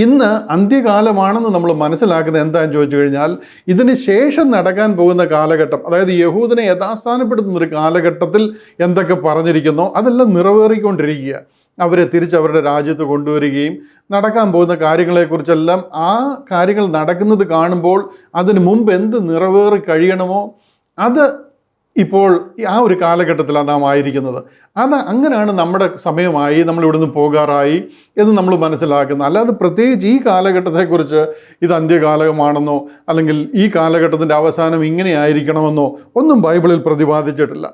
ഇന്ന് അന്ത്യകാലമാണെന്ന് നമ്മൾ മനസ്സിലാക്കുന്നത് എന്താണെന്ന് ചോദിച്ചു കഴിഞ്ഞാൽ, ഇതിന് ശേഷം നടക്കാൻ പോകുന്ന കാലഘട്ടം, അതായത് യഹൂദനെ യഥാസ്ഥാനപ്പെടുത്തുന്ന ഒരു കാലഘട്ടത്തിൽ എന്തൊക്കെ പറഞ്ഞിരിക്കുന്നോ അതെല്ലാം നിറവേറിക്കൊണ്ടിരിക്കുക. അവരെ തിരിച്ചവരുടെ രാജ്യത്ത് കൊണ്ടുവരികയും നടക്കാൻ പോകുന്ന കാര്യങ്ങളെക്കുറിച്ചെല്ലാം ആ കാര്യങ്ങൾ നടക്കുന്നത് കാണുമ്പോൾ അതിന് മുമ്പ് എന്ത് നിറവേറി കഴിയണമോ അത് ഇപ്പോൾ ആ ഒരു കാലഘട്ടത്തിലാണ് നാം ആയിരിക്കുന്നത്. അങ്ങനെയാണ് നമ്മുടെ സമയമായി, നമ്മളിവിടുന്ന് പോകാറായി എന്ന് നമ്മൾ മനസ്സിലാക്കുന്നത്. അല്ലാതെ പ്രത്യേകിച്ച് ഈ കാലഘട്ടത്തെക്കുറിച്ച് ഇത് അന്ത്യകാലമാണെന്നോ അല്ലെങ്കിൽ ഈ കാലഘട്ടത്തിൻ്റെ അവസാനം ഇങ്ങനെ ആയിരിക്കണമെന്നോ ഒന്നും ബൈബിളിൽ പ്രതിപാദിച്ചിട്ടില്ല.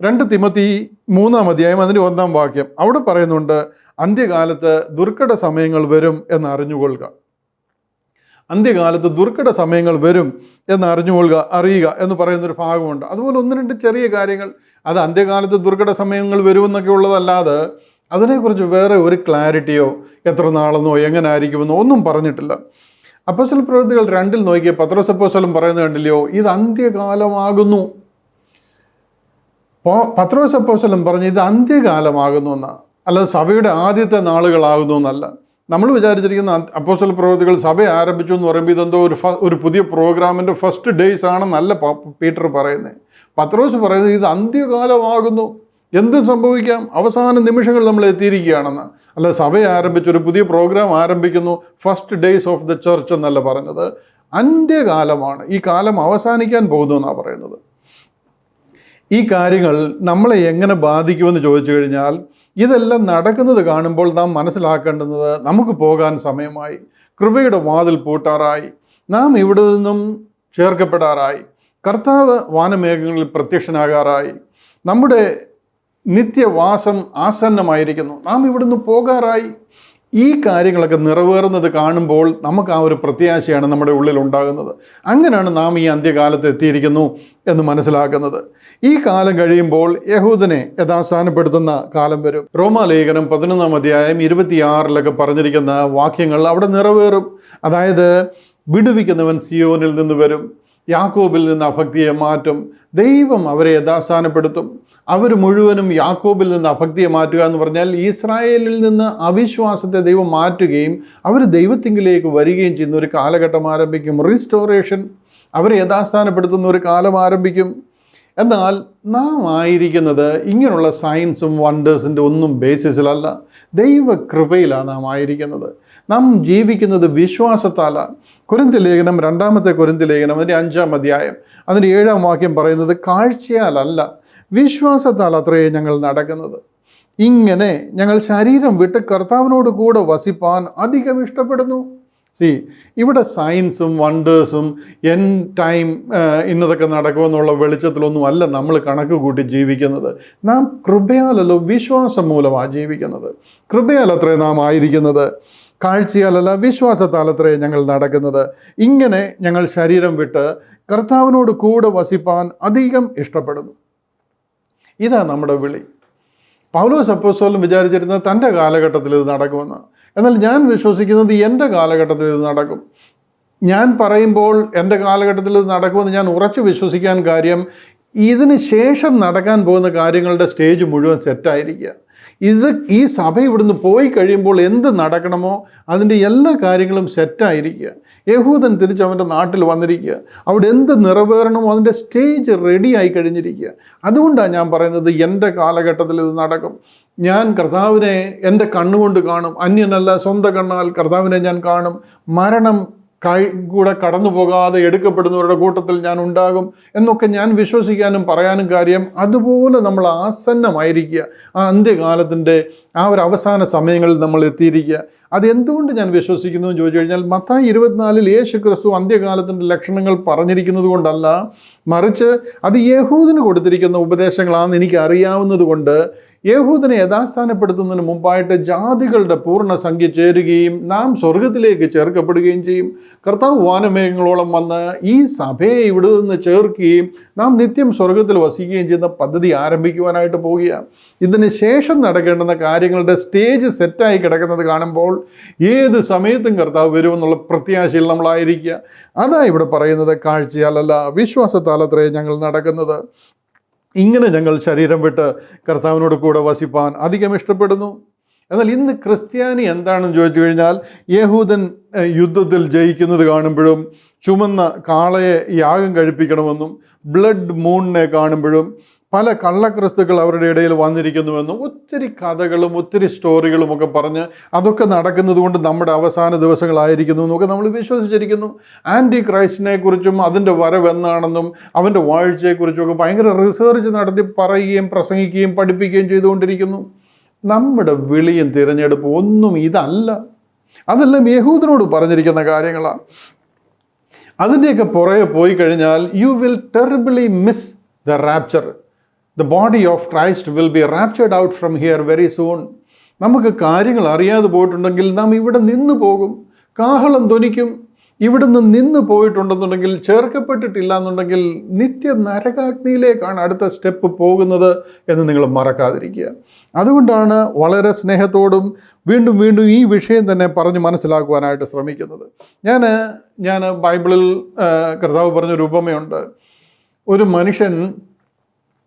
2 തിമോത്തി 3-ാം അധ്യായം അതിൻ്റെ 1-ാം വാക്യം, അവിടെ പറയുന്നുണ്ട്, അന്ത്യകാലത്ത് ദുർഘട സമയങ്ങൾ വരും എന്ന് അറിഞ്ഞുകൊള്ളുക. അന്ത്യകാലത്ത് ദുർഘട സമയങ്ങൾ വരും എന്ന് അറിയുക എന്ന് പറയുന്നൊരു ഭാഗമുണ്ട്. അതുപോലെ 1-2 ചെറിയ കാര്യങ്ങൾ, അത് അന്ത്യകാലത്ത് ദുർഘട സമയങ്ങൾ വരുമെന്നൊക്കെ ഉള്ളതല്ലാതെ അതിനെക്കുറിച്ച് വേറെ ഒരു ക്ലാരിറ്റിയോ എത്ര നാളെന്നോ എങ്ങനെ ആയിരിക്കുമെന്നോ ഒന്നും പറഞ്ഞിട്ടില്ല. അപ്പോസ്തല പ്രവൃത്തികൾ 2-ൽ നോക്കിയ പത്രോസ് അപ്പോസ്തലൻ പറയുന്നത് കണ്ടില്ലയോ, ഇത് അന്ത്യകാലമാകുന്നു. പത്രോസ് അപ്പോസ്തലൻ പറഞ്ഞ് ഇത് അന്ത്യകാലമാകുന്നു എന്നാണ്, അല്ലാതെ സഭയുടെ ആദ്യത്തെ നാളുകളാകുന്നു എന്നല്ല. നമ്മൾ വിചാരിച്ചിരിക്കുന്ന അപ്പോസ്തല പ്രവൃത്തികൾ സഭ ആരംഭിച്ചു എന്ന് പറയുമ്പോൾ ഇതെന്തോ ഒരു പുതിയ പ്രോഗ്രാമിൻ്റെ ഫസ്റ്റ് ഡേയ്സ് ആണെന്നല്ല പീറ്റർ പറയുന്നത്. പത്രോസ് പറയുന്നത് ഇത് അന്ത്യകാലമാകുന്നു, എന്ത് സംഭവിക്കാം, അവസാന നിമിഷങ്ങൾ നമ്മൾ എത്തിയിരിക്കുകയാണെന്ന്. അല്ല, സഭ ആരംഭിച്ചൊരു പുതിയ പ്രോഗ്രാം ആരംഭിക്കുന്നു, first days of the church എന്നല്ല പറഞ്ഞത്, അന്ത്യകാലമാണ്, ഈ കാലം അവസാനിക്കാൻ പോകുന്നു എന്നാണ് പറയുന്നത്. ഈ കാര്യങ്ങൾ നമ്മളെ എങ്ങനെ ബാധിക്കുമെന്ന് ചോദിച്ചു കഴിഞ്ഞാൽ, ഇതെല്ലാം നടക്കുന്നത് കാണുമ്പോൾ നാം മനസ്സിലാക്കേണ്ടുന്നത് നമുക്ക് പോകാൻ സമയമായി. കൃപയുടെ വാതിൽ പൂട്ടാറായി. നാം ഇവിടെ നിന്നും ചേർക്കപ്പെടാറായി. കർത്താവ് വാനമേഘങ്ങളിൽ പ്രത്യക്ഷനാകാറായി. നമ്മുടെ നിത്യവാസം ആസന്നമായിരിക്കുന്നു. നാം ഇവിടുന്ന് പോകാറായി. ഈ കാര്യങ്ങളൊക്കെ നിറവേറുന്നത് കാണുമ്പോൾ നമുക്ക് ആ ഒരു പ്രത്യാശയാണ് നമ്മുടെ ഉള്ളിൽ ഉണ്ടാകുന്നത്. അങ്ങനെയാണ് നാം ഈ അന്ത്യകാലത്ത് എത്തിയിരിക്കുന്നു എന്ന് മനസ്സിലാക്കുന്നത്. ഈ കാലം കഴിയുമ്പോൾ യഹൂദനെ യഥാസ്ഥാനപ്പെടുത്തുന്ന കാലം വരും. റോമാലേഖനം 11 അധ്യായം 26 പറഞ്ഞിരിക്കുന്ന വാക്യങ്ങൾ അവിടെ നിറവേറും. അതായത് വിടുവിക്കുന്നവൻ സിയോനിൽ നിന്ന് വരും, യാക്കോബിൽ നിന്ന് അഭക്തിയെ മാറ്റും, ദൈവം അവരെ യഥാസ്ഥാനപ്പെടുത്തും. അവർ മുഴുവനും യാക്കോബിൽ നിന്ന് അഭക്തിയെ മാറ്റുക എന്ന് പറഞ്ഞാൽ ഇസ്രായേലിൽ നിന്ന് അവിശ്വാസത്തെ ദൈവം മാറ്റുകയും അവർ ദൈവത്തിങ്കിലേക്ക് വരികയും ചെയ്യുന്ന ഒരു കാലഘട്ടം ആരംഭിക്കും. റീസ്റ്റോറേഷൻ, അവരെ യഥാസ്ഥാനപ്പെടുത്തുന്ന ഒരു കാലം ആരംഭിക്കും. എന്നാൽ നാം ആയിരിക്കുന്നത് ഇങ്ങനെയുള്ള സയൻസും വണ്ടേഴ്സിൻ്റെ ഒന്നും ബേസിസിലല്ല, ദൈവകൃപയിലാണ് നാം ആയിരിക്കുന്നത്. നാം ജീവിക്കുന്നത് വിശ്വാസത്താലാണ്. കൊരിന്ത്യർ ലേഖനം 2 കൊരിന്ത്യർ ലേഖനം അതിൻ്റെ 5 അധ്യായം അതിൻ്റെ 7 വാക്യം പറയുന്നത് കാഴ്ചയാലല്ല വിശ്വാസത്താൽ അത്രയേ ഞങ്ങൾ നടക്കുന്നത്. ഇങ്ങനെ ഞങ്ങൾ ശരീരം വിട്ട് കർത്താവിനോട് കൂടെ വസിപ്പാൻ അധികം ഇഷ്ടപ്പെടുന്നു. ഇവിടെ സയൻസും വണ്ടേഴ്സും ടൈം ഇന്നതൊക്കെ നടക്കുമെന്നുള്ള വെളിച്ചത്തിലൊന്നും അല്ല നമ്മൾ കണക്ക് കൂട്ടി ജീവിക്കുന്നത്. നാം കൃപയാലല്ലോ വിശ്വാസം മൂലമാണ് ജീവിക്കുന്നത്. കൃപയാലത്രേ നാം ആയിരിക്കുന്നത്, കാഴ്ചയാലല്ല വിശ്വാസത്താലത്രേ ഞങ്ങൾ നടക്കുന്നത്. ഇങ്ങനെ ഞങ്ങൾ ശരീരം വിട്ട് കർത്താവിനോട് കൂടെ വസിപ്പാൻ അധികം ഇഷ്ടപ്പെടുന്നു. ഇതാ നമ്മുടെ വിളി. പൗലോസ് അപ്പോസ്തലൻ വിചാരിച്ചിരുന്നത് തൻ്റെ കാലഘട്ടത്തിൽ ഇത് നടക്കുമെന്ന്. എന്നാൽ ഞാൻ വിശ്വസിക്കുന്നത് എൻ്റെ കാലഘട്ടത്തിൽ ഇത് നടക്കും. ഞാൻ പറയുമ്പോൾ എൻ്റെ കാലഘട്ടത്തിൽ ഇത് നടക്കുമെന്ന് ഞാൻ ഉറച്ചു വിശ്വസിക്കാൻ കാര്യം, ഇതിന് ശേഷം നടക്കാൻ പോകുന്ന കാര്യങ്ങളുടെ സ്റ്റേജ് മുഴുവൻ സെറ്റായിരിക്കുക. ഈ സഭ ഇവിടുന്ന് പോയി കഴിയുമ്പോൾ എന്ത് നടക്കണമോ അതിൻ്റെ എല്ലാ കാര്യങ്ങളും സെറ്റായിരിക്കുക. യഹൂദൻ തിരിച്ച് അവൻ്റെ നാട്ടിൽ വന്നിരിക്കുക. അവിടെ എന്ത് നിറവേറണമോ അതിൻ്റെ സ്റ്റേജ് റെഡി ആയി കഴിഞ്ഞിരിക്കുക. അതുകൊണ്ടാണ് ഞാൻ പറയുന്നത് എൻ്റെ കാലഘട്ടത്തിൽ ഇത് നടക്കും. ഞാൻ കർത്താവിനെ എൻ്റെ കണ്ണുകൊണ്ട് കാണും. അന്യനല്ല, സ്വന്തം കണ്ണാൽ കർത്താവിനെ ഞാൻ കാണും. മരണം കൂടെ കടന്നു പോകാതെ എടുക്കപ്പെടുന്നവരുടെ കൂട്ടത്തിൽ ഞാൻ ഉണ്ടാകും എന്നൊക്കെ ഞാൻ വിശ്വസിക്കാനും പറയാനും കാര്യം, അതുപോലെ നമ്മൾ ആസന്നമായിരിക്കുക. ആ അന്ത്യകാലത്തിൻ്റെ ആ ഒരു അവസാന സമയങ്ങളിൽ നമ്മൾ എത്തിയിരിക്കുക. അതെന്തുകൊണ്ട് ഞാൻ വിശ്വസിക്കുന്നു എന്ന് ചോദിച്ചു കഴിഞ്ഞാൽ, മത്തായി 24 യേശു ക്രിസ്തു അന്ത്യകാലത്തിൻ്റെ ലക്ഷണങ്ങൾ പറഞ്ഞിരിക്കുന്നത് കൊണ്ടല്ല, മറിച്ച് അത് യഹൂദന് കൊടുത്തിരിക്കുന്ന ഉപദേശങ്ങളാണെന്ന് എനിക്ക് അറിയാവുന്നത് കൊണ്ട് യഹൂദനെ യഥാസ്ഥാനപ്പെടുത്തുന്നതിന് മുമ്പായിട്ട് ജാതികളുടെ പൂർണ്ണ സംഖ്യ ചേരുകയും നാം സ്വർഗത്തിലേക്ക് ചേർക്കപ്പെടുകയും ചെയ്യും. കർത്താവ് വാനമേഘങ്ങളോളം വന്ന് ഈ സഭയെ ഇവിടെ നിന്ന് ചേർക്കുകയും നാം നിത്യം സ്വർഗത്തിൽ വസിക്കുകയും ചെയ്യുന്ന പദ്ധതി ആരംഭിക്കുവാനായിട്ട് പോവുകയാണ്. ഇതിന് ശേഷം നടക്കേണ്ടുന്ന കാര്യങ്ങളുടെ സ്റ്റേജ് സെറ്റായി കിടക്കുന്നത് കാണുമ്പോൾ ഏത് സമയത്തും കർത്താവ് വരുമെന്നുള്ള പ്രത്യാശയിൽ നമ്മളായിരിക്കുക. അതാ ഇവിടെ പറയുന്നത്, കാഴ്ചയാലല്ല വിശ്വാസത്താലത്രേ ഞങ്ങൾ നടക്കുന്നത്. ഇങ്ങനെ ഞങ്ങൾ ശരീരം വിട്ട് കർത്താവിനോട് കൂടെ വസിപ്പാൻ അധികം ഇഷ്ടപ്പെടുന്നു. എന്നാൽ ഇന്ന് ക്രിസ്ത്യാനി എന്താണെന്ന് ചോദിച്ചു കഴിഞ്ഞാൽ, യഹൂദൻ യുദ്ധത്തിൽ ജയിക്കുന്നത് കാണുമ്പോഴും ചുമന്ന കാളയെ യാഗം കഴിപ്പിക്കണമെന്നും ബ്ലഡ് മൂണിനെ കാണുമ്പോഴും പല കള്ളക്രിസ്തുക്കൾ അവരുടെ ഇടയിൽ വന്നിരിക്കുന്നുവെന്നും ഒത്തിരി കഥകളും ഒത്തിരി സ്റ്റോറികളും ഒക്കെ പറഞ്ഞ് അതൊക്കെ നടക്കുന്നത് കൊണ്ട് നമ്മുടെ അവസാന ദിവസങ്ങളായിരിക്കുന്നു എന്നൊക്കെ നമ്മൾ വിശ്വസിച്ചിരിക്കുന്നു. ആൻറ്റി ക്രൈസ്റ്റിനെ കുറിച്ചും അതിൻ്റെ വരവെന്നാണെന്നും അവൻ്റെ വാഴ്ചയെക്കുറിച്ചുമൊക്കെ ഭയങ്കര റിസർച്ച് നടത്തി പറയുകയും പ്രസംഗിക്കുകയും പഠിപ്പിക്കുകയും ചെയ്തുകൊണ്ടിരിക്കുന്നു. നമ്മുടെ വിളിയും തിരഞ്ഞെടുപ്പും ഒന്നും ഇതല്ല. അതെല്ലാം യഹൂദനോട് പറഞ്ഞിരിക്കുന്ന കാര്യങ്ങളാണ്. അതിൻ്റെയൊക്കെ പുറകെ പോയി കഴിഞ്ഞാൽ you will terribly miss the rapture. The body of Christ will be raptured out from here very soon. നമുക്ക് കാര്യങ്ങൾ അറിയാതെ പോയിട്ടുണ്ടെങ്കിൽ നാം ഇവിടെ നിന്ന് പോകും. കാഹളം ധ്വനിക്കും. ഇവിടുന്ന് നിന്ന് പോയിട്ടുണ്ടെന്നുണ്ടെങ്കിൽ, ചേർക്കപ്പെട്ടിട്ടില്ല എന്നുണ്ടെങ്കിൽ നിത്യ നരകാഗ്നിയിലേക്കാണ് അടുത്ത സ്റ്റെപ്പ് പോകുന്നത് എന്ന് നിങ്ങൾ മറക്കാതിരിക്കുക. അതുകൊണ്ടാണ് വളരെ സ്നേഹത്തോടും വീണ്ടും വീണ്ടും ഈ വിഷയം തന്നെ പറഞ്ഞ് മനസ്സിലാക്കുവാനായിട്ട് ശ്രമിക്കുന്നത്. ഞാൻ ബൈബിളിൽ കർത്താവ് പറഞ്ഞൊരു ഉപമയുണ്ട്. ഒരു മനുഷ്യൻ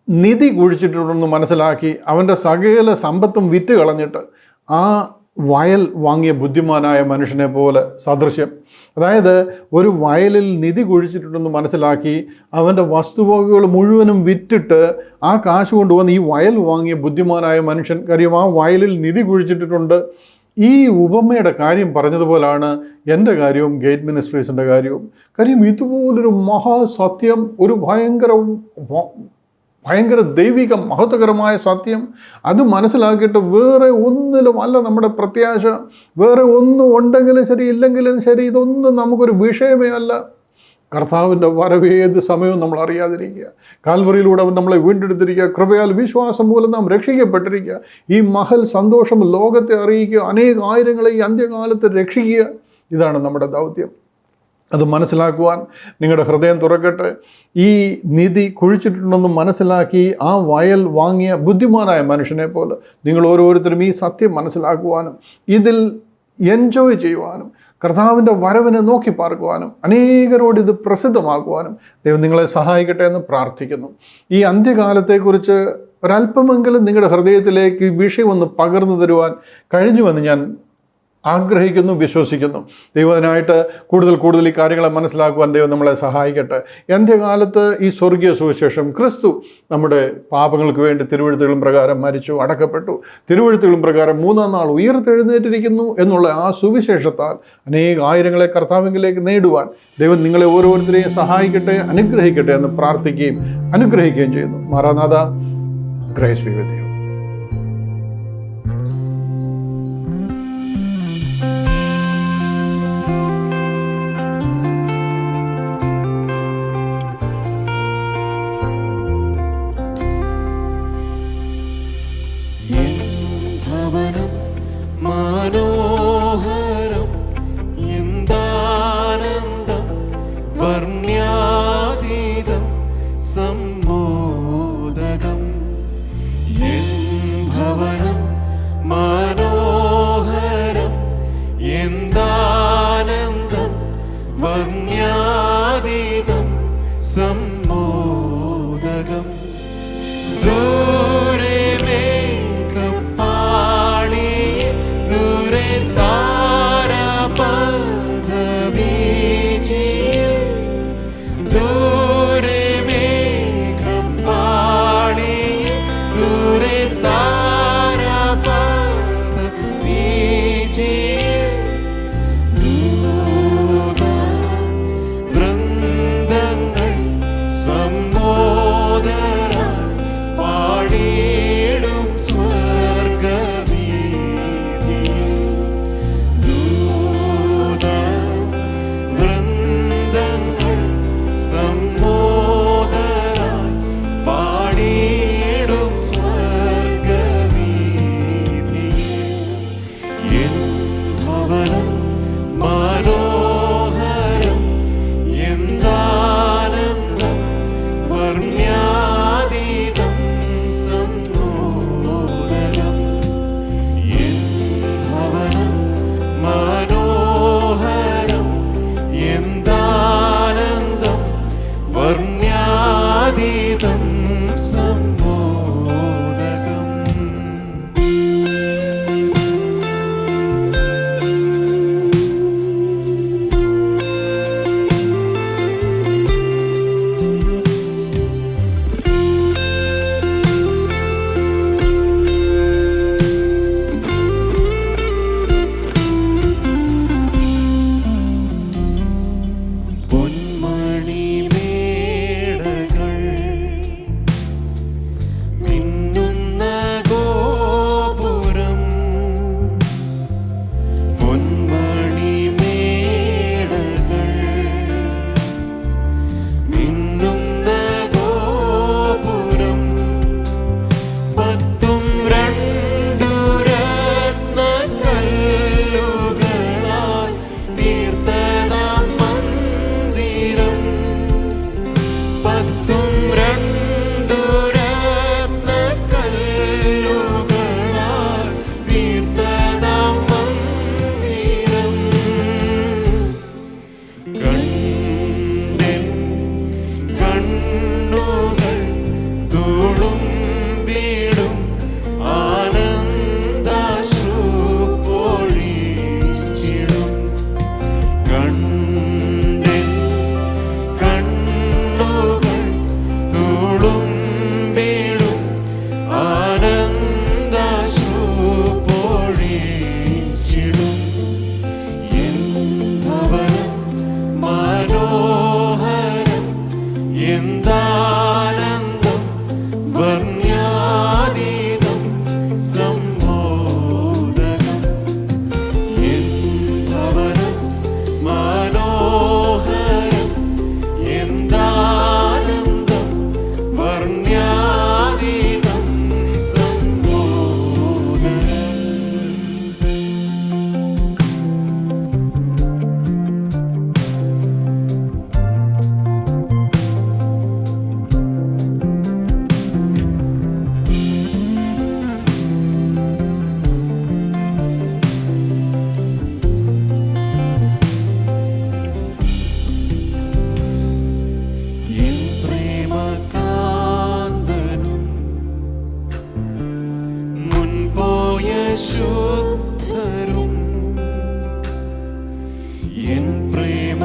നിധി കുഴിച്ചിട്ടുണ്ടെന്ന് മനസ്സിലാക്കി അവൻ്റെ സകല സമ്പത്തും വിറ്റ് കളഞ്ഞിട്ട് ആ വയൽ വാങ്ങിയ ബുദ്ധിമാനായ മനുഷ്യനെ പോലെ സദൃശ്യം. അതായത് ഒരു വയലിൽ നിധി കുഴിച്ചിട്ടുണ്ടെന്ന് മനസ്സിലാക്കി അവൻ്റെ വസ്തുവകകൾ മുഴുവനും വിറ്റിട്ട് ആ കാശ് കൊണ്ടുവന്ന് ഈ വയൽ വാങ്ങിയ ബുദ്ധിമാനായ മനുഷ്യൻ, കാര്യം ആ വയലിൽ നിധി കുഴിച്ചിട്ടിട്ടുണ്ട്. ഈ ഉപമയുടെ കാര്യം പറഞ്ഞതുപോലാണ് എൻ്റെ കാര്യവും ഗേറ്റ് മിനിസ്ട്രീസിൻ്റെ കാര്യവും. കാര്യം ഇതുപോലൊരു മഹാസത്യം, ഒരു ഭയങ്കര ഭയങ്കര ദൈവിക മഹത്വകരമായ സത്യം. അത് മനസ്സിലാക്കിയിട്ട് വേറെ ഒന്നിലും അല്ല നമ്മുടെ പ്രത്യാശ. വേറെ ഒന്നും ഉണ്ടെങ്കിലും ശരി ഇല്ലെങ്കിലും ശരി, ഇതൊന്നും നമുക്കൊരു വിഷയമേ അല്ല. കർത്താവിൻ്റെ വരവ് ഏത് സമയവും നമ്മൾ അറിയാതിരിക്കുക. കാൽവറിയിലൂടെ അവൻ നമ്മളെ വീണ്ടെടുത്തിരിക്കുക. കൃപയാൽ വിശ്വാസം മൂലം നാം രക്ഷിക്കപ്പെട്ടിരിക്കുക. ഈ മഹൽ സന്തോഷം ലോകത്തെ അറിയിക്കുക. ആയിരങ്ങളെ ഈ അന്ത്യകാലത്ത് രക്ഷിക്കുക. ഇതാണ് നമ്മുടെ ദൗത്യം. അത് മനസ്സിലാക്കുവാൻ നിങ്ങളുടെ ഹൃദയം തുറക്കട്ടെ. ഈ നിധി കുഴിച്ചിട്ടുണ്ടെന്ന് മനസ്സിലാക്കി ആ വയൽ വാങ്ങിയ ബുദ്ധിമാനായ മനുഷ്യനെ പോലെ നിങ്ങൾ ഓരോരുത്തരും ഈ സത്യം മനസ്സിലാക്കുവാനും ഇതിൽ എൻജോയ് ചെയ്യുവാനും കർത്താവിൻ്റെ വരവിനെ നോക്കി പാർക്കുവാനും അനേകരോട് ഇത് പ്രസിദ്ധമാക്കുവാനും ദൈവം നിങ്ങളെ സഹായിക്കട്ടെ എന്ന് പ്രാർത്ഥിക്കുന്നു. ഈ അന്ത്യകാലത്തെക്കുറിച്ച് ഒരല്പമെങ്കിലും നിങ്ങളുടെ ഹൃദയത്തിലേക്ക് ഈ വിഷയം ഒന്ന് പകർന്നു തരുവാൻ കഴിഞ്ഞുവെന്ന് ഞാൻ ആഗ്രഹിക്കുന്നു, വിശ്വസിക്കുന്നു. ദൈവം അതിനായിട്ട് കൂടുതൽ ഈ കാര്യങ്ങളെ മനസ്സിലാക്കുവാൻ ദൈവം നമ്മളെ സഹായിക്കട്ടെ. അന്ത്യകാലത്ത് ഈ സ്വർഗീയ സുവിശേഷം, ക്രിസ്തു നമ്മുടെ പാപങ്ങൾക്ക് വേണ്ടി തിരുവെഴുത്തുകളും പ്രകാരം മരിച്ചു, അടക്കപ്പെട്ടു, തിരുവെഴുത്തുകളും പ്രകാരം 3-ാം നാൾ ഉയർത്തെഴുന്നേറ്റിരിക്കുന്നു എന്നുള്ള ആ സുവിശേഷത്താൽ ആയിരങ്ങളെ കർത്താവിലേക്ക് നേടുവാൻ ദൈവം നിങ്ങളെ ഓരോരുത്തരെയും സഹായിക്കട്ടെ, അനുഗ്രഹിക്കട്ടെ എന്ന് പ്രാർത്ഥിക്കുകയും അനുഗ്രഹിക്കുകയും ചെയ്യുന്നു. Maranatha, grace B with you. മനോഹരം എന്താനന്ദം വർണ്ണ്യാതീതം സമ്മോദകം ശുദ്ധരും എൻ പ്രേമകാന്തനും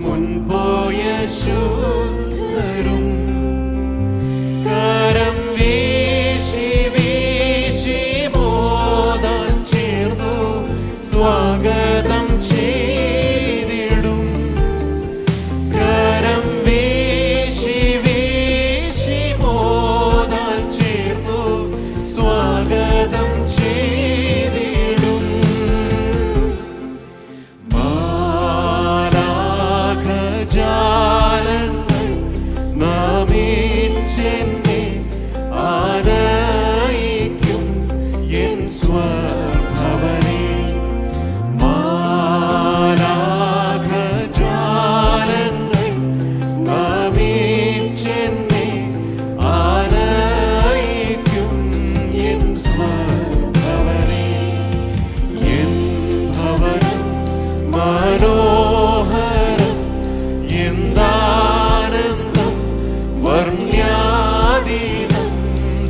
മുൻപോയ ശുദ്ധരും കരം വീശി വീശി മോദം ചേർന്നു സ്വാഗതം ചെയ്തിടും. കരം വീശി വീശി മോദം ചേർന്നു സ്വാഗതം ചെയ്തിടും. മാലാഖജാലങ്ങൾ നമിച്ചെന്നെ ആനയിക്കും എൻ സ്വഭവനെ. മാലാഖജാലങ്ങൾ നമിച്ചെന്നെ ആനയിക്കും എൻ സ്വഭവനെ. എൻ ഭവനം മനോഹരം എന്താനന്ദം വർണ്യാതീതം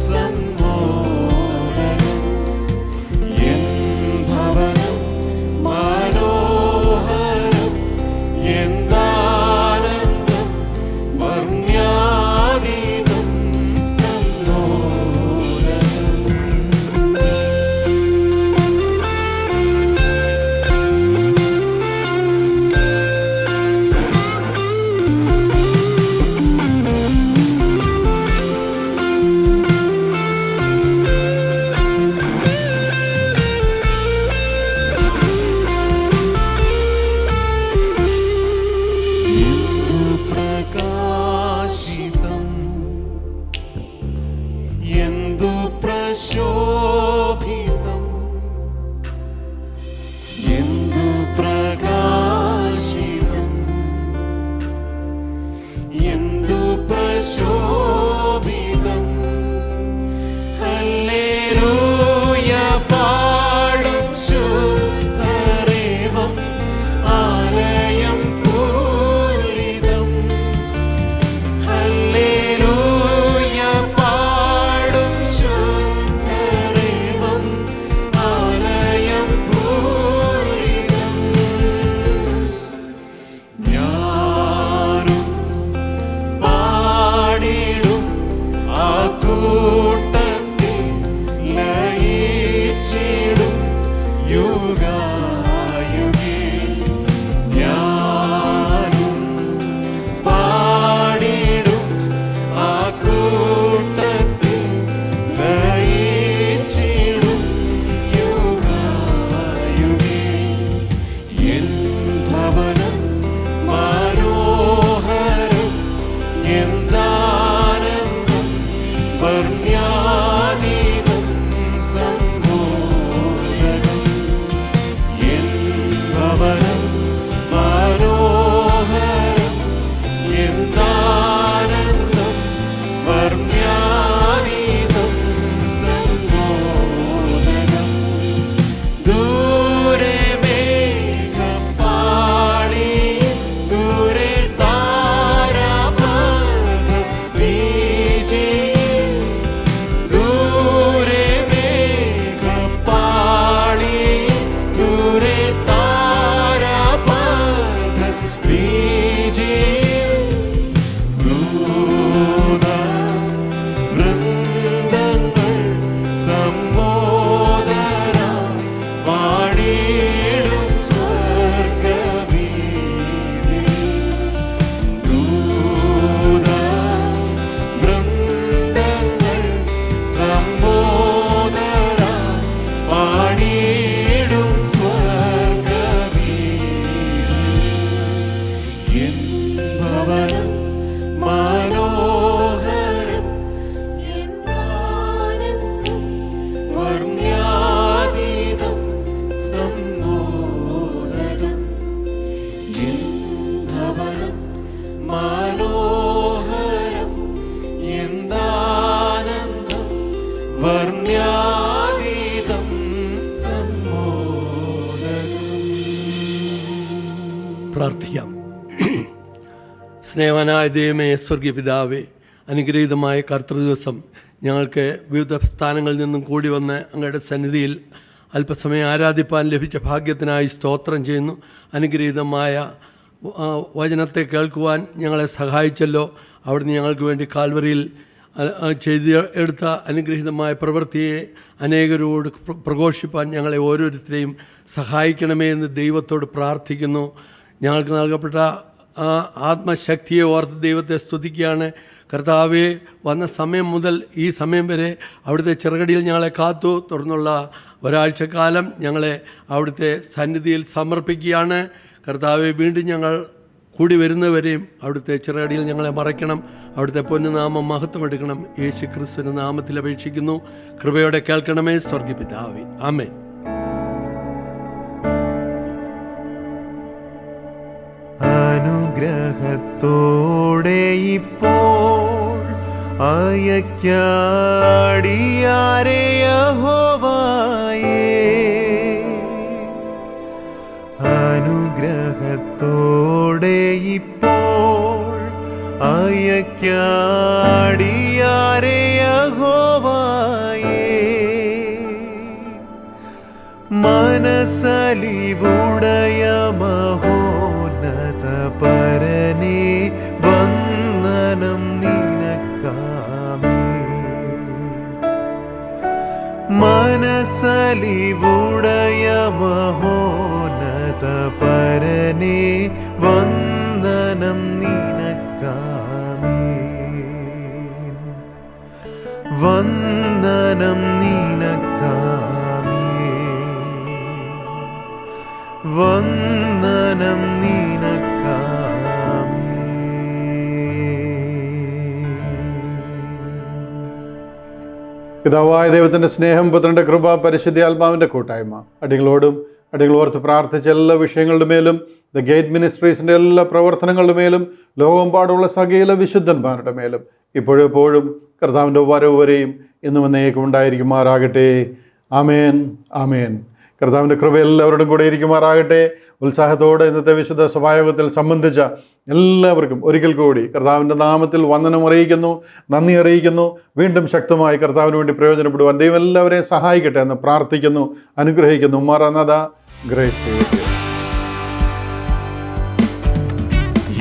സമ്മോഹനം. എൻ ഭവനം മനോഹരം എന്താനന്ദം വർണ്യാതീതം സമ്മോഹനം. എന്തു പ്രകാശിതം എന്തു പ്രശോഭിതം എന്തു പ്രകാശിതം എന്തു പ്രശോഭിതം. ഹല്ലേലൂയ പാടും ശുദ്ധരേവം ആലയം പൂരിതം. ഹല്ലേലൂയ പാടും ശുദ്ധരേവം ആലയം പൂരിതം. ഞാനും പാടിടും ആ കൂട്ടത്തിൽ ലയിച്ചിടും യുഗായുഗേ. ഞാനും പാടിടും ആ കൂട്ടത്തിൽ ലയിച്ചിടും യുഗായുഗേ. എൻ ഭവനം മനോഹരം എന്താനന്ദം വർണ്യാതീതം സമ്മോഹനം. എൻ ഭവനം മനോഹരം എന്താനന്ദം വർണ്യാതീതം സമ്മോഹനം. ദൂരെ മേഘപാളി ദൂരെ താരാപഥം വീചി. ദൂരെ മേഘപാളി ദൂരെ താരാപഥം വീചി. വൃന്ദങ്ങൾ സമ്മോദരായി പാടിടും സ്വർഗവീഥിയിൽ. വൃന്ദങ്ങൾ സമ്മോദരായി പാടിടും സ്വർഗവീഥിയിൽ. എൻ ഭവനം മനോഹരം എന്താനന്ദം വർണ്യാതീതം സമ്മോഹനം. എൻ ഭവനം മനോഹരം എന്താനന്ദം വർണ്യാതീതം സമ്മോഹനം. പ്രാർത്ഥിക്കാം. സ്നേഹവാനായ ദൈവമേ, സ്വർഗീയ പിതാവേ, അനുഗ്രഹീതമായ കർത്തൃദിവസം ഞങ്ങൾക്ക് വിവിധ സ്ഥാനങ്ങളിൽ നിന്നും കൂടി വന്ന് അങ്ങയുടെ സന്നിധിയിൽ അല്പസമയം ആരാധിപ്പാൻ ലഭിച്ച ഭാഗ്യത്തിനായി സ്തോത്രം ചെയ്യുന്നു. അനുഗ്രഹീതമായ വചനത്തെ കേൾക്കുവാൻ ഞങ്ങളെ സഹായിച്ചല്ലോ. അവിടുന്ന് ഞങ്ങൾക്ക് വേണ്ടി കാൽവറിയിൽ ചെയ്തെടുത്ത അനുഗ്രഹീതമായ പ്രവൃത്തിയെ അനേകരോട് പ്രഘോഷിപ്പാൻ ഞങ്ങളെ ഓരോരുത്തരെയും സഹായിക്കണമേ എന്ന് ദൈവത്തോട് പ്രാർത്ഥിക്കുന്നു. ഞങ്ങൾക്ക് നൽകപ്പെട്ട ആത്മശക്തിയെ ഓർത്ത് ദൈവത്തെ സ്തുതിക്കുകയാണ്. കർത്താവെ, വന്ന സമയം മുതൽ ഈ സമയം വരെ അവിടുത്തെ ചിറകടിയിൽ ഞങ്ങളെ കാത്തു. തുടർന്നുള്ള ഒരാഴ്ചക്കാലം ഞങ്ങളെ അവിടുത്തെ സന്നിധിയിൽ സമർപ്പിക്കുകയാണ്. കർത്താവെ, വീണ്ടും ഞങ്ങൾ കൂടി വരുന്നവരെയും അവിടുത്തെ ചിറകടിയിൽ ഞങ്ങളെ മറയ്ക്കണം. അവിടുത്തെ പൊന്നുനാമം മഹത്വമെടുക്കണം. യേശു ക്രിസ്തുവിൻ്റെ നാമത്തിൽ അപേക്ഷിക്കുന്നു. കൃപയോടെ കേൾക്കണമേ സ്വർഗ്ഗപിതാവേ. ആമേൻ. അനുഗ്രഹത്തോടെ ഇപ്പോൾ അയക്കാടിയാരെ യഹോവയേ, അനുഗ്രഹത്തോടെ ഇപ്പോൾ അയക്കാടിയാരെ യഹോവയേ, മനസ്സലിവുടയ മഹോന്നത പരനേ വന്ദനം നിനക്കാമേൻ. മനസ്സലിവുടയ മഹോന്നത പരനേ വന്ദനം നിനക്കാമേൻ. വന്ദനം നിനക്കാമേൻ. വന്ദനം പിതാവായ ദൈവത്തിൻ്റെ സ്നേഹം, പുത്രൻ്റെ കൃപ, പരിശുദ്ധ ആത്മാവിൻ്റെ കൂട്ടായ്മ അടികളോടും അടികളോർത്ത് പ്രാർത്ഥിച്ച എല്ലാ വിഷയങ്ങളുടെ മേലും ദ ഗേറ്റ് മിനിസ്ട്രീസിൻ്റെ എല്ലാ പ്രവർത്തനങ്ങളുടെ മേലും ലോകമെമ്പാടുള്ള സകല വിശുദ്ധന്മാരുടെ മേലും ഇപ്പോഴും എപ്പോഴും കർത്താവിൻ്റെ വരവ് വരെയും ഇന്നും എന്നേക്കും ഉണ്ടായിരിക്കുമാറാകട്ടെ. ആമേൻ, ആമേൻ. കർത്താവിൻ്റെ കൃപ എല്ലാവരോടും കൂടെ ഇരിക്കുമാറാകട്ടെ. ഉത്സാഹത്തോടെ ഇന്നത്തെ വിശുദ്ധ സഭായോഗത്തിൽ സംബന്ധിച്ച എല്ലാവർക്കും ഒരിക്കൽ കൂടി കർത്താവിൻ്റെ നാമത്തിൽ വന്ദനം അറിയിക്കുന്നു, നന്ദി അറിയിക്കുന്നു. വീണ്ടും ശക്തമായി കർത്താവിന് വേണ്ടി പ്രയോജനപ്പെടുവാൻ ദൈവം എല്ലാവരെയും സഹായിക്കട്ടെ എന്ന് പ്രാർത്ഥിക്കുന്നു, അനുഗ്രഹിക്കുന്നു. മറന്നത ഗ്രേസ്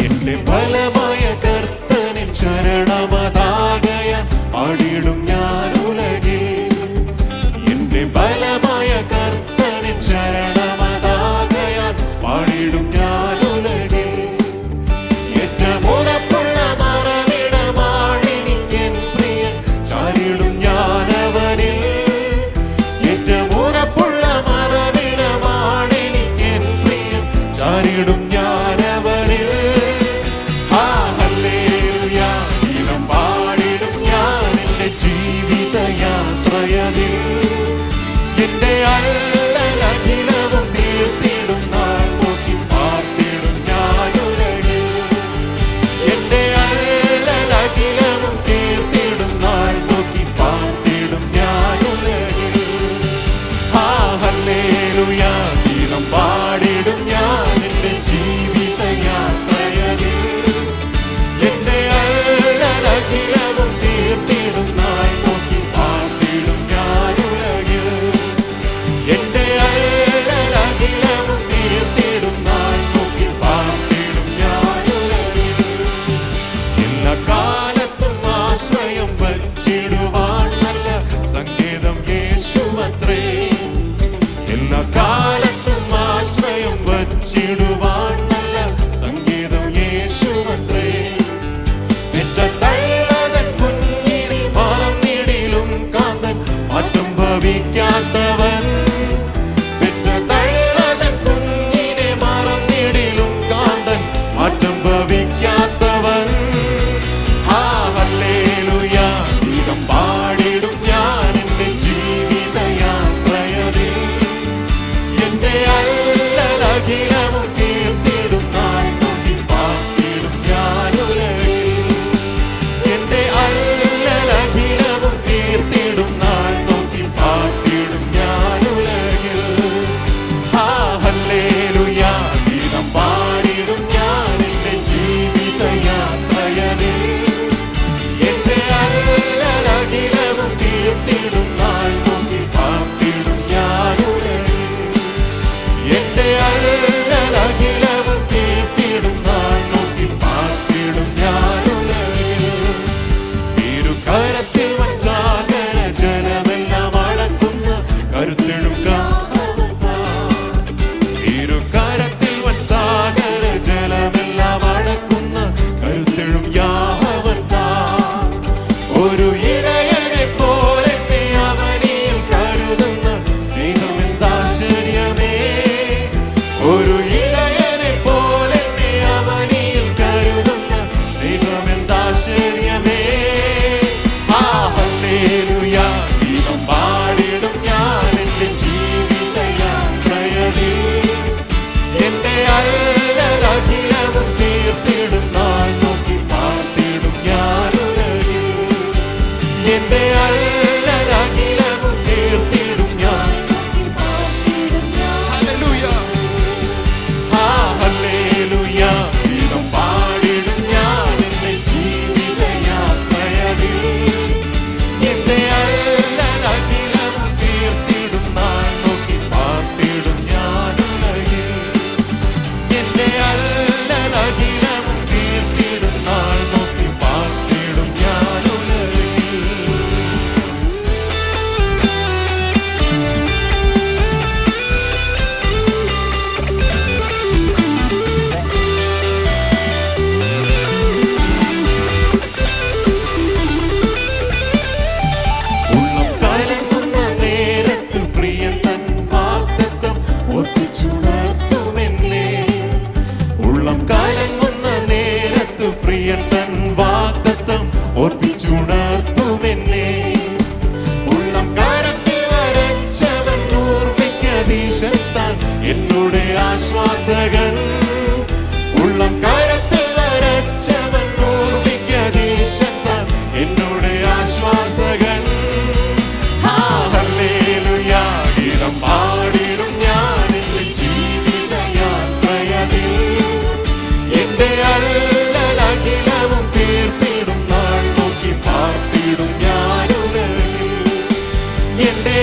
എന്റെ ബലമായ കർത്തനിൻ ശരണമതാകയ ആടിടും ഞാൻ ഉലകിൽ. എന്റെ ബലമായ കർത്തനിൻ ശരണമതാകയ ആടിടും ഞാൻ ഉലകിൽ. ഏറ്റവും ഉറപ്പുള്ള മറവിടമാണെനിക്കെൻ പ്രിയൻ, ചാരിടും ഞാനവനിൽ. ഏറ്റവും ഉറപ്പുള്ള മറവിടമാണെനിക്കെൻ പ്രിയൻ, ചാരിടും ഞാനവനിൽ. ഹല്ലേലൂയ, ഗീതം പാടിടും ഞാൻ എൻ്റെ എന്റെ അല്ലലഖിലവും തീർത്തിടും ഞാൻ. ഹല്ലേലൂയ, ആ ഹല്ലേലൂയ ഗീതം പാടിടും ഞാൻ എന്റെ ജീവിതയാത്രയതിൽ. എന്റെ അല്ലലഖിലവും തീർത്തിടും നാൾ നോക്കി പാർത്തിടും ഞാൻ ഉലകിൽ. എന്റെ അല്ലലഖിലവും തീർത്തിടും നാൾ നോക്കി പാർത്തിടും ഞാൻ ഉലകിൽ. ഉള്ളം കലങ്ങുന്ന നേരത്ത് പ്രിയൻ തൻ വാഗ്ദത്തം ഓർപ്പിച്ചുണർത്തുമെന്നെ. ഉള്ളം കലങ്ങുന്ന നേരത്ത് പ്രിയൻ തൻ വാഗ്ദത്തം ഓർപ്പിച്ചുണർത്തുമെന്നെ. ഉള്ളം കരത്തിൽ വരച്ചവൻ ഓർമ്മിക്കതീശത്താൻ എന്നോട് ആശ്വാസകൻ. ഉള്ളം കരത്തിൽ വരച്ചവൻ ഓർമ്മിക്കതീശത്താൻ എന്നോട് ആശ്വാസകൻ. ആ ഹല്ലേലൂയ ഗീതം പാടിടും ഞാൻ എന്റെ ജീവിതയാത്രയതിൽ. എന്റെ അല്ലലഖിലവും തീർത്തിടും നാൾ നോക്കി പാർത്തിടും ഞാൻ ഉലകിൽ. എന്റെ